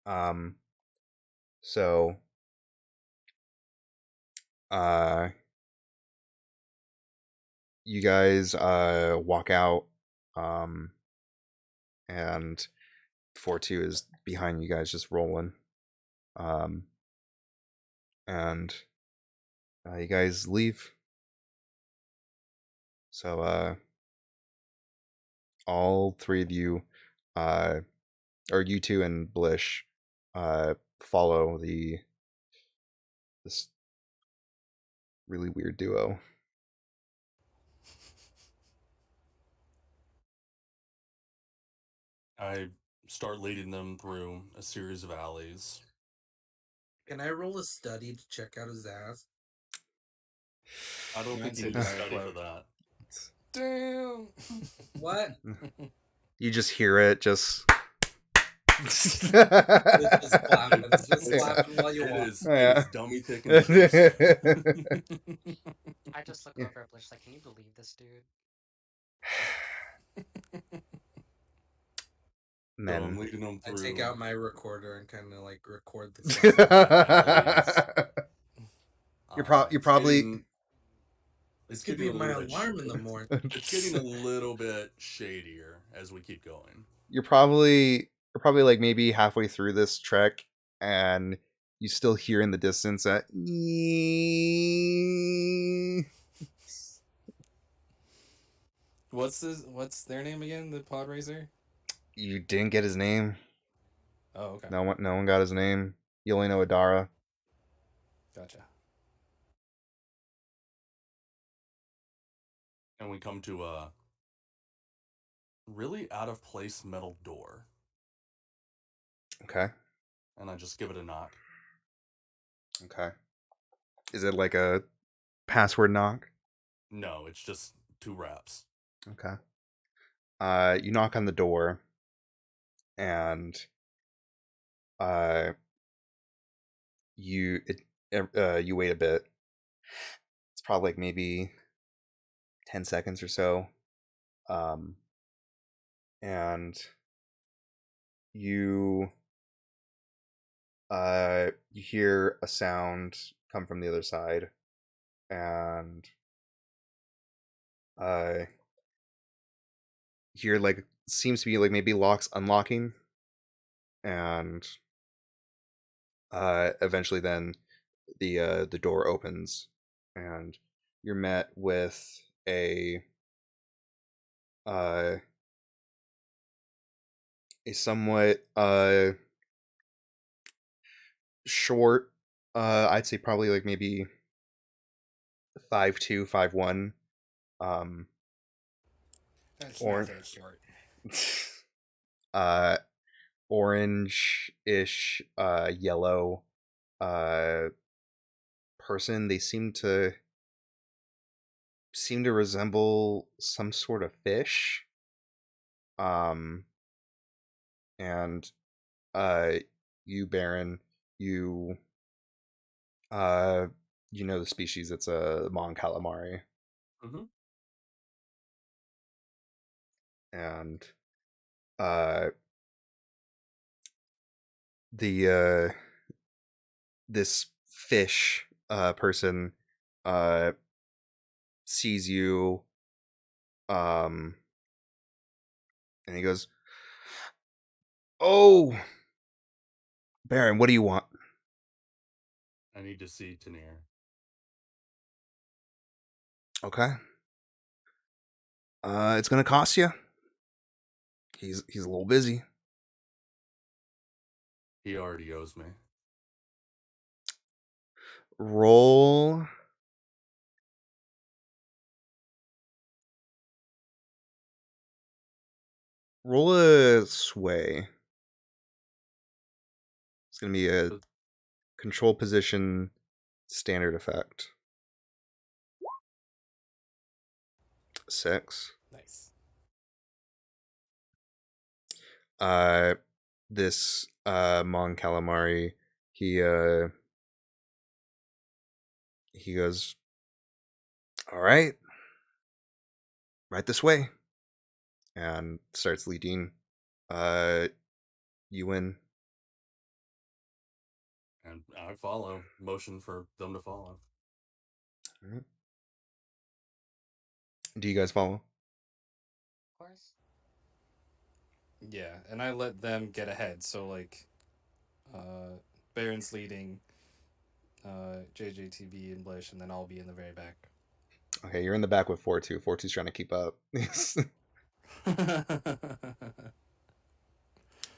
um so uh you guys walk out, um and 4-2 is behind you guys just rolling. Um and you guys leave. So all three of you, or you two and Blish, follow this really weird duo. I start leading them through a series of alleys. Can I roll a study to check out his ass? I don't think Mine's you a need to dire study for quote. that. Damn. What? You just hear it, just. It's just clapping. It's just Yeah. clapping while you It walk. is, Oh, it yeah. is dummy thick and juicy. I just look over at Blish like, can you believe this dude? So I'm Men. leading them I through. take out my recorder and kind of like record the you're, sound. you're probably. This It's could getting be a my little bit. alarm in the morning. It's getting a little bit shadier as we keep going. You're probably like maybe halfway through this trek, and you still hear in the distance that. What's their name again? The pod racer? You didn't get his name. Oh, okay. No one got his name. You only know Adara. Gotcha. And we come to a really out of place metal door. Okay. And I just give it a knock. Okay. Is it like a password knock? No, it's just 2 raps. Okay. You knock on the door, and you wait a bit. It's probably like maybe 10 seconds or so. And you you hear a sound come from the other side, and you hear like seems to be like maybe locks unlocking, and eventually then the door opens, and you're met with uh a somewhat short, I'd say probably like maybe 5'2", 5'1", That's or not that short. uh orange-ish yellow uh person. They seem to resemble some sort of fish. um and you, Baron, you uh you know the species. It's a mon calamari. Mm-hmm. And uh the this fish person uh sees you, um and he goes, "Oh, Baron, what do you want?" I need to see Tanier. Okay. It's gonna cost you. He's a little busy. He already owes me. Roll a sway. It's gonna be a control position standard effect. 6. Nice. This Mon Calamari, he goes, "All right, right this way," and starts leading you in. And I follow. Motion for them to follow. All right. Do you guys follow? Of course. Yeah, and I let them get ahead. So like, Baron's leading. JJTB and Blish, and then I'll be in the very back. Okay, you're in the back with 4-2. 4-2's trying to keep up.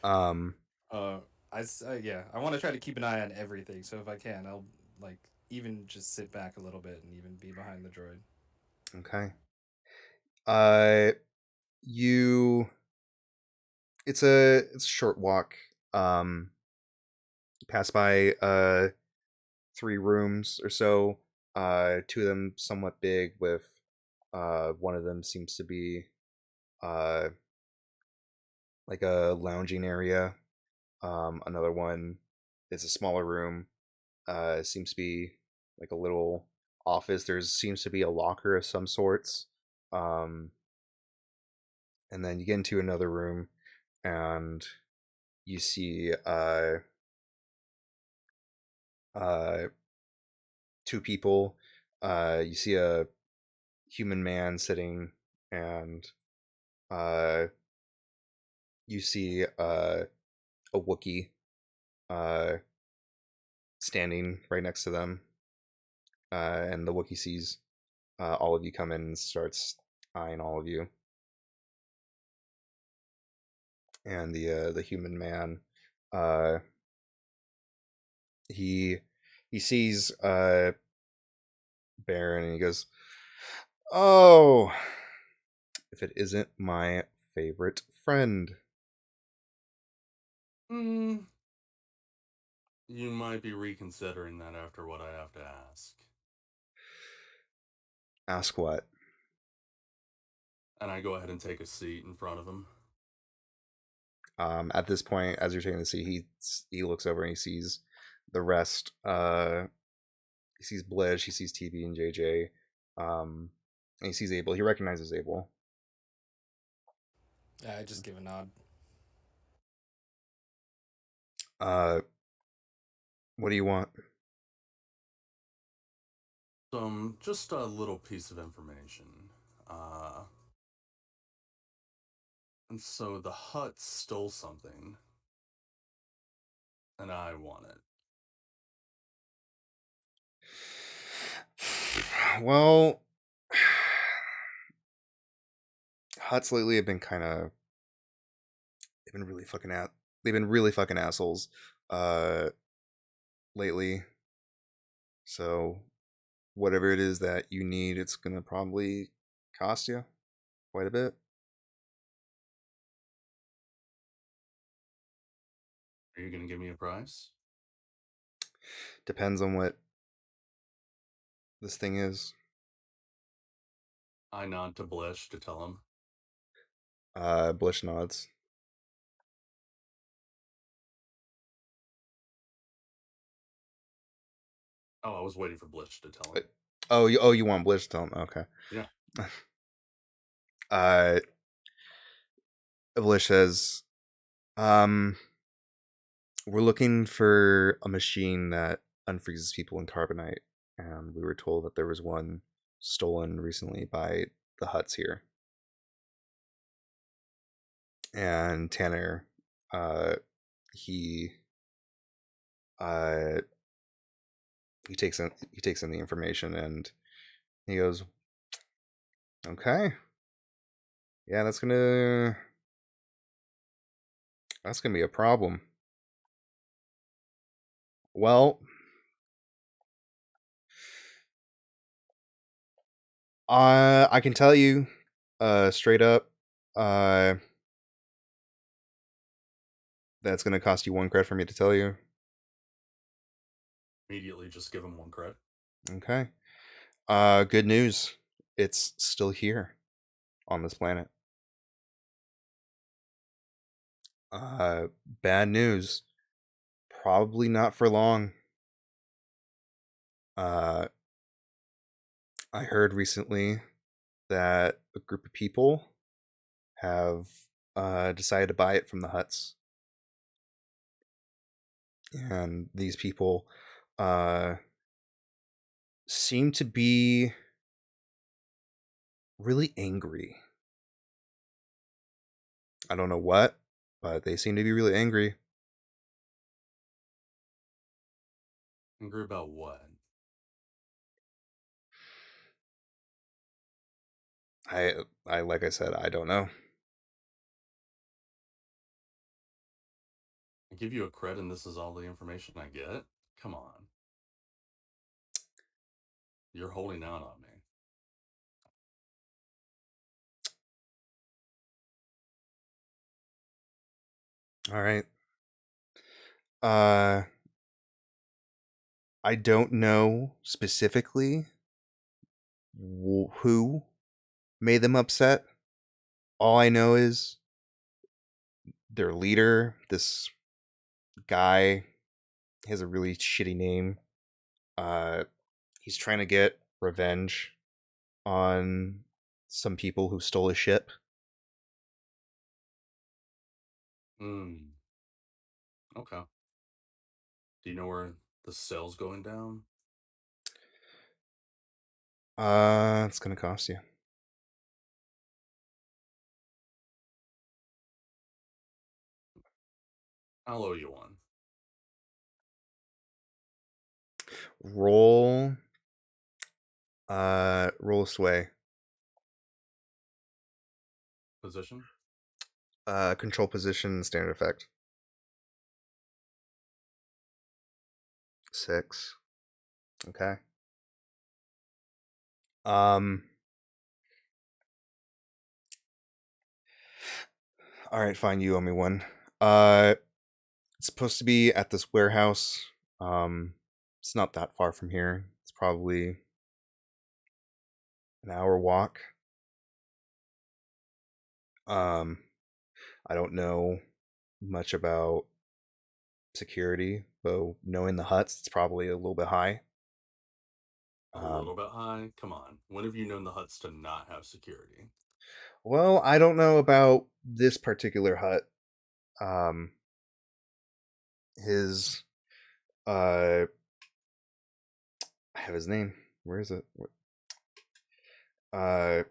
um, uh, yeah, I want to try to keep an eye on everything. So if I can, I'll like even just sit back a little bit and even be behind the droid. okay. Uh, you. It's a short walk. You pass by 3 rooms or so. 2 of them somewhat big. With one of them seems to be uh like a lounging area. Another one is a smaller room. Seems to be like a little office. There seems to be a locker of some sorts. Um, and then you get into another room, and you see uh 2 people. You see a human man sitting, and uh you see a Wookiee uh standing right next to them. And the Wookiee sees all of you come in and starts eyeing all of you. And the human man, uh, he he sees Baron, and he goes, "Oh, if it isn't my favorite friend." Hmm. You might be reconsidering that after what I have to ask. Ask what? And I go ahead and take a seat in front of him. At this point, as you're taking the seat, he looks over and he sees the rest. He sees Blish, he sees TB and JJ, and he sees Abel. He recognizes Abel. Yeah, I just give a nod. Uh, what do you want? Just a little piece of information. Uh, and so the Hutt stole something, and I want it. Well, Huts lately have been kind of they've been really fucking at they've been really fucking assholes uh lately. So whatever it is that you need, it's gonna probably cost you quite a bit. Are you going to give me a price? Depends on what this thing is. I nod to Blish to tell him. Blish nods. Oh, I was waiting for Blish to tell him. But, oh, you want Blish to tell him? Okay. Yeah. uh, Blish says, um, we're looking for a machine that unfreezes people in carbonite, and we were told that there was one stolen recently by the Huts here. And Tanner, uh, he uh, he takes in the information, and he goes, "Okay, yeah, that's gonna be a problem." Well, I can tell you, straight up, uh, that's gonna cost you 1 cred for me to tell you. Immediately just give him 1 cred. Okay. Good news. It's still here on this planet. Bad news. Probably not for long. Uh, I heard recently that a group of people have decided to buy it from the Huts, and these people uh, seem to be really angry. I don't know what, but they seem to be really angry. Angry about what? I like I said, I don't know. I give you a cred and this is all the information I get? Come on. You're holding out on me. All right. Uh, I don't know specifically who made them upset. All I know is their leader, this guy, has a really shitty name. Uh, he's trying to get revenge on some people who stole his ship. Hmm. Okay. Do you know where the sale's going down? It's gonna cost you. I'll owe you one. Roll, roll a sway. Position? Control position, standard effect. 6. Okay. Um. All right, fine. You owe me one. It's supposed to be at this warehouse. It's not that far from here. It's probably an hour walk. Um, I don't know much about security, though knowing the huts, it's probably a little bit high. A Um, little bit high? Come on. When have you known the huts to not have security? well, I don't know about this particular hut. Um, his, I have his name. Where is it? Uh,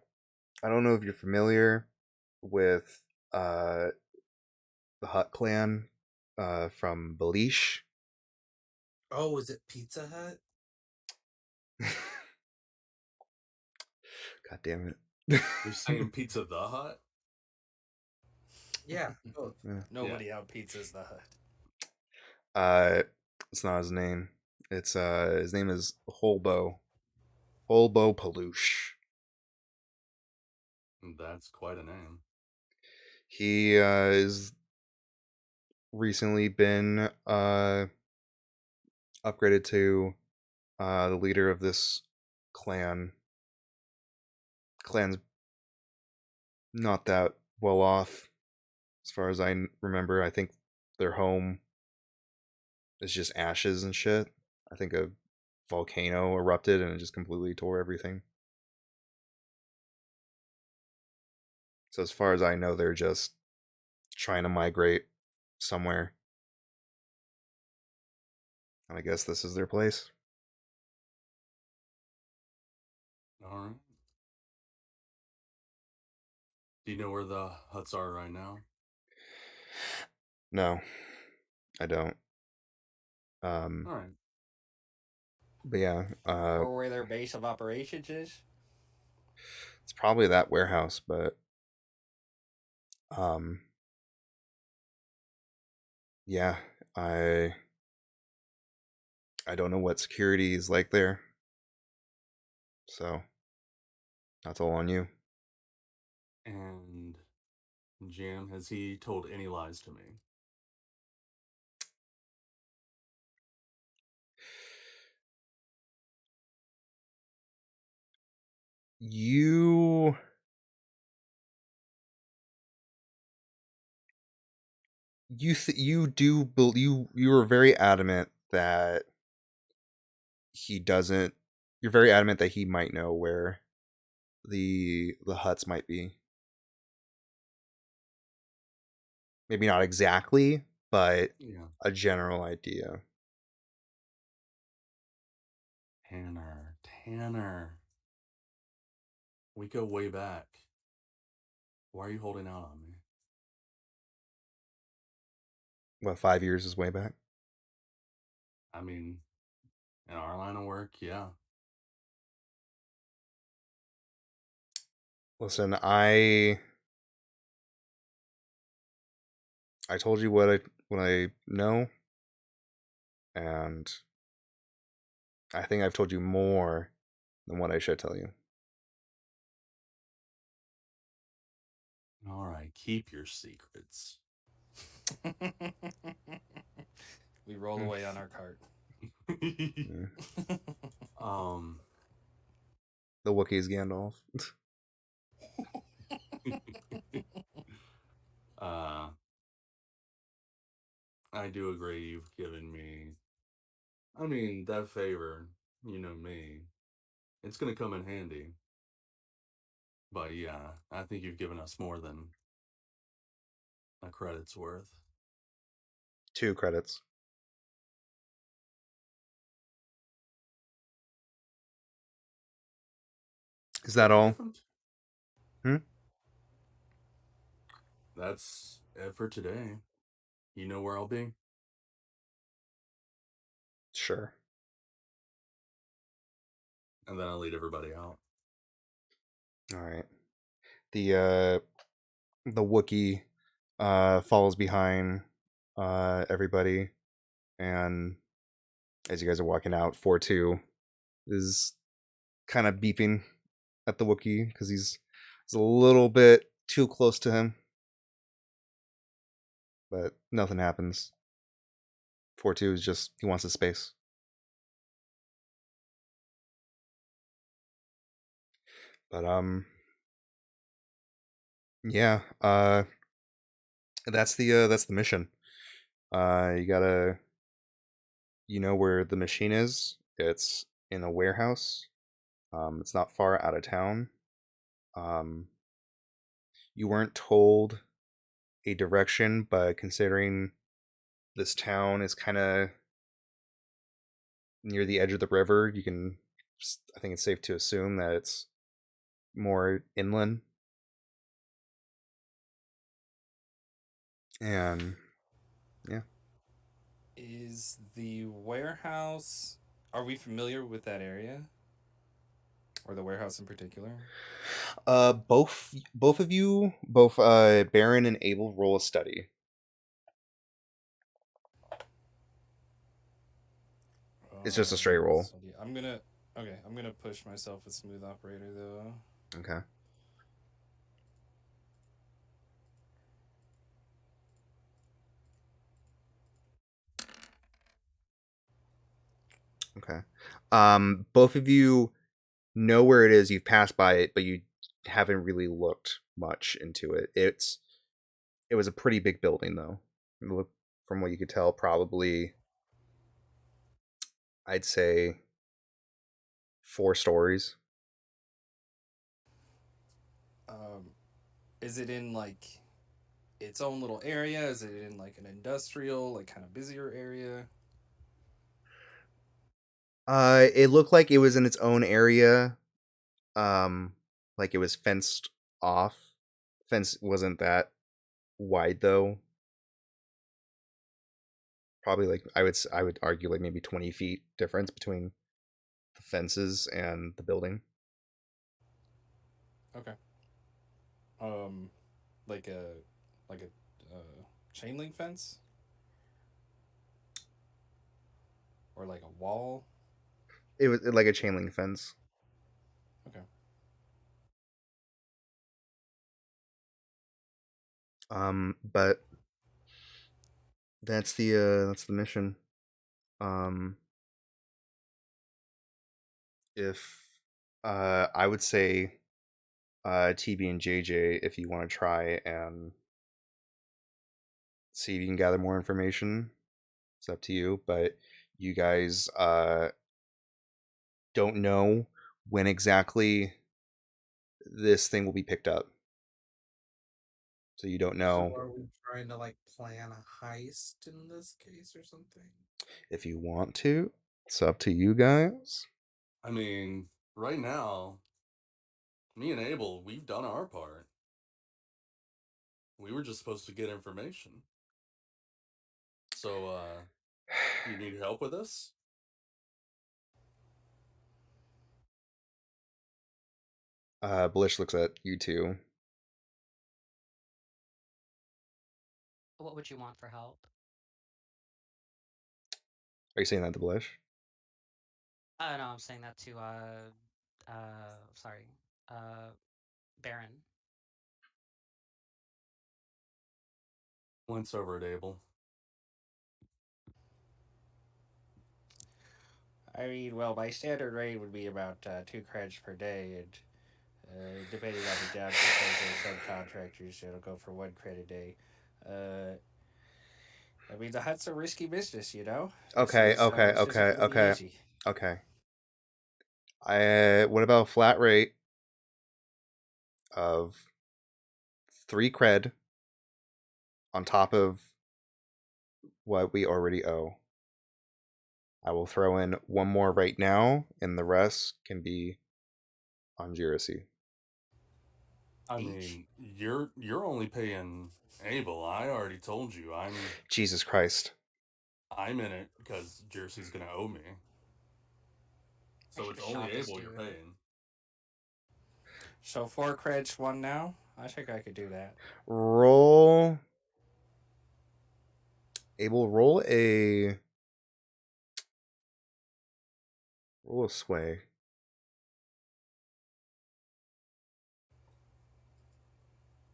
I don't know if you're familiar with the Hut clan from Belish. Oh, is it Pizza Hut? God damn it. You're saying Pizza the Hut? Yeah, both. Yeah. Nobody out pizzas the hut. Uh, it's not his name. It's his name is Holbo. Holbo Palouche. That's quite a name. He is recently been upgraded to the leader of this clan. Clan's not that well off, as far as I remember. I think their home is just ashes and shit. I think a volcano erupted and it just completely tore everything. So as far as I know, they're just trying to migrate somewhere. And I guess this is their place. All right. Do you know where the huts are right now? No, I don't. Um, All right. but yeah, Or where their base of operations is? it's probably that warehouse. But um, yeah, I I don't know what security is like there. So that's all on you. And Jam, has he told any lies to me? You you do you were very adamant that he doesn't. You're very adamant that he might know where the huts might be. Maybe not exactly, but Yeah. a general idea. Tanner. We go way back. Why are you holding out on me? What, 5 years is way back? I mean, In our line of work, yeah. Listen, I told you what I know, and I think I've told you more than what I should tell you. All right, keep your secrets. We roll Mm. away on our cart. Mm. um, The Wookiee's Gandalf. uh, I do agree you've given me, I mean, that favor, you know me. It's gonna come in handy. But yeah, I think you've given us more than a credit's worth. 2 credits. Is that all? Elephant? Hmm? That's it for today. You know where I'll be? Sure. And then I'll lead everybody out. All right. The Wookiee follows behind everybody, and as you guys are walking out, 4-2 is kind of beeping at the Wookiee because he's a little bit too close to him, but nothing happens. 4-2 is just he wants his space. But yeah, that's the mission. You gotta you know where the machine is. It's in a warehouse. It's not far out of town. Um, you weren't told a direction, but considering this town is kind of near the edge of the river, you can. I think it's safe to assume that it's more inland. And yeah, Is the warehouse. Are we familiar with that area? Or the warehouse in particular? both of you, both Baron and Abel, roll a study. It's just a straight roll. I'm gonna. Okay, I'm gonna push myself with smooth operator though. Okay. Okay. Both of you know where it is. You've passed by it, but you haven't really looked much into it. It was a pretty big building, though. Look, from what you could tell, probably I'd say 4 stories. Um, is it in like its own little area? Is it in like an industrial, like kind of busier area? It looked like it was in its own area. Um, like it was fenced off. Fence wasn't that wide though. Probably like I would argue like maybe 20 feet difference between the fences and the building. Okay. Um, like a chain link fence or like a wall. It was like a chain link fence. Okay. But that's the mission. Um, if I would say TB and JJ if you want to try and see if you can gather more information. It's up to you, but you guys don't know when exactly this thing will be picked up. So you don't So know are we trying to like plan a heist in this case or something? if you want to. It's up to you guys. I mean, right now, me and Abel, we've done our part. We were just supposed to get information. So, do you need help with this? Blish looks at you two. What would you want for help? Are you saying that to Blish? No, I'm saying that to sorry, uh, Baron. Once over at Abel. I mean, well, my standard rate would be about 2 credits per day, and depending on the jobs, because they're subcontractors, it'll go for 1 credit a day. I mean, the hut's a risky business, you know. Okay, okay, This isn't okay, gonna be okay, easy. okay. What about a flat rate of 3 cred on top of what we already owe? I will throw in one more right now, and the rest can be on Jiracy. I Each. mean, you're only paying Abel. I already told you Jesus Christ. I'm in it because Jersey's gonna owe me. I So should it's have only shot this Abel you're dude. paying. So 4 credits, one now. I think I could do that. Roll. Abel, roll a sway.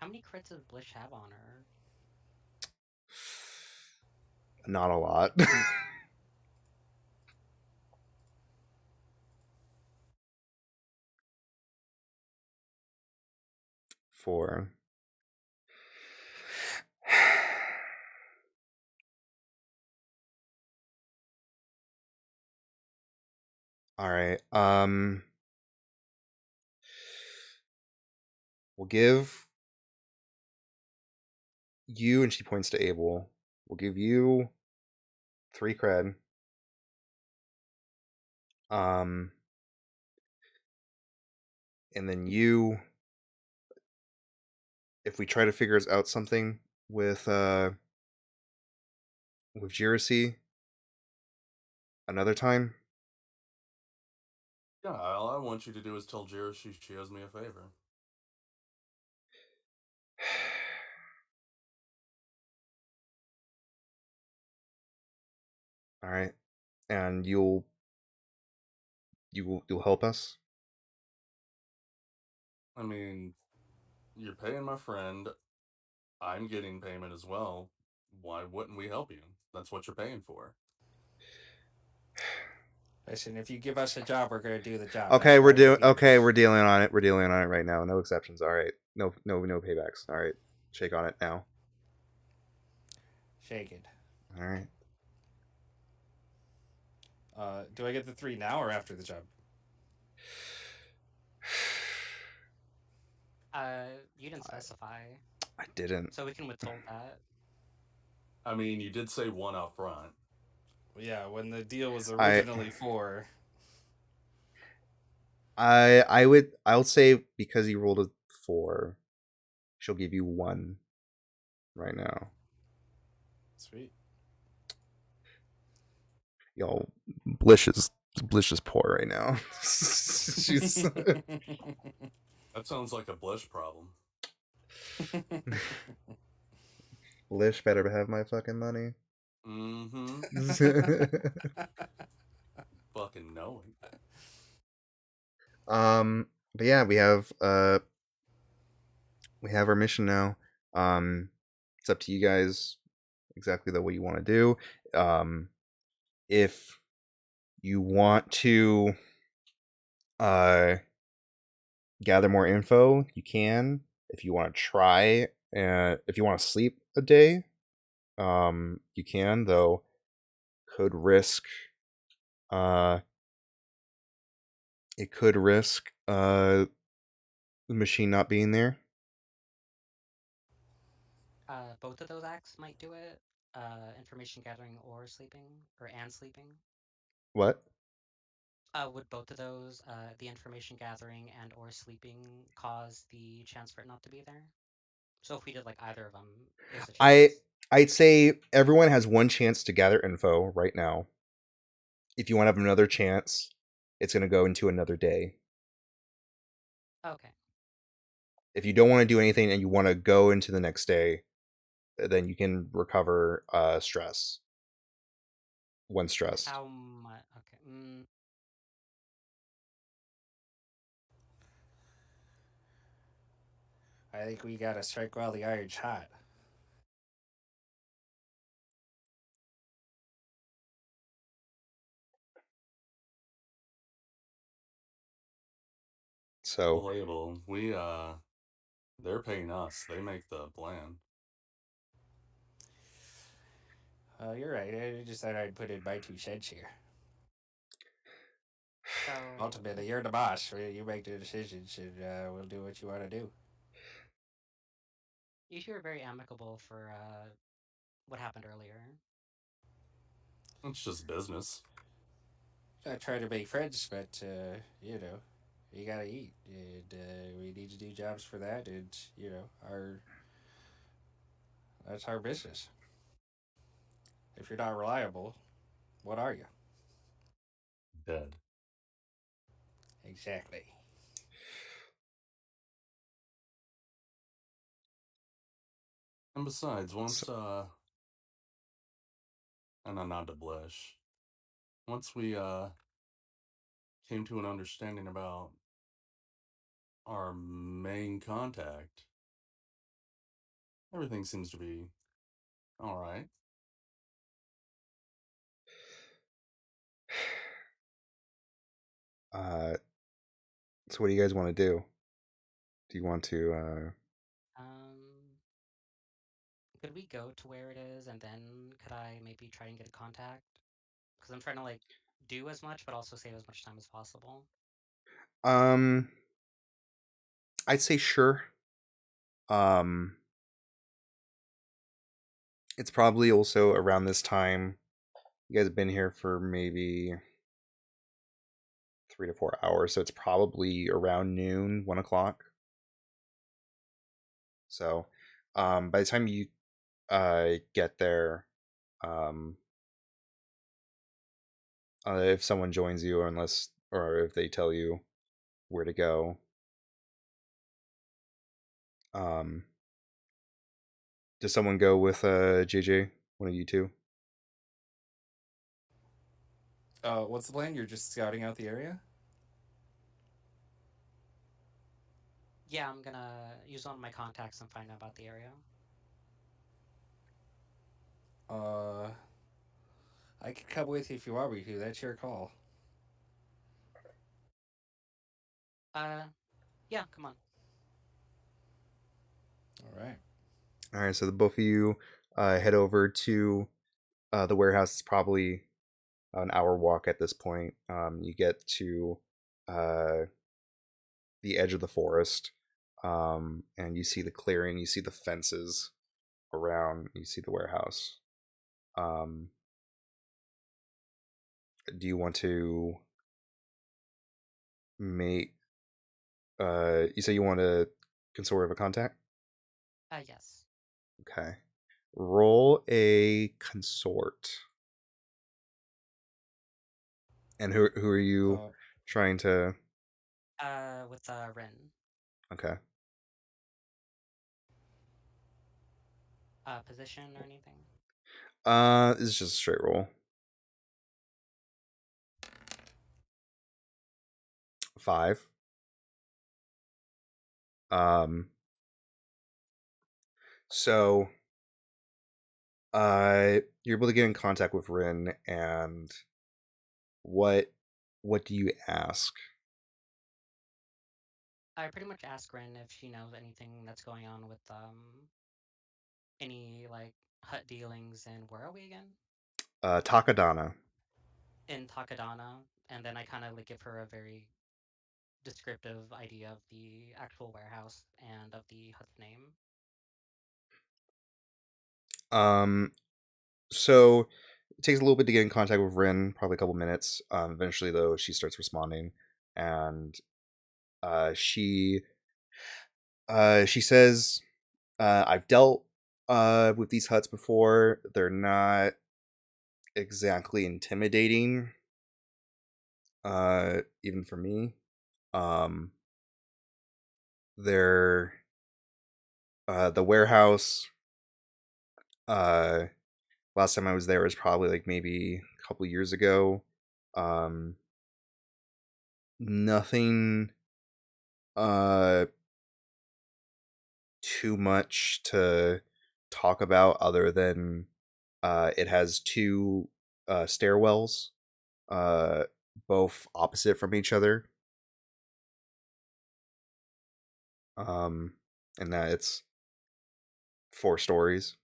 How many crits does Blish have on her? Not a lot. Four. All right. We'll give you, and she points to Abel. We'll give you 3 cred. Um, and then you, if we try to figure out something with Jiracy another time. Yeah, all I want you to do is tell Jersey she owes me a favor. All right, and you'll help us. I mean, you're paying my friend. I'm getting payment as well. Why wouldn't we help you? That's what you're paying for. Listen, if you give us a job, we're gonna do the job. Okay, That's we're all we doing. need. Okay, we're dealing on it. We're dealing on it right now. No exceptions. All right. No paybacks. All right. Shake on it now. Shake it. All right. Do I get the 3 now or after the job? You didn't specify, I didn't. so we can withhold that. I mean, you did say one up front. Yeah, when the deal was I originally 4. I'll say because you rolled a 4, she'll give you 1 right now. Sweet. Y'all, Blish is poor right now. She's That sounds like a Blish problem. Blish better have my fucking money. Mm-hmm. Fucking knowing. But yeah, we have our mission now. It's up to you guys exactly what you want to do. If you want to gather more info, you can. If you want to try, if you want to sleep a day, you can. Though, could risk. It could risk the machine not being there. Both of those acts might do it. Information gathering or sleeping, and sleeping. What? Would both of those, the information gathering and or sleeping, cause the chance for it not to be there? So if we did like either of them, there's a I chance. I'd say everyone has one chance to gather info right now. If you want to have another chance, it's going to go into another day. Okay. If you don't want to do anything and you want to go into the next day, then you can recover stress when stressed. How much? Okay. I think we gotta strike while the iron's hot. The So, label, they're paying us. They make the plan. You're right. I just thought I'd put in my 2 cents here. So Ultimately, you're the boss. You make the decisions, and we'll do what you want to do. you two are very amicable for what happened earlier. It's just business. I try to make friends, but you gotta eat, and we need to do jobs for that, and our that's our business. If you're not reliable, what are you? Dead. Exactly. And besides, so and I'm not to blush, once we came to an understanding about our main contact, everything seems to be all right. uh, so what do you guys want to do? Do you want to? Um, could we go to where it is, and then could I maybe try and get a contact? Because I'm trying to like do as much, but also save as much time as possible. Um, I'd say sure. Um, it's probably also around this time. You guys have been here for maybe 3 to 4 hours, so it's probably around noon, 1 o'clock. So, by the time you get there, um, if someone joins you, or if they tell you where to go, um, does someone go with JJ? One of you two? What's the plan? You're just scouting out the area. Yeah, I'm gonna use one of my contacts and find out about the area. Uh, I could come with you if you want me to. That's your call. Uh, yeah, come on. All right. All right, so the both of you head over to the warehouse. It's probably an hour walk at this point. You get to uh, the edge of the forest, and you see the clearing. You see the fences around. You see the warehouse. Um, do you want to make? You say you want to consort of a contact. Yes. Okay. Roll a consort. And who are you Uh, trying to? With Ren. Okay. Position or anything? This is just a straight roll. 5. Um. So, you're able to get in contact with Rin, and what what do you ask? I pretty much ask Ren if she knows anything that's going on with any like hut dealings, and where are we again? Takadana. In Takadana, and then I kind of like give her a very descriptive idea of the actual warehouse and of the hut's name. Um. So it takes a little bit to get in contact with Rin, probably a couple minutes. Eventually, though, she starts responding, and she she says, "I've dealt with these huts before. They're not exactly intimidating, even for me. Um, They're the warehouse. Uh, last time I was there was probably like maybe a couple years ago. Um, nothing uh too much to talk about other than it has two stairwells, uh, both opposite from each other, um, and that it's 4 stories.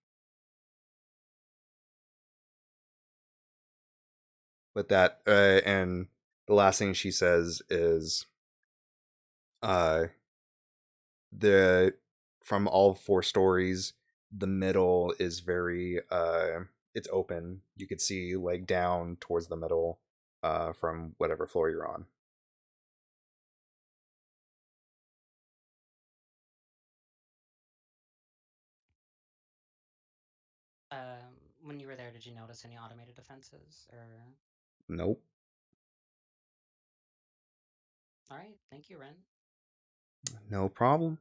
But that and the last thing she says is uh, the from all 4 stories, the middle is very it's open. You could see like down towards the middle from whatever floor you're on. When you were there, did you notice any automated defenses? Or Nope. all right, thank you, Ren. No problem.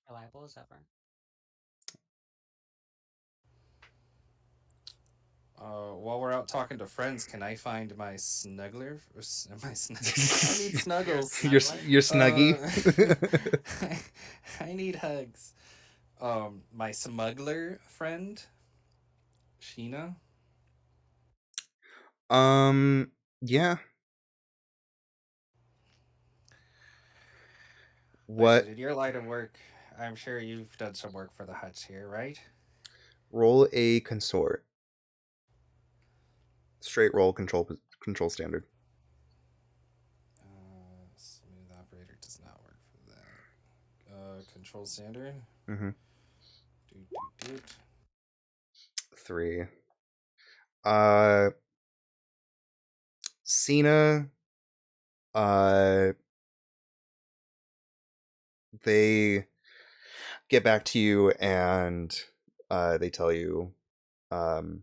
Reliable as ever. While we're out talking to friends, can I find my snuggler? My I need Your snuggles. snuggler. You're snuggy. I need hugs. My smuggler friend, Sheena. Yeah. Listen, What? in your line of work, I'm sure you've done some work for the huts here, right? Roll a consort. Straight roll control standard. Smooth operator does not work for that. Control standard. Mm-hmm. Doot doot doot. 3. Uh, Cena. Uh, they get back to you and they tell you, um,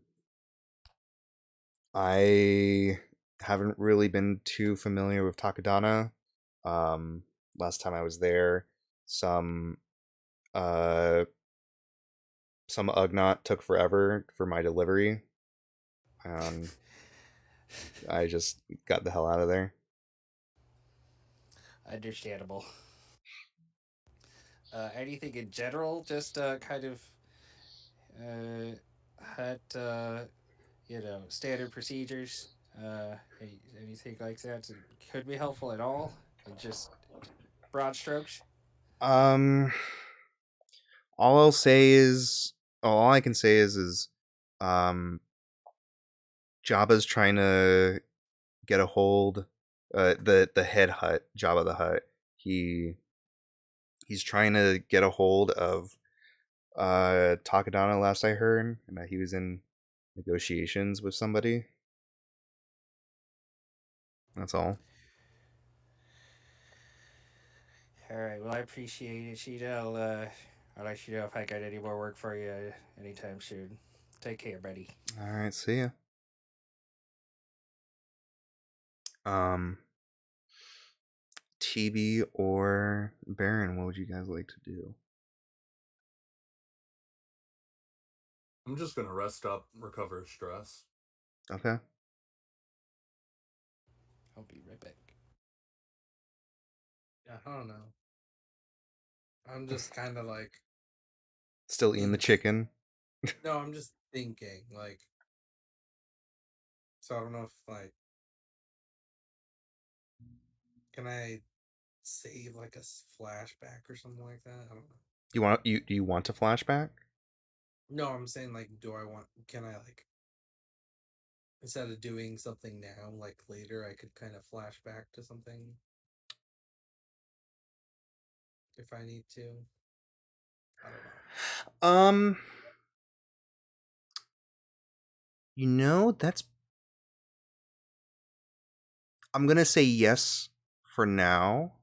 I haven't really been too familiar with Takadana. Um, last time I was there, some uh some Ugnaught took forever for my delivery, and I just got the hell out of there. Understandable. Anything in general? Just kind of uh, hut, standard procedures. Anything like that could be helpful at all. Just broad strokes. Um, all I'll say is, all I can say is, um, Jabba's trying to get a hold, the head hut, Jabba the Hut. He he's trying to get a hold of Takadana. Last I heard, and that he was in negotiations with somebody. That's all. All right. Well, I appreciate it, Sheeta. I'll let you know if I got any more work for you anytime soon. Take care, buddy. All right, see ya. Um, TB or Baron, what would you guys like to do? I'm just gonna rest up, recover stress. Okay. I'll be right back. Yeah, I don't know. I'm just kind of like Still eating the thinking. chicken. No, I'm just thinking. Like, so I don't know if like, can I save like a flashback or something like that? I don't know. Do you want a flashback? No, I'm saying like, do I want? Can I like instead of doing something now, like later, I could kind of flash back to something if I need to. I don't know. Um, that's I'm gonna say yes for now,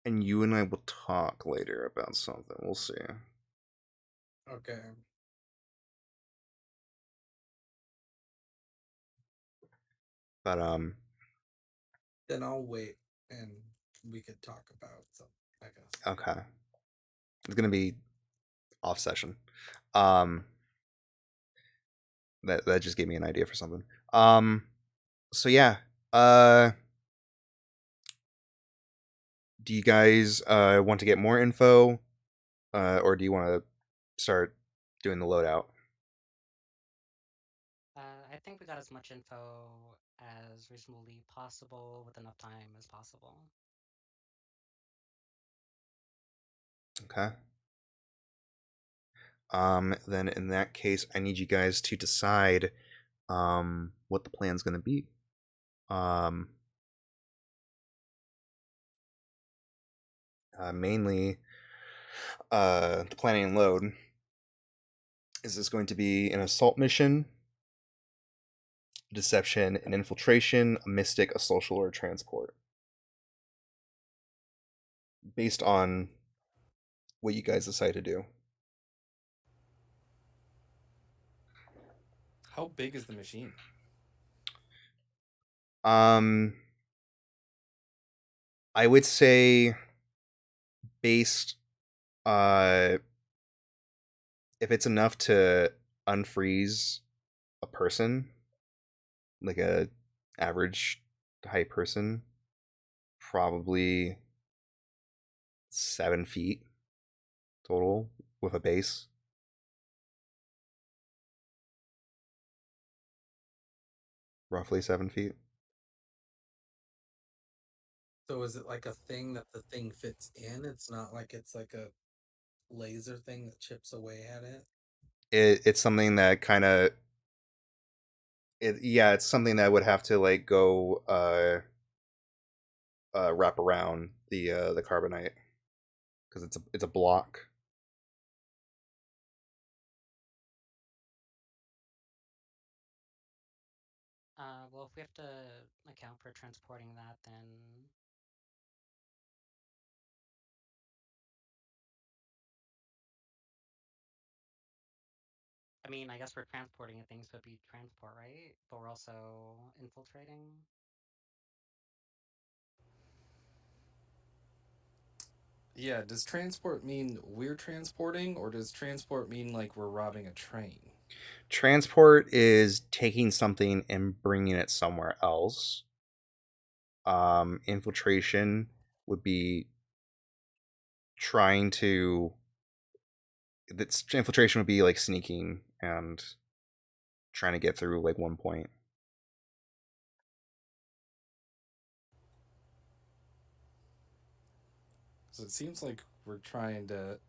and you and I will talk later about something. We'll see. Okay. But Then I'll wait and we could talk about something. I guess. Okay. It's gonna be off session. Um, that just gave me an idea for something. So yeah. Uh, do you guys want to get more info, or do you want to start doing the loadout? I think we got as much info as reasonably possible with enough time as possible. Okay. Then in that case, I need you guys to decide what the plan's gonna be. Um, Mainly, the planning and load. Is this going to be an assault mission, deception, an infiltration, a mystic, a social, or a transport? Based on what you guys decide to do. How big is the machine? Um, I would say based, uh, if it's enough to unfreeze a person, like a average height person, probably 7 feet total with a base. Roughly 7 feet. So is it like a thing that the thing fits in? It's not like it's like a laser thing that chips away at it. It's something that kind of yeah, it's something that would have to like go wrap around the carbonite because it's a block. Well, if we have to account for transporting that, then I mean, I guess we're transporting it, things would be transport, right? But we're also infiltrating. Yeah, does transport mean we're transporting, or does transport mean like we're robbing a train? Transport is taking something and bringing it somewhere else. Infiltration would be trying to. That's infiltration would be like sneaking and trying to get through like one point. So it seems like we're trying to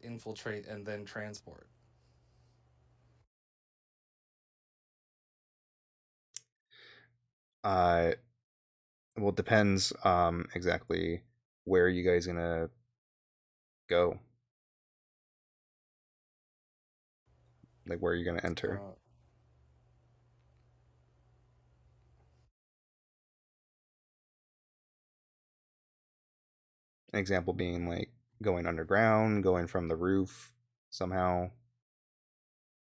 infiltrate and then transport. Uh, well, it depends exactly where you guys gonna go, like where you're gonna enter. Uh, An example being like going underground, going from the roof somehow,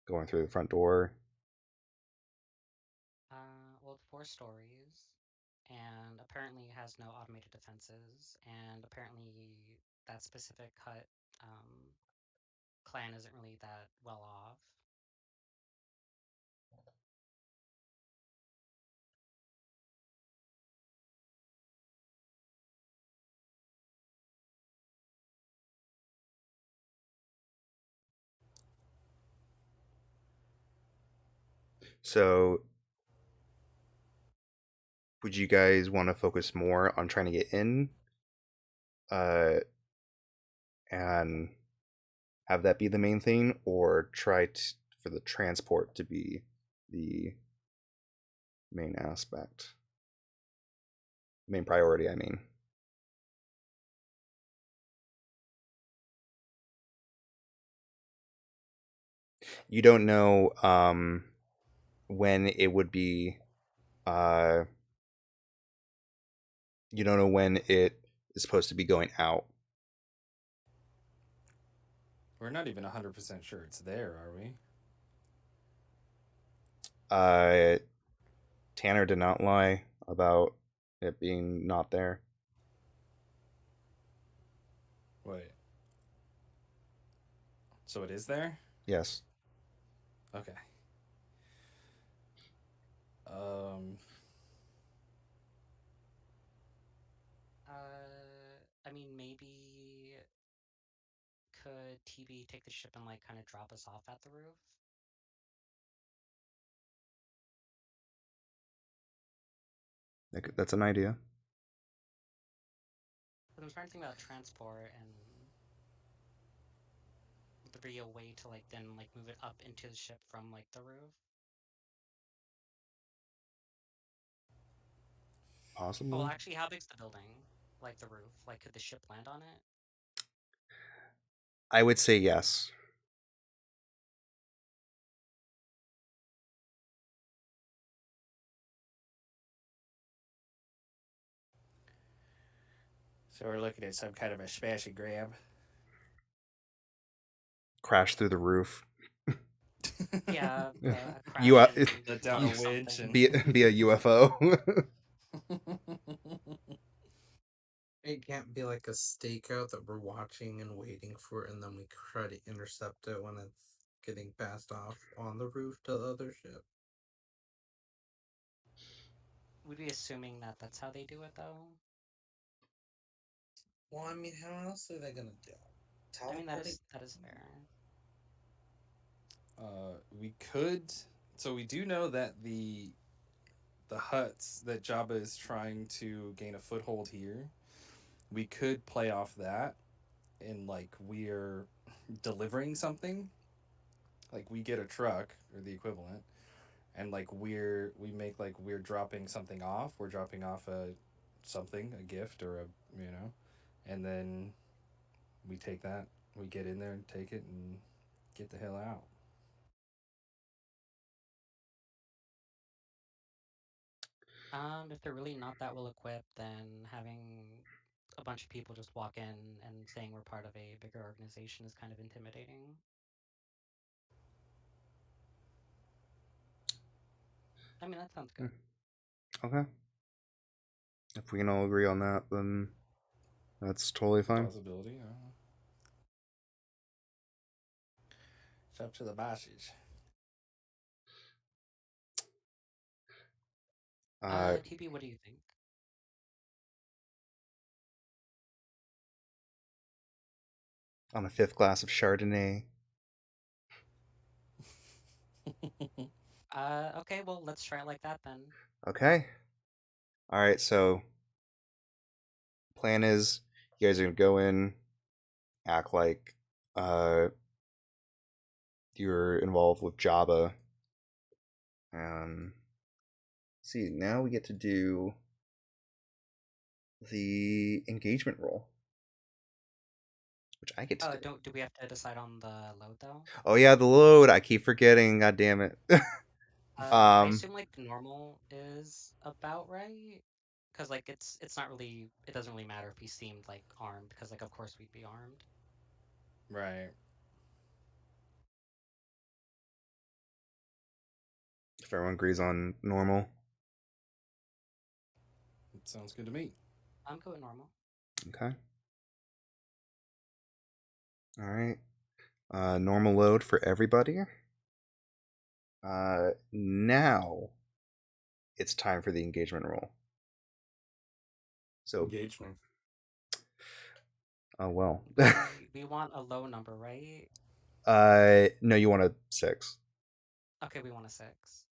going through the front door. Well, it's 4 stories, and apparently it has no automated defenses, and apparently that specific hut clan isn't really that well off. So, would you guys want to focus more on trying to get in, uh, and have that be the main thing, or for the transport to be the main aspect, main priority? I mean, you don't know when it would be. Uh, you don't know when it is supposed to be going out. we're not even 100% sure it's there, are we? Uh, Tanner did not lie about it being not there. Wait. So it is there? Yes. Okay. Um. I mean, maybe could TB take the ship and like kind of drop us off at the roof? That's an idea. I'm trying to think about transport and would there be a way to like then like move it up into the ship from like the roof? Oh, well, Possibly. actually, how big's the building? Like the roof? Like, could the ship land on it? I would say yes. So we're looking at some kind of a smash and grab. Crash through the roof. Yeah, a You crash and Let down a fuck winch something. and. be a UFO. It can't be like a stakeout that we're watching and waiting for, and then we try to intercept it when it's getting passed off on the roof to the other ship. We'd be assuming that that's how they do it, though. Well, I mean, how else are they gonna do it? I mean, Teleporting? that is fair. We could. So we do know that the huts that Jabba is trying to gain a foothold here. We could play off that, and like we're delivering something. Like we get a truck or the equivalent, and like we make like we're dropping something off. We're dropping off a something, a gift or a you know, and then we take that. We get in there and take it and get the hell out. If they're really not that well equipped, then having a bunch of people just walk in and saying we're part of a bigger organization is kind of intimidating. I mean, that sounds good. Okay. If we can all agree on that, then that's totally fine. Possibility. It's up to the bosses. TB, what do you think? On a fifth glass of Chardonnay. Okay, well, let's try it like that then. Okay. All right. So, plan is you guys are gonna go in, act like you're involved with Jabba, and see. Now we get to do the engagement roll, which I get to do. Don't do we have to decide on the load though? Oh yeah, the load. I keep forgetting. God damn it. I um. assume like the normal is about right, because like it's not really it doesn't really matter if he seemed like armed, because like of course we'd be armed. Right. If everyone agrees on normal. It sounds good to me. I'm going normal. Okay. All right. Normal load for everybody. Now it's time for the engagement roll. So, Engage me. oh well. We want a low number, right? No, you want a 6. Okay, we want a 6.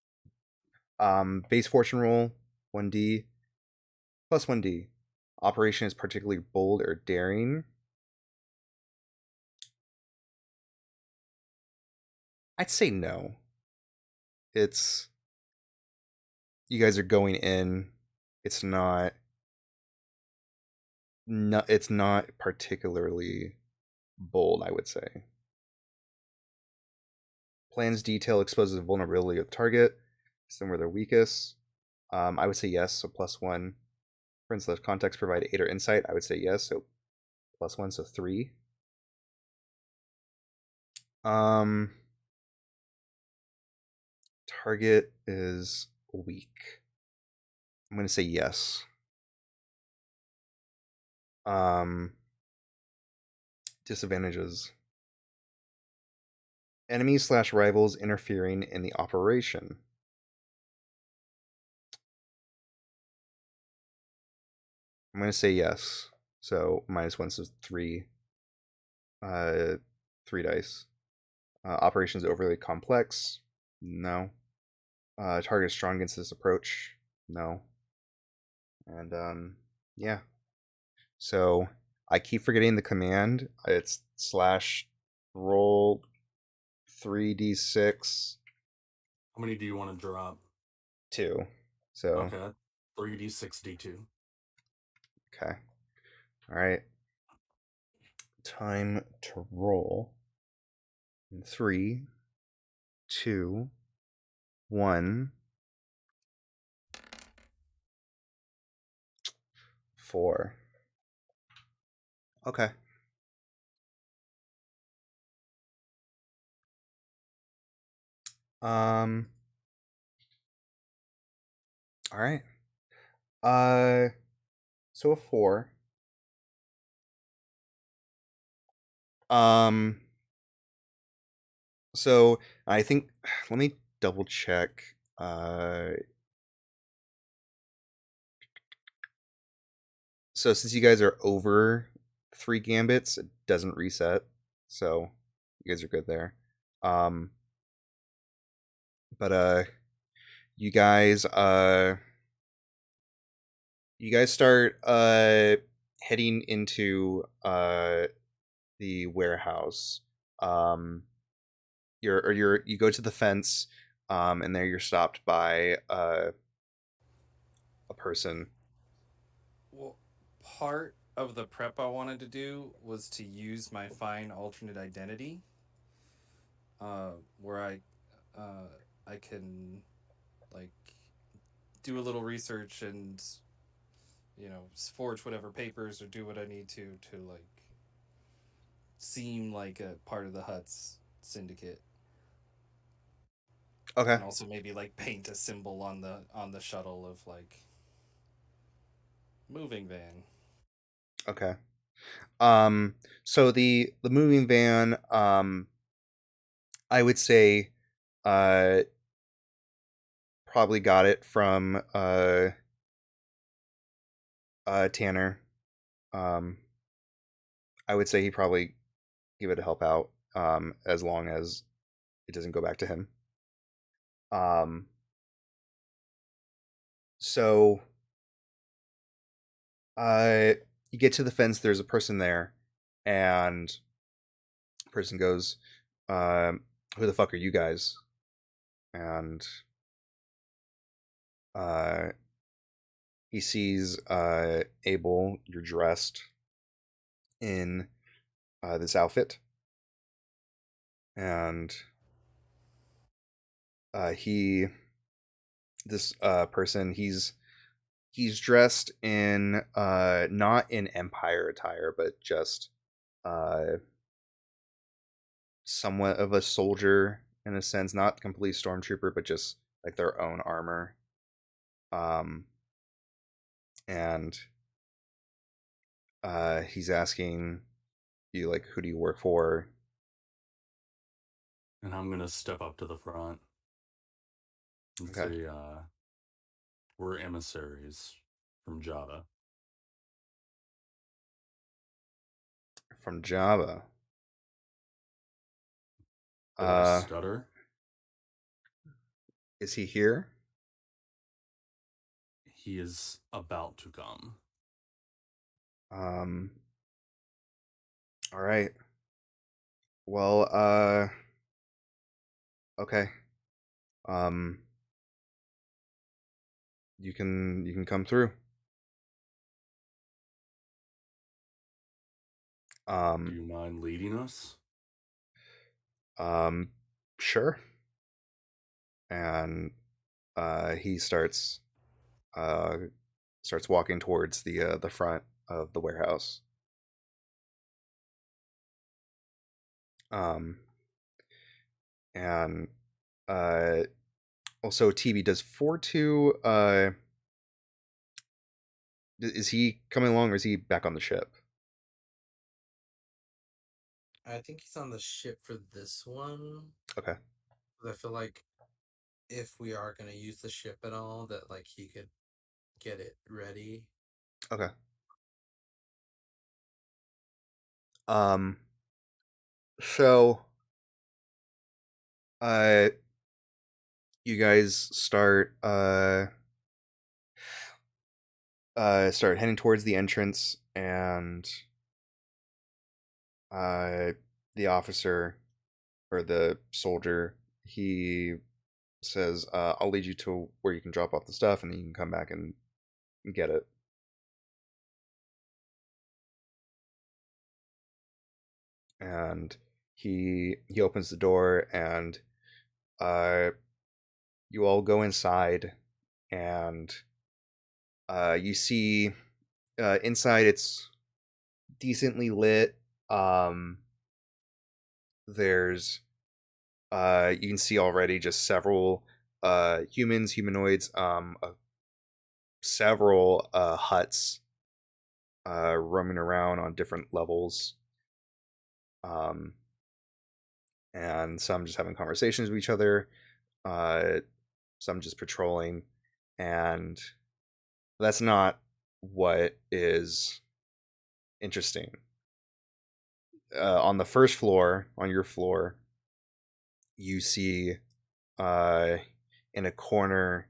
Base fortune roll 1d plus 1d. Operation is particularly bold or daring. I'd say no. It's you guys are going in. It's not. No, it's not particularly bold, I would say. Plans detail exposes the vulnerability of the target, somewhere they're weakest. I would say yes, so +1. Friends slash context provide 8 or insight. I would say yes, so +1, so 3. Um, target is weak. I'm gonna say yes. Um, Disadvantages. Enemies/rivals interfering in the operation. I'm going to say yes. So -1, so 3. 3 dice. Operations overly complex. No. Target is strong against this approach. No. And yeah. So I keep forgetting the command. It's /roll 3d6 How many do you want to drop? 2. So Okay. 3d6d2. okay. All right. Time to roll. 3, 2, 1, 4. Okay. Um. All right. So a 4. Um. So I think let me double check. So since you guys are over 3 gambits, it doesn't reset. So you guys are good there. Um. But you guys start heading into the warehouse. You go to the fence, and there you're stopped by a person. Well, part of the prep I wanted to do was to use my fine alternate identity, where I can like do a little research and forge whatever papers or do what I need to like seem like a part of the Huts syndicate, Okay. and also maybe like paint a symbol on the shuttle of like moving van. Okay. So the moving van, I would say, uh, probably got it from Tanner. Um, I would say he probably give it a help out, as long as it doesn't go back to him. Um, so you get to the fence. There's a person there, and the person goes, "Who the fuck are you guys?" And uh, he sees Abel. You're dressed in this outfit, and he this person he's dressed in not in Empire attire, but just uh somewhat of a soldier in a sense, not complete stormtrooper, but just like their own armor. Um, and he's asking you like, who do you work for? And I'm going to step up to the front and Okay, say, we're emissaries from Java. from Java. Did I stutter? Is he here? He is about to come. Um, all right. Well, okay. Um, you can come through. Do you mind leading us? Um, sure. And he uh starts walking towards the front of the warehouse. Um, and uh, also TB does 4-2. Is he coming along, or is he back on the ship? I think he's on the ship for this one. Okay. 'Cause I feel like if we are gonna use the ship at all, that like he could get it ready. Okay. Um. So, uh, you guys start heading towards the entrance, and uh, the officer or the soldier, he says, "I'll lead you to where you can drop off the stuff, and then you can come back and get it." And he opens the door, and uh, you all go inside, and you see inside it's decently lit. Um, there's you can see already just several humanoids, several huts roaming around on different levels, um, and some just having conversations with each other, uh, some just patrolling, and that's not what is interesting. On the first floor, on your floor, you see uh, in a corner,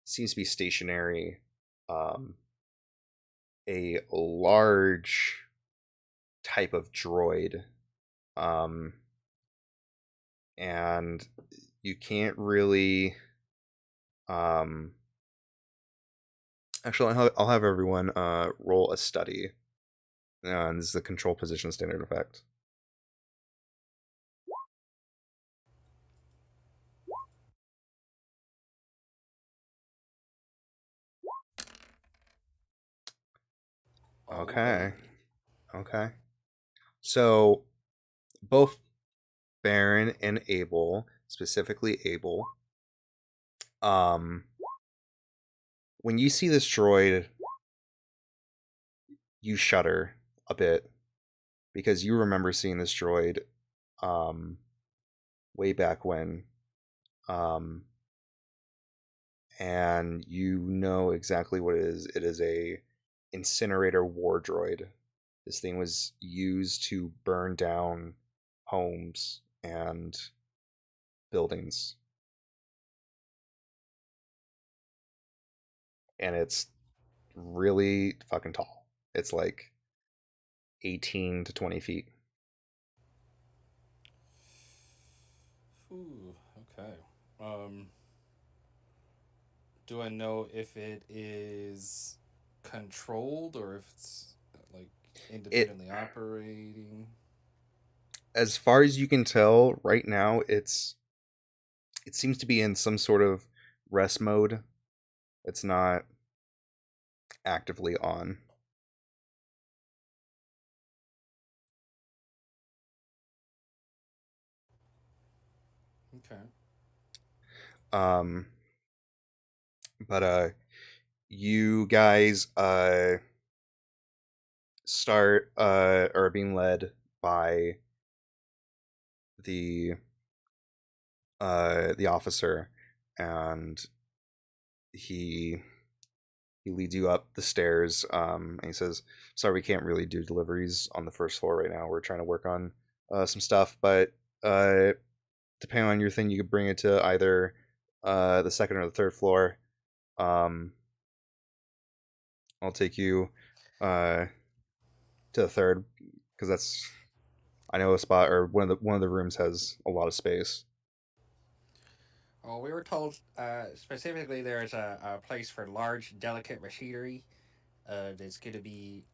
seems to be stationary, um, a large type of droid, um, and you can't really. Um, Actually, I'll have everyone roll a study. And this is the control position standard effect. Okay. Alrighty. Okay. So both Baron and Abel, specifically Abel, um, when you see this droid, you shudder a bit because you remember seeing this droid um, way back when, um, and you know exactly what it is. It is a incinerator war droid. This thing was used to burn down homes and buildings, and it's really fucking tall. It's like 18 to 20 feet. Ooh, okay. Um, do I know if it is controlled or if it's like It, independently operating? as far as you can tell, right now, it seems to be in some sort of rest mode. It's not actively on. Okay. Um, but you guys start are being led by the the officer, and he he leads you up the stairs, and he says, "Sorry, we can't really do deliveries on the first floor right now. We're trying to work on some stuff, but uh, depending on your thing, you could bring it to either the second or the third floor. Um, I'll take you uh, to the third because that's I know a spot, or one of the rooms has a lot of space." Oh, we were told specifically there's a place for large, delicate machinery that's going to be.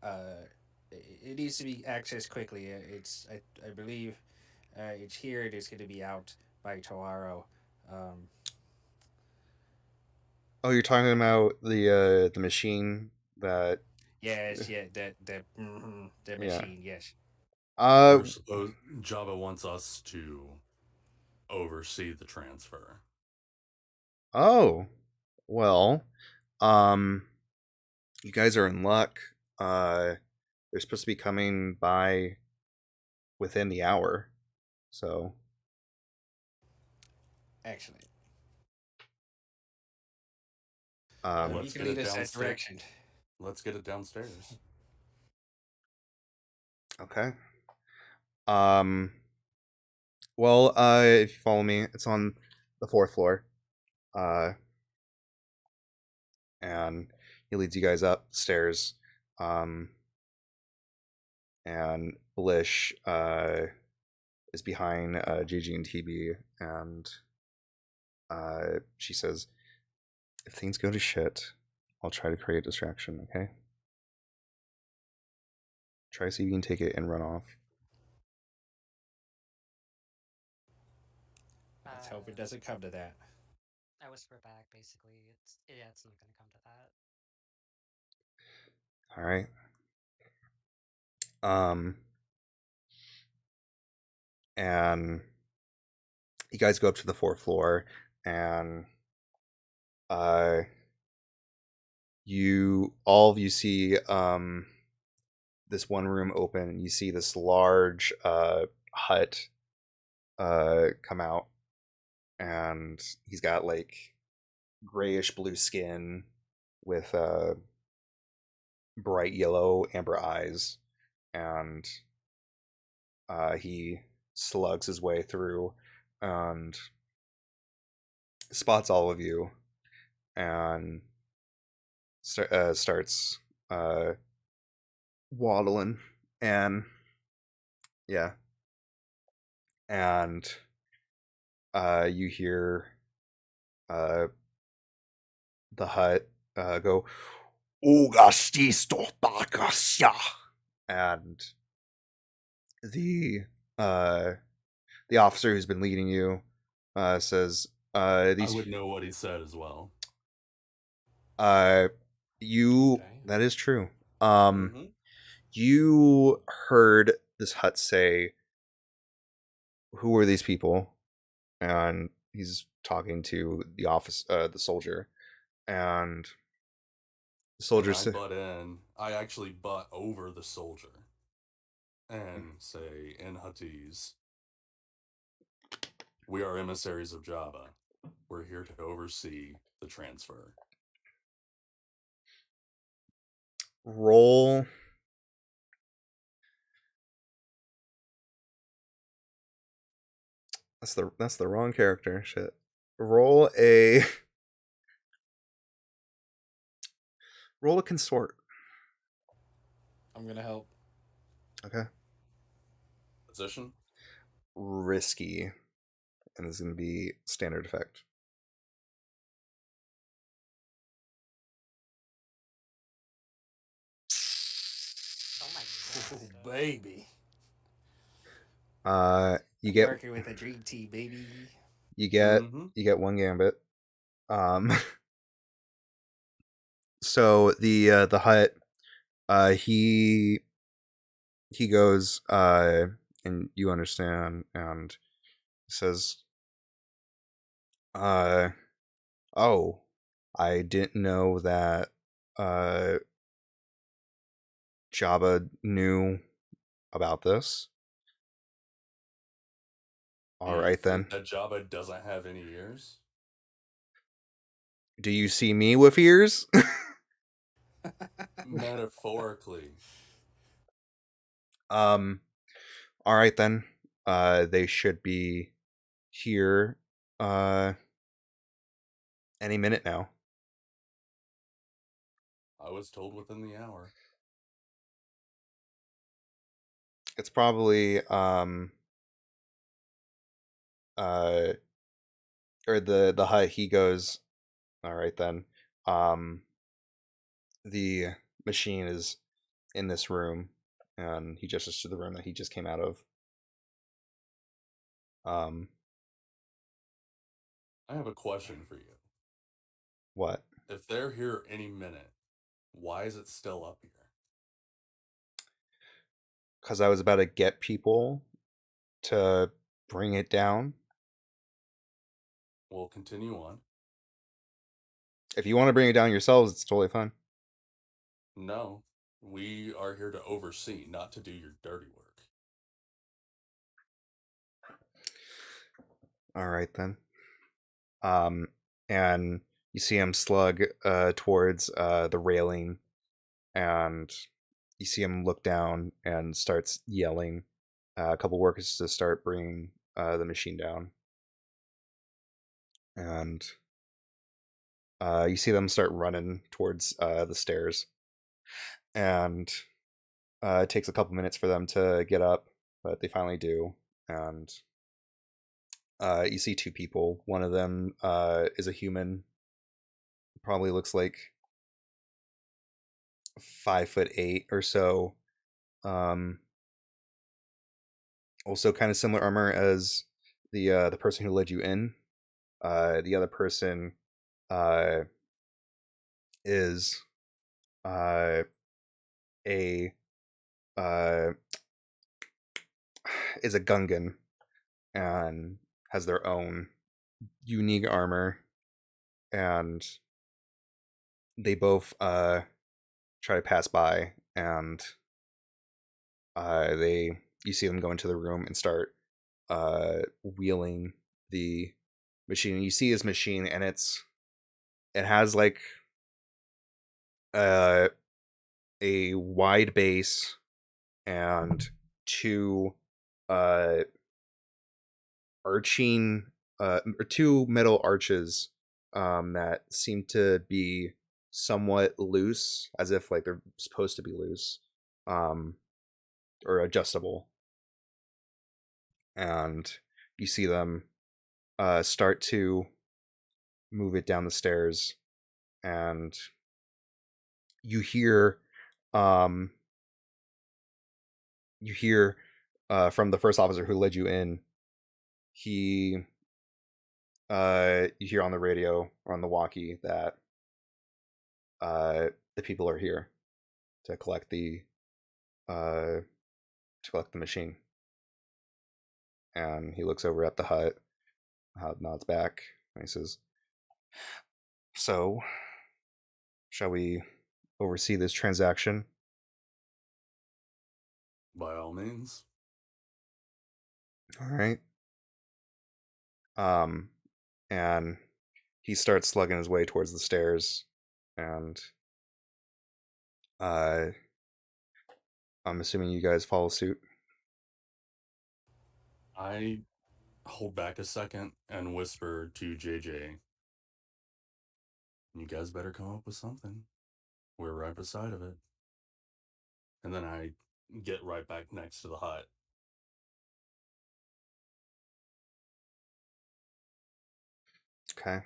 It needs to be accessed quickly. I believe it's here. It is going to be out by tomorrow. Um, Oh, you're talking about the machine that yes, yeah, that yeah. machine. Yes. Uh We're supposed Jabba wants us to oversee the transfer. oh. Well, um you guys are in luck. They're supposed to be coming by within the hour. So, Excellent. um, You Let's can get lead it us that downstairs. direction. Let's get it downstairs. okay. Um, well, if you follow me, it's on the fourth floor. Uh, and he leads you guys upstairs. Um, and Blish is behind Gigi and TB, and she says, "If things go to shit, I'll try to create a distraction. Okay? Try to see if you can take it and run off." Let's hope it Uh, doesn't come to that. I whisper back, basically, it's not gonna come to that. All right. Um, and you guys go up to the fourth floor, and uh, you all of you see this one room open, and you see this large hut come out, and he's got like grayish blue skin with bright yellow amber eyes, and he slugs his way through and spots all of you and starts uh, waddling, and yeah, and you hear uh, the hut go Augustisto Bacchus, and the uh, the officer who's been leading you says, I "These would know what he said as well. uh, you Damn. that is true. Um, Mm-hmm. you heard this hut say, 'Who are these people?'" And he's talking to the soldier, and the And soldier I said, butt in. I actually butt over the soldier and say in Huttese, "We are emissaries of Java. We're here to oversee the transfer." "Roll." That's the wrong character. Shit. Roll a roll a consort. I'm gonna help. Okay. Position? Risky, and it's going to be standard effect. Oh my Oh, god. baby. You get Working with a dream team, baby. you get Mm-hmm. you get one gambit. Um, so the hut, he goes, and you understand, and says, uh, "Oh, I didn't know that uh Jabba knew about this. Do All you right then. think that Java doesn't have any ears? Do you see me with ears?" Metaphorically. um, all right then. They should be here any minute now. I was told within the hour. It's probably uh or the hut. He goes, "All right then. Um, the machine is in this room," and he gestures to the room that he just came out of. Um, I have a question for you. what? If they're here any minute, why is it still up here? Because I was about to get people to bring it down. We'll continue on. If you want to bring it down yourselves, it's totally fine. No, we are here to oversee, not to do your dirty work. All right then. Um, and you see him slug towards the railing, and you see him look down and starts yelling. A couple workers to start bringing the machine down, and you see them start running towards the stairs, and it takes a couple minutes for them to get up, but they finally do, and you see two people. One of them is a human, probably looks like 5'8" or so. Um, Also, kind of similar armor as the person who led you in. The other person uh, is uh, a uh, is a Gungan and has their own unique armor, and they both try to pass by, and they you see them go into the room and start wheeling the machine. You see his machine, and it has like uh, a wide base and two uh, arching or two metal arches that seem to be somewhat loose, as if like they're supposed to be loose, um, or adjustable. And you see them start to move it down the stairs, and you hear um, you hear from the first officer who led you in. He You hear on the radio or on the walkie that the people are here to collect uh, the machine. And he looks over at the hut, nods back, and he says, "So, shall we oversee this transaction?" By all means. All right. Um, and he starts slugging his way towards the stairs, and uh, I'm assuming you guys follow suit. I hold back a second and whisper to JJ, "You guys better come up with something. We're right beside of it." And then I get right back next to the hut. Okay.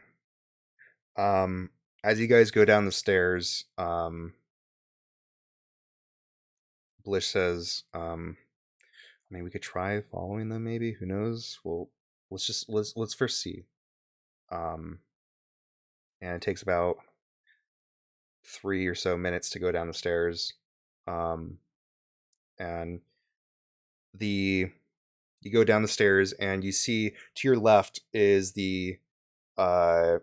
Um, as you guys go down the stairs, Blish says, I mean, we could try following them. Maybe, who knows? Well, let's first see. Um, and it takes about 3 or so minutes to go down the stairs. Um, and the you go down the stairs, and you see to your left is the uh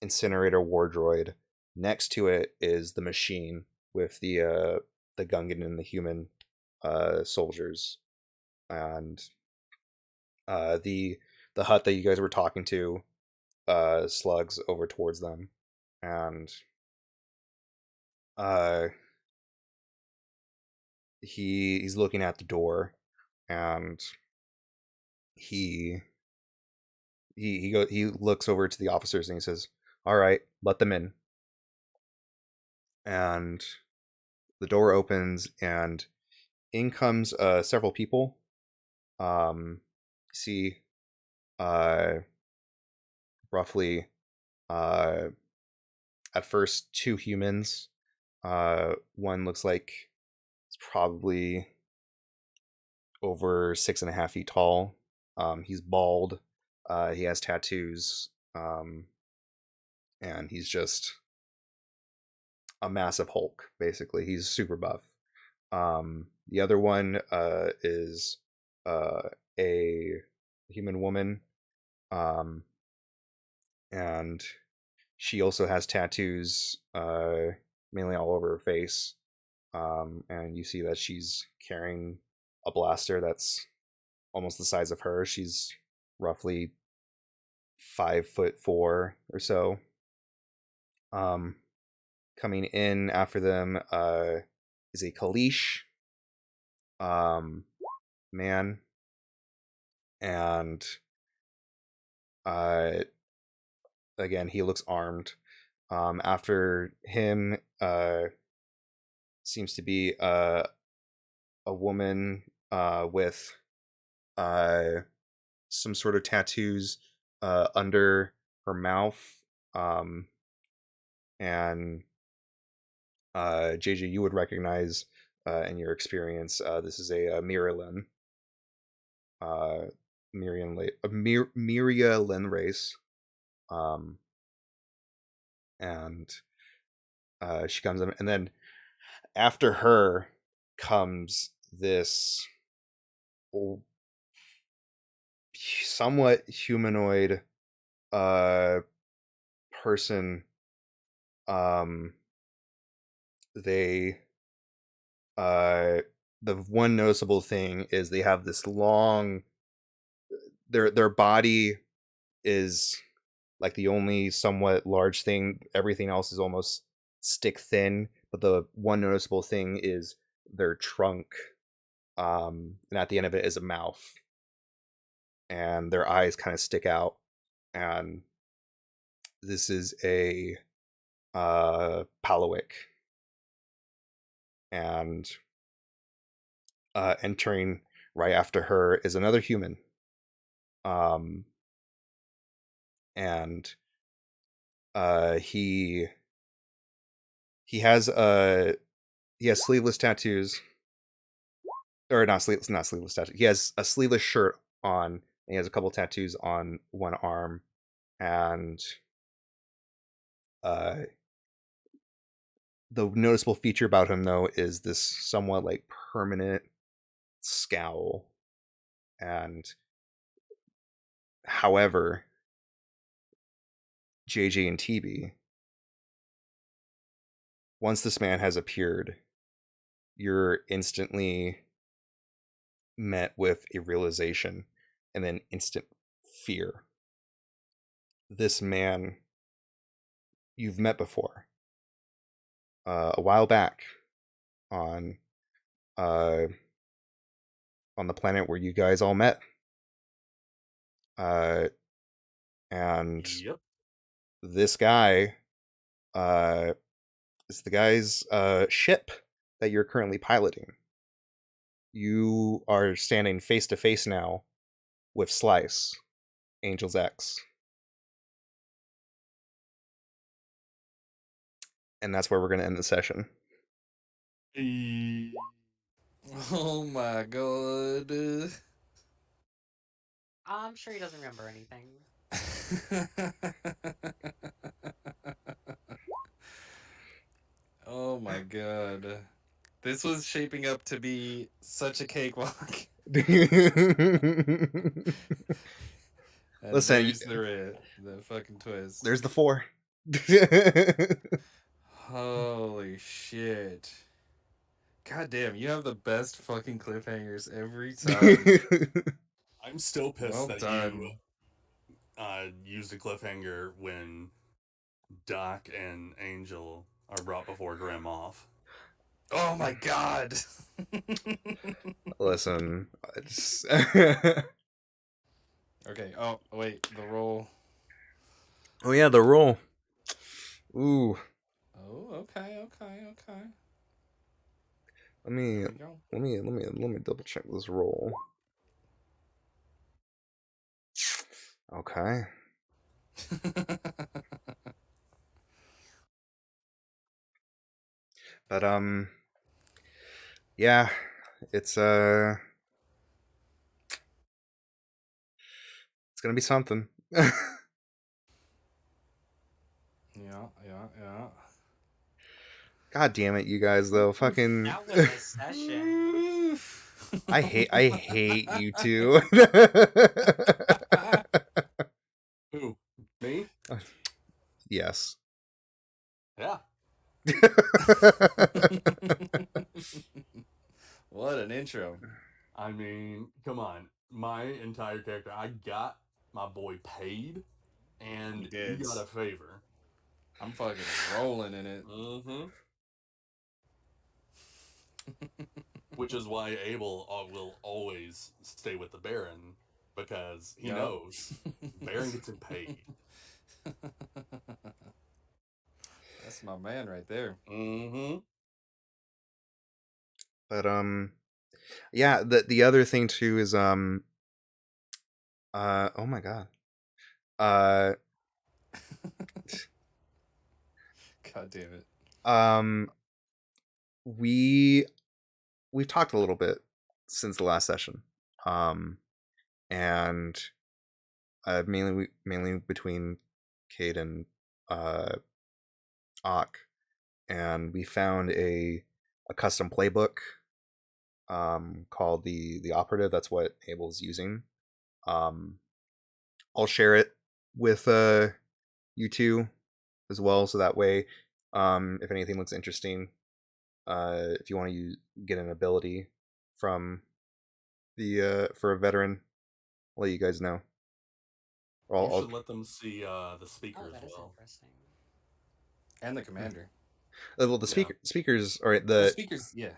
incinerator war droid. Next to it is the machine with the Gungan and the human soldiers, and the hut that you guys were talking to slugs over towards them, and uh he's looking at the door, and he he looks over to the officers, and he says, "All right, let them in." And the door opens, and in comes several people. See uh roughly uh at first two humans. One looks like it's probably over 6.5 feet tall. He's bald. He has tattoos. And he's just a massive Hulk. Basically, he's super buff. The other one is a human woman, um, and she also has tattoos, mainly all over her face. And you see that she's carrying a blaster that's almost the size of her. She's roughly 5'4" or so. Coming in after them is a Kalish man, and again he looks armed. After him seems to be a woman with some sort of tattoos under her mouth. And JJ, you would recognize in your experience, this is a Miralyn. Miria Lyn race. And she comes in, and then after her comes this somewhat humanoid person. They the one noticeable thing is they have this long, their body is like the only somewhat large thing. Everything else is almost stick thin, but the one noticeable thing is their trunk, and at the end of it is a mouth, and their eyes kind of stick out. And this is a Palawick, and entering right after her is another human, and he has sleeveless tattoos, or not sleeveless tattoos. He has a sleeveless shirt on, and he has a couple tattoos on one arm, and the noticeable feature about him though is this somewhat like permanent scowl. And however, JJ and TB, once this man has appeared, you're instantly met with a realization and then instant fear. This man you've met before, a while back on the planet where you guys all met, and Yep. this guy is the guy's ship that you're currently piloting. You are standing face to face now with Slice, Angel's ex. And that's where we're going to end the session. Oh my god. I'm sure he doesn't remember anything. Oh my god. This was shaping up to be such a cakewalk. And Listen, there's the fucking twist. there's the 4. Holy shit. God damn, you have the best fucking cliffhangers every time. I'm still pissed Well that done. you used a cliffhanger when Doc and Angel are brought before Grim off. Oh my god. Listen, it's Okay, oh wait, the roll. oh yeah, the roll. Ooh, Oh, okay. let me Here we go. let me double check this roll. Okay. But yeah, it's gonna be something. Yeah. God damn it, you guys though. Fucking That was a session. I hate you two. Who? Me? Yes. Yeah. What an intro. I mean, come on. My entire character, I got my boy paid and You you did. got a favor. I'm fucking rolling in it. Mm-hmm. Which is why Abel will always stay with the Baron, because he Yup. knows Baron gets him paid. That's my man right there. Mm-hmm. But yeah, the other thing too is oh my god. Uh God damn it. um we we've talked a little bit since the last session. And mainly between Kate and uh Ock, and we found a custom playbook called the operative. That's what Abel's using. Um I'll share it with you two as well, so that way if anything looks interesting, if you want to get an ability from the for a veteran, I'll let you guys know. Or You should let them see the speaker Oh, as that is well. interesting. And the commander. well, the Yeah. speakers, or The speakers, yeah.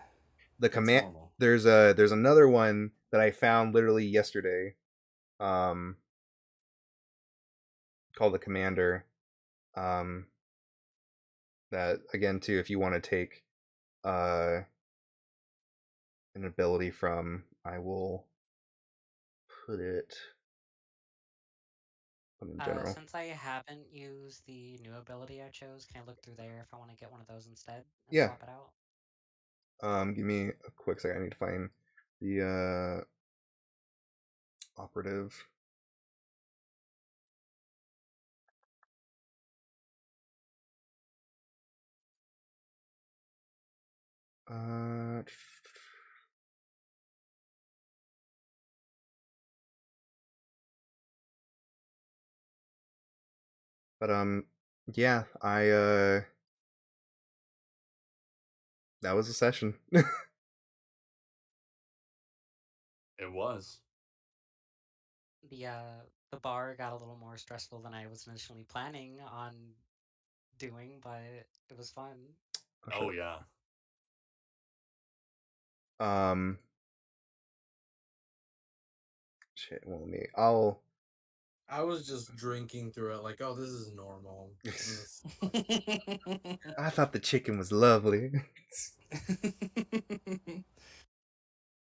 the That's command. normal. There's another one that I found literally yesterday, um, called the commander. Um, that again too, if you want to take uh an ability from, I will put it in general. Since I haven't used the new ability I chose, can I look through there if I want to get one of those instead and Yeah. swap it out? Give me a quick second. I need to find the operative. Uh, but yeah, I that was a session. It was. The bar got a little more stressful than I was initially planning on doing, but it was fun. Oh, Oh, shit. yeah. Um, shit. Well, I'll. I was just drinking through it, like, oh, this is normal. And this- I thought the chicken was lovely.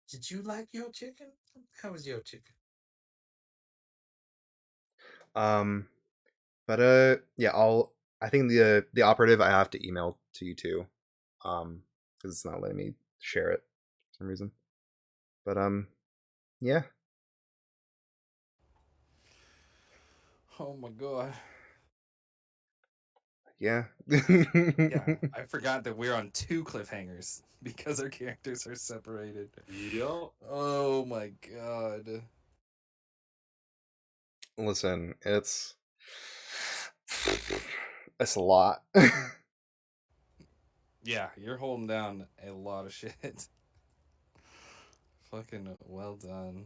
Did you like your chicken? How was your chicken? um, but yeah, I'll. I think the operative I have to email to you too, because it's not letting me share it for some reason. But yeah, Oh my god. yeah. Yeah, I forgot that we're on 2 cliffhangers because our characters are separated. Yep. Oh my god. Listen, it's a lot. Yeah, you're holding down a lot of shit. Fucking well done.